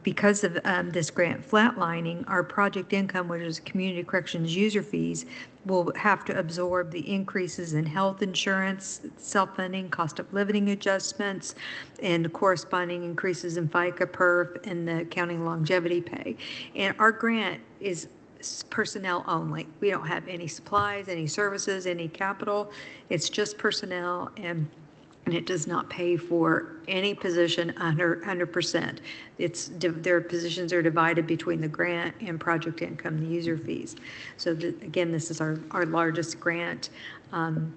Because of this grant flatlining, our project income, which is community corrections user fees, will have to absorb the increases in health insurance, self-funding, cost of living adjustments, and corresponding increases in FICA, PERF, and the county longevity pay. And our grant is personnel only. We don't have any supplies, any services, any capital. It's just personnel, and it does not pay for any position 100%. Their positions are divided between the grant and project income, the user fees. So again, this is our largest grant, and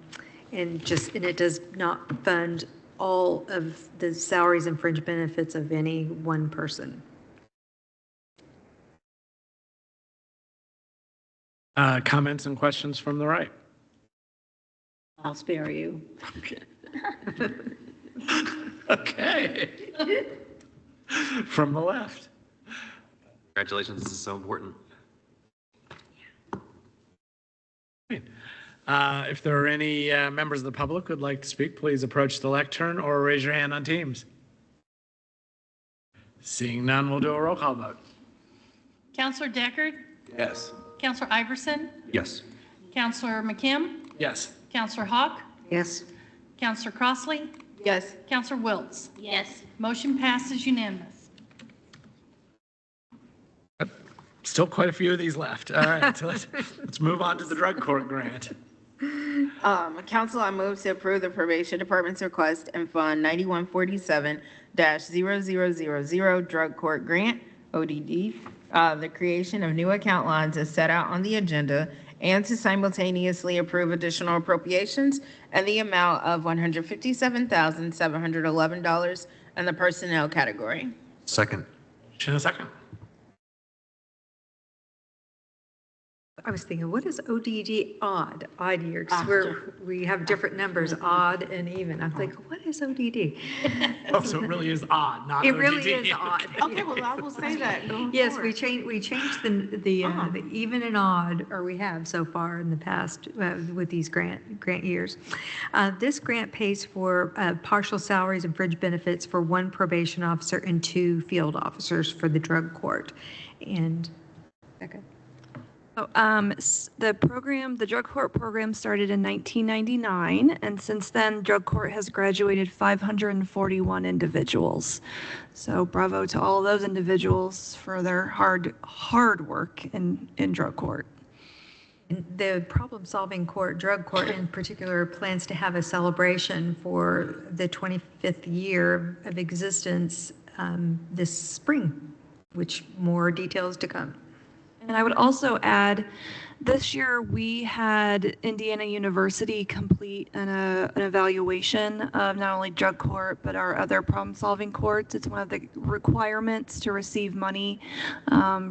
it does not fund all of the salaries and fringe benefits of any one person. Comments and questions from the right? I'll spare you. Okay. From the left. Congratulations, this is so important. If there are any members of the public who would like to speak, please approach the lectern or raise your hand on Teams. Seeing none, we'll do a roll call vote. Counselor Deckard? Yes. Counselor Iverson? Yes. Counselor McKim? Yes. Counselor Hawk? Yes. Counselor Crossley? Yes. Counselor Wiltz? Yes. Motion passes unanimous. Still quite a few of these left. All right, so let's move on to the drug court grant. Council, I move to approve the probation department's request and fund 9147-0000 drug court grant, ODD, the creation of new account lines as set out on the agenda, and to simultaneously approve additional appropriations and the amount of $157,711 in the personnel category. Second. In a second. I was thinking, what is ODD odd year? Because we have different numbers, odd and even. I'm like, what is ODD? Oh, so it really is odd, not It ODD. really is odd. Okay, well, I will say that going Yes, forward. we changed the even and odd, or we have so far in the past with these grant years. This grant pays for partial salaries and fringe benefits for 1 probation officer and 2 field officers for the drug court. And Becca. The program, the drug court program started in 1999, and since then, drug court has graduated 541 individuals. So bravo to all of those individuals for their hard work in drug court. The problem-solving court, drug court in particular, plans to have a celebration for the 25th year of existence this spring, which more details to come. And I would also add, this year we had Indiana University complete an evaluation of not only drug court, but our other problem-solving courts. It's one of the requirements to receive money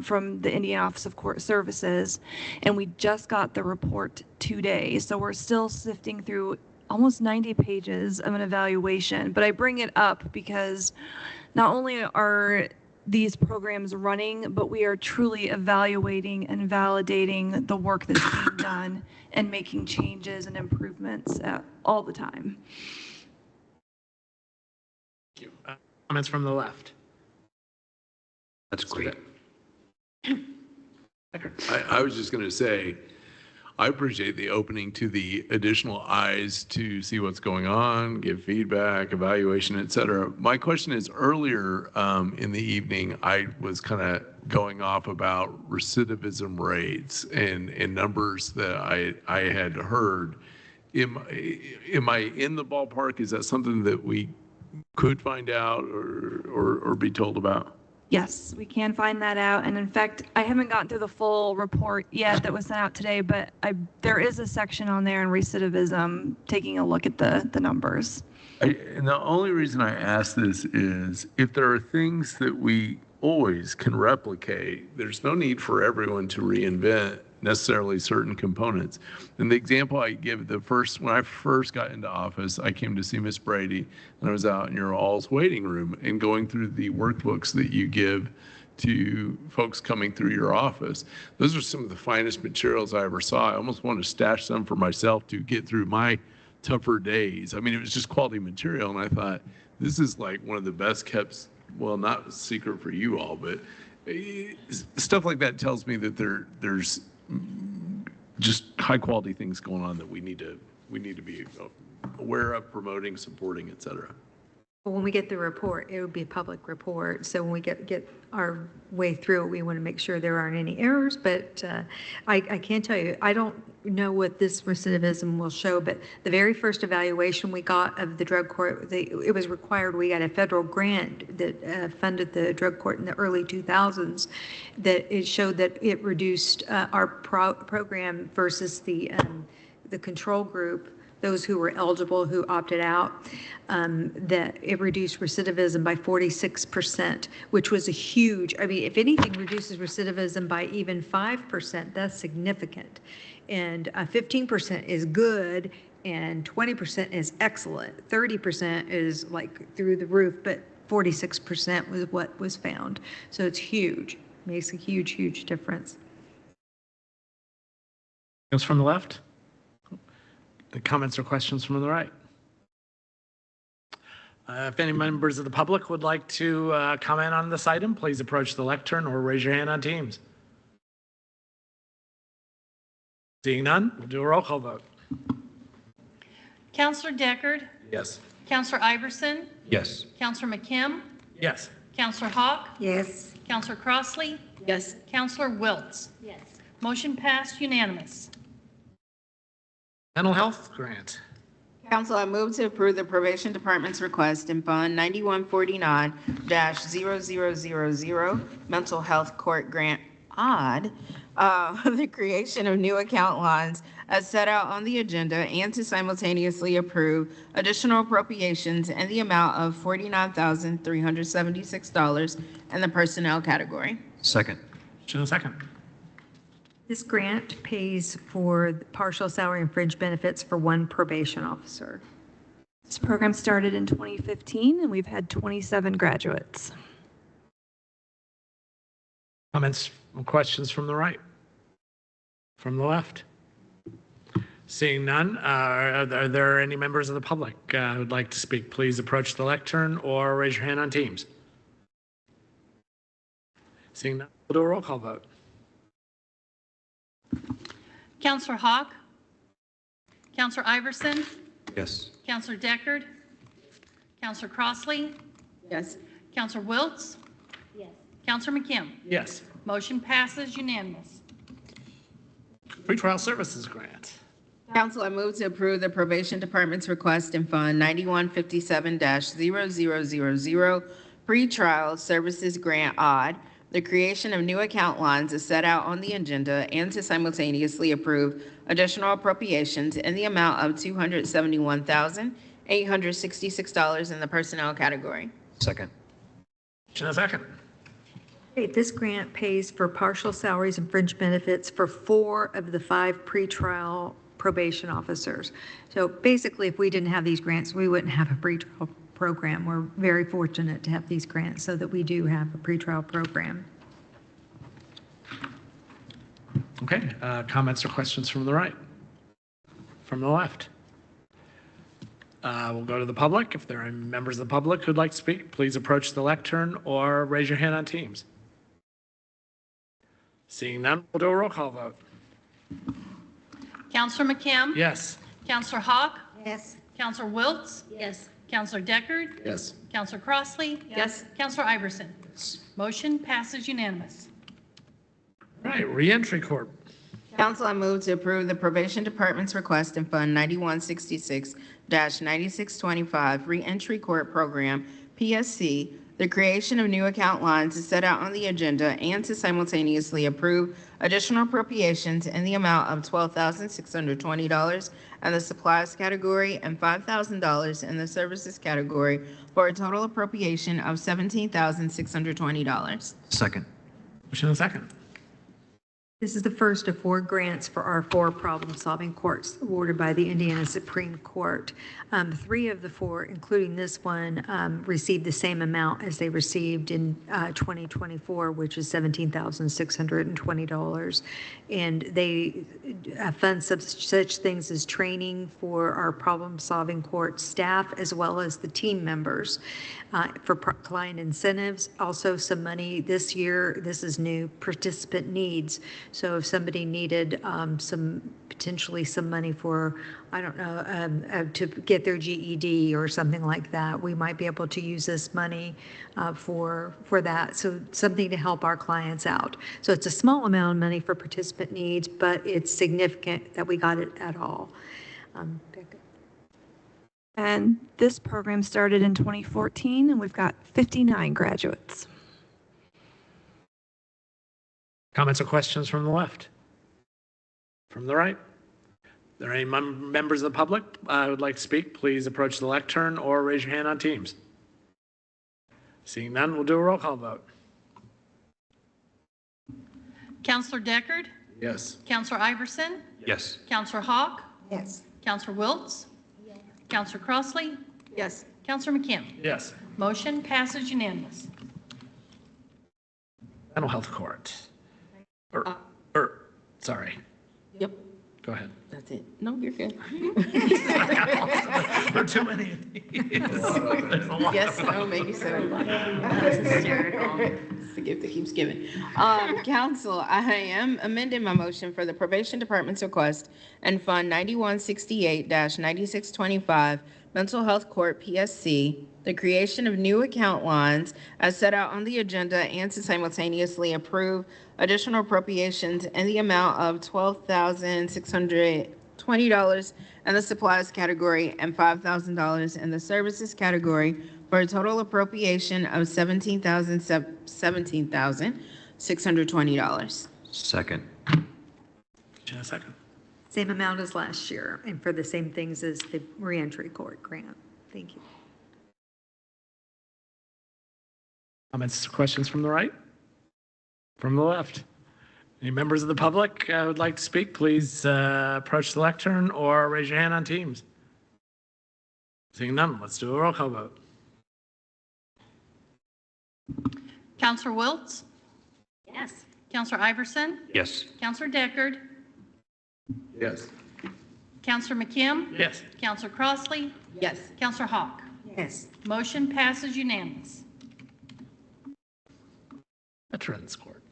from the Indiana Office of Court Services. And we just got the report today. So we're still sifting through almost 90 pages of an evaluation. But I bring it up because not only are these programs running, but we are truly evaluating and validating the work that's being done and making changes and improvements all the time. Thank you. Comments from the left. That's great. I was just going to say, I appreciate the opening to the additional eyes to see what's going on, give feedback, evaluation, et cetera. My question is, earlier in the evening, I was kind of going off about recidivism rates and numbers that I had heard. Am I in the ballpark? Is that something that we could find out or be told about? Yes, we can find that out. And in fact, I haven't gotten through the full report yet that was sent out today, but there is a section on there in recidivism taking a look at the numbers. And the only reason I ask this is if there are things that we always can replicate, there's no need for everyone to reinvent necessarily certain components. And the example I give, when I first got into office, I came to see Miss Brady, and I was out in your all's waiting room and going through the workbooks that you give to folks coming through your office. Those are some of the finest materials I ever saw. I almost want to stash some for myself to get through my tougher days. I mean, it was just quality material, and I thought, this is like one of the best kept, well, not a secret for you all, but stuff like that tells me that there's just high quality things going on that we need to be aware of, promoting, supporting, et cetera. When we get the report, it would be a public report. So when we get our way through it, we want to make sure there aren't any errors. But I can tell you, I don't know what this recidivism will show, but the very first evaluation we got of the drug court, it was required. We got a federal grant that funded the drug court in the early 2000s, that it showed that it reduced our program versus the control group, those who were eligible, who opted out, that it reduced recidivism by 46%, which was a huge, I mean, if anything reduces recidivism by even 5%, that's significant. And 15% is good, and 20% is excellent. 30% is like through the roof, but 46% was what was found. So it's huge, makes a huge, huge difference. Goes from the left. The comments or questions from the right. If any members of the public would like to comment on this item, please approach the lectern or raise your hand on Teams. Seeing none, we'll do a roll call vote. Counselor Deckard? Yes. Counselor Iverson? Yes. Counselor McKim? Yes. Counselor Hawk? Yes. Counselor Crossley? Yes. Counselor Wiltz? Yes. Motion passed unanimous. Mental health grant. Council, I move to approve the Probation Department's request in Fund 9149-0000 Mental Health Court Grant Odd, the creation of new account lines as set out on the agenda, and to simultaneously approve additional appropriations in the amount of $49,376 in the personnel category. Second. Second. This grant pays for partial salary and fringe benefits for one probation officer. This program started in 2015, and we've had 27 graduates. Comments or questions from the right? From the left? Seeing none, are there any members of the public who would like to speak? Please approach the lectern or raise your hand on Teams. Seeing none, we'll do a roll call vote. Counselor Hawk? Counselor Iverson? Yes. Counselor Deckard? Counselor Crossley? Yes. Counselor Wiltz? Yes. Counselor McKim? Yes. Motion passes unanimous. Pretrial services grant. Council, I move to approve the Probation Department's request in Fund 9157-0000 Pretrial Services Grant Odd, the creation of new account lines is set out on the agenda, and to simultaneously approve additional appropriations in the amount of $271,866 in the personnel category. Second. Second. Okay, this grant pays for partial salaries and fringe benefits for 4 of the 5 pretrial probation officers. So basically, if we didn't have these grants, we wouldn't have a pretrial program. We're very fortunate to have these grants so that we do have a pretrial program. Okay, comments or questions from the right? From the left? We'll go to the public. If there are members of the public who'd like to speak, please approach the lectern or raise your hand on Teams. Seeing none, we'll do a roll call vote. Counselor McKim? Yes. Counselor Hawk? Yes. Counselor Wiltz? Yes. Counselor Deckard? Yes. Counselor Crossley? Yes. Counselor Iverson? Motion passes unanimous. All right, Reentry Corp. Council, I move to approve the Probation Department's request in Fund 9166-9625 Reentry Court Program, PSC, the creation of new account lines is set out on the agenda, and to simultaneously approve additional appropriations in the amount of $12,620 in the supplies category and $5,000 in the services category for a total appropriation of $17,620. Second. Motion and a second. This is the first of 4 grants for our 4 problem-solving courts awarded by the Indiana Supreme Court. 3 of the 4, including this one, received the same amount as they received in 2024, which is $17,620. And they fund such things as training for our problem-solving court staff as well as the team members. For client incentives, also some money this year, this is new, participant needs. So if somebody needed potentially some money for, I don't know, to get their GED or something like that, we might be able to use this money for that. So something to help our clients out. So it's a small amount of money for participant needs, but it's significant that we got it at all. Becca. And this program started in 2014, and we've got 59 graduates. Comments or questions from the left? From the right? Are there any members of the public who would like to speak? Please approach the lectern or raise your hand on Teams. Seeing none, we'll do a roll call vote. Counselor Deckard? Yes. Counselor Iverson? Yes. Counselor Hawk? Yes. Counselor Wiltz? Counselor Crossley? Yes. Counselor McKim? Yes. Motion passes unanimous. Mental health court. Sorry. Yep. Go ahead. That's it. No, you're good. There are too many of these. There's a lot. Yes, no, maybe so. That's hysterical. It's the gift that keeps giving. Council, I am amending my motion for the probation department's request and Fund 9168-9625 Mental Health Court PSC, the creation of new account lines as set out on the agenda, and to simultaneously approve additional appropriations in the amount of $12,620 in the supplies category and $5,000 in the services category for a total appropriation of $17,620. Second. Just a second. Same amount as last year, and for the same things as the reentry court grant. Thank you. Comments, questions from the right? From the left? Any members of the public who would like to speak, please approach the lectern or raise your hand on Teams. Seeing none, let's do a roll call vote. Counselor Wiltz? Yes. Counselor Iverson? Yes. Counselor Deckard? Yes. Counselor McKim? Yes. Counselor Crossley? Yes. Counselor Hawk? Yes. Motion passes unanimous. Veterans Court.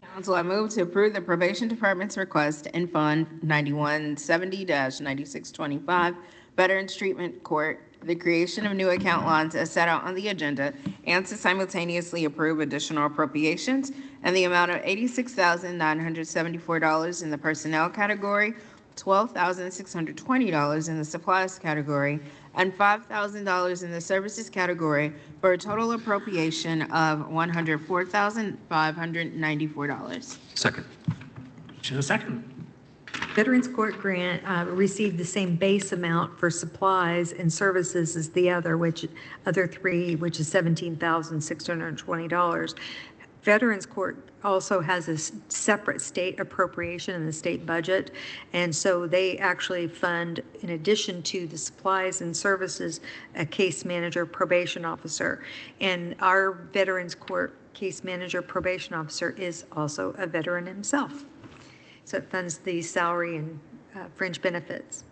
Council, I move to approve the probation department's request in Fund 9170-9625 Veterans Treatment Court, the creation of new account lines as set out on the agenda, and to simultaneously approve additional appropriations and the amount of $86,974 in the personnel category, $12,620 in the supplies category, and $5,000 in the services category for a total appropriation of $104,594. Second. Just a second. Veterans Court grant received the same base amount for supplies and services as the other 3, which is $17,620. Veterans Court also has a separate state appropriation in the state budget, and so they actually fund, in addition to the supplies and services, a case manager probation officer. And our Veterans Court case manager probation officer is also a veteran himself. So it funds the salary and fringe benefits.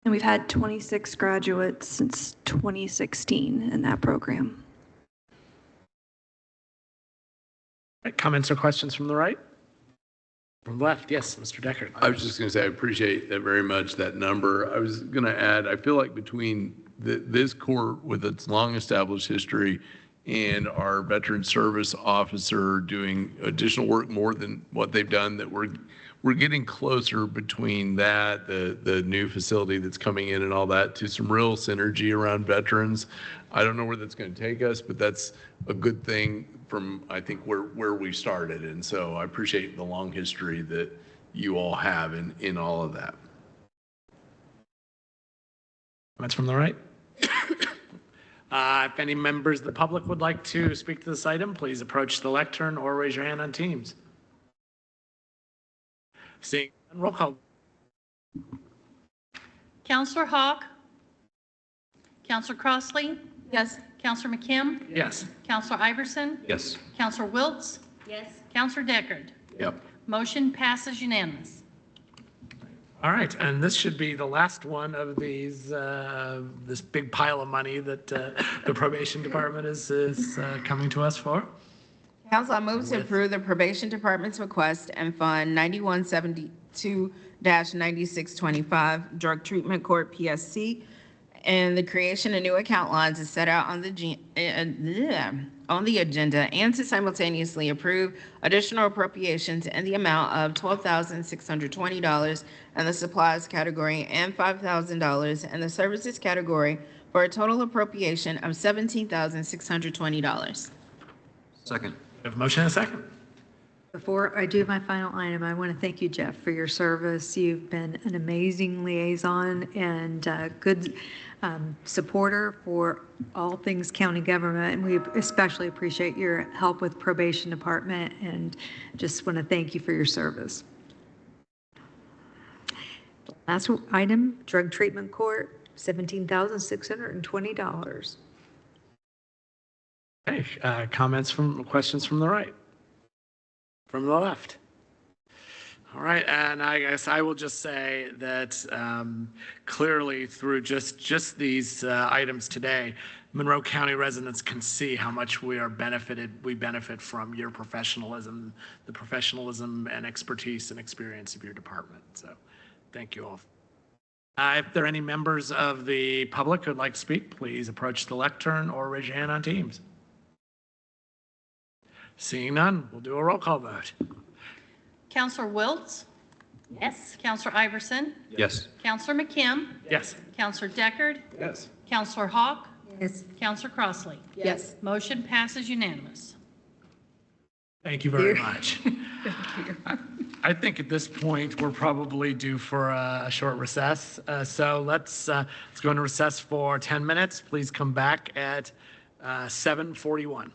And we've had 26 graduates since 2016 in that program. Right, comments or questions from the right? From the left, yes, Mr. Deckard. I was just going to say, I appreciate that very much, that number. I was going to add, I feel like between this court with its long-established history and our veteran service officer doing additional work more than what they've done, that we're we're getting closer between that, the new facility that's coming in and all that, to some real synergy around veterans. I don't know where that's going to take us, but that's a good thing from, I think, where we started. And so I appreciate the long history that you all have in all of that. Comments from the right? If any members of the public would like to speak to this item, please approach the lectern or raise your hand on Teams. Seeing none, roll call. Counselor Hawk? Counselor Crossley? Yes. Counselor McKim? Yes. Counselor Iverson? Yes. Counselor Wiltz? Yes. Counselor Deckard? Yep. Motion passes unanimous. All right, and this should be the last one of these, this big pile of money that the probation department is coming to us for. Council, I move to approve the probation department's request and fund 9172-9625 Drug Treatment Court PSC, and the creation of new account lines is set out on the agenda, and to simultaneously approve additional appropriations in the amount of $12,620 in the supplies category and $5,000 in the services category for a total appropriation of $17,620. Second. We have a motion and a second. Before I do my final item, I want to thank you, Jeff, for your service. You've been an amazing liaison and good supporter for all things county government. And we especially appreciate your help with probation department, and just want to thank you for your service. Last item, drug treatment court, $17,620. Okay, questions from the right? From the left? All right, and I guess I will just say that clearly through just these items today, Monroe County residents can see how much we benefit from your professionalism, the professionalism and expertise and experience of your department. So thank you all. If there are any members of the public who would like to speak, please approach the lectern or raise your hand on Teams. Seeing none, we'll do a roll call vote. Counselor Wiltz? Yes. Counselor Iverson? Yes. Counselor McKim? Yes. Counselor Deckard? Yes. Counselor Hawk? Yes. Counselor Crossley? Yes. Motion passes unanimous. Thank you very much. I think at this point, we're probably due for a short recess. So let's go into recess for 10 minutes. Please come back at 7:41.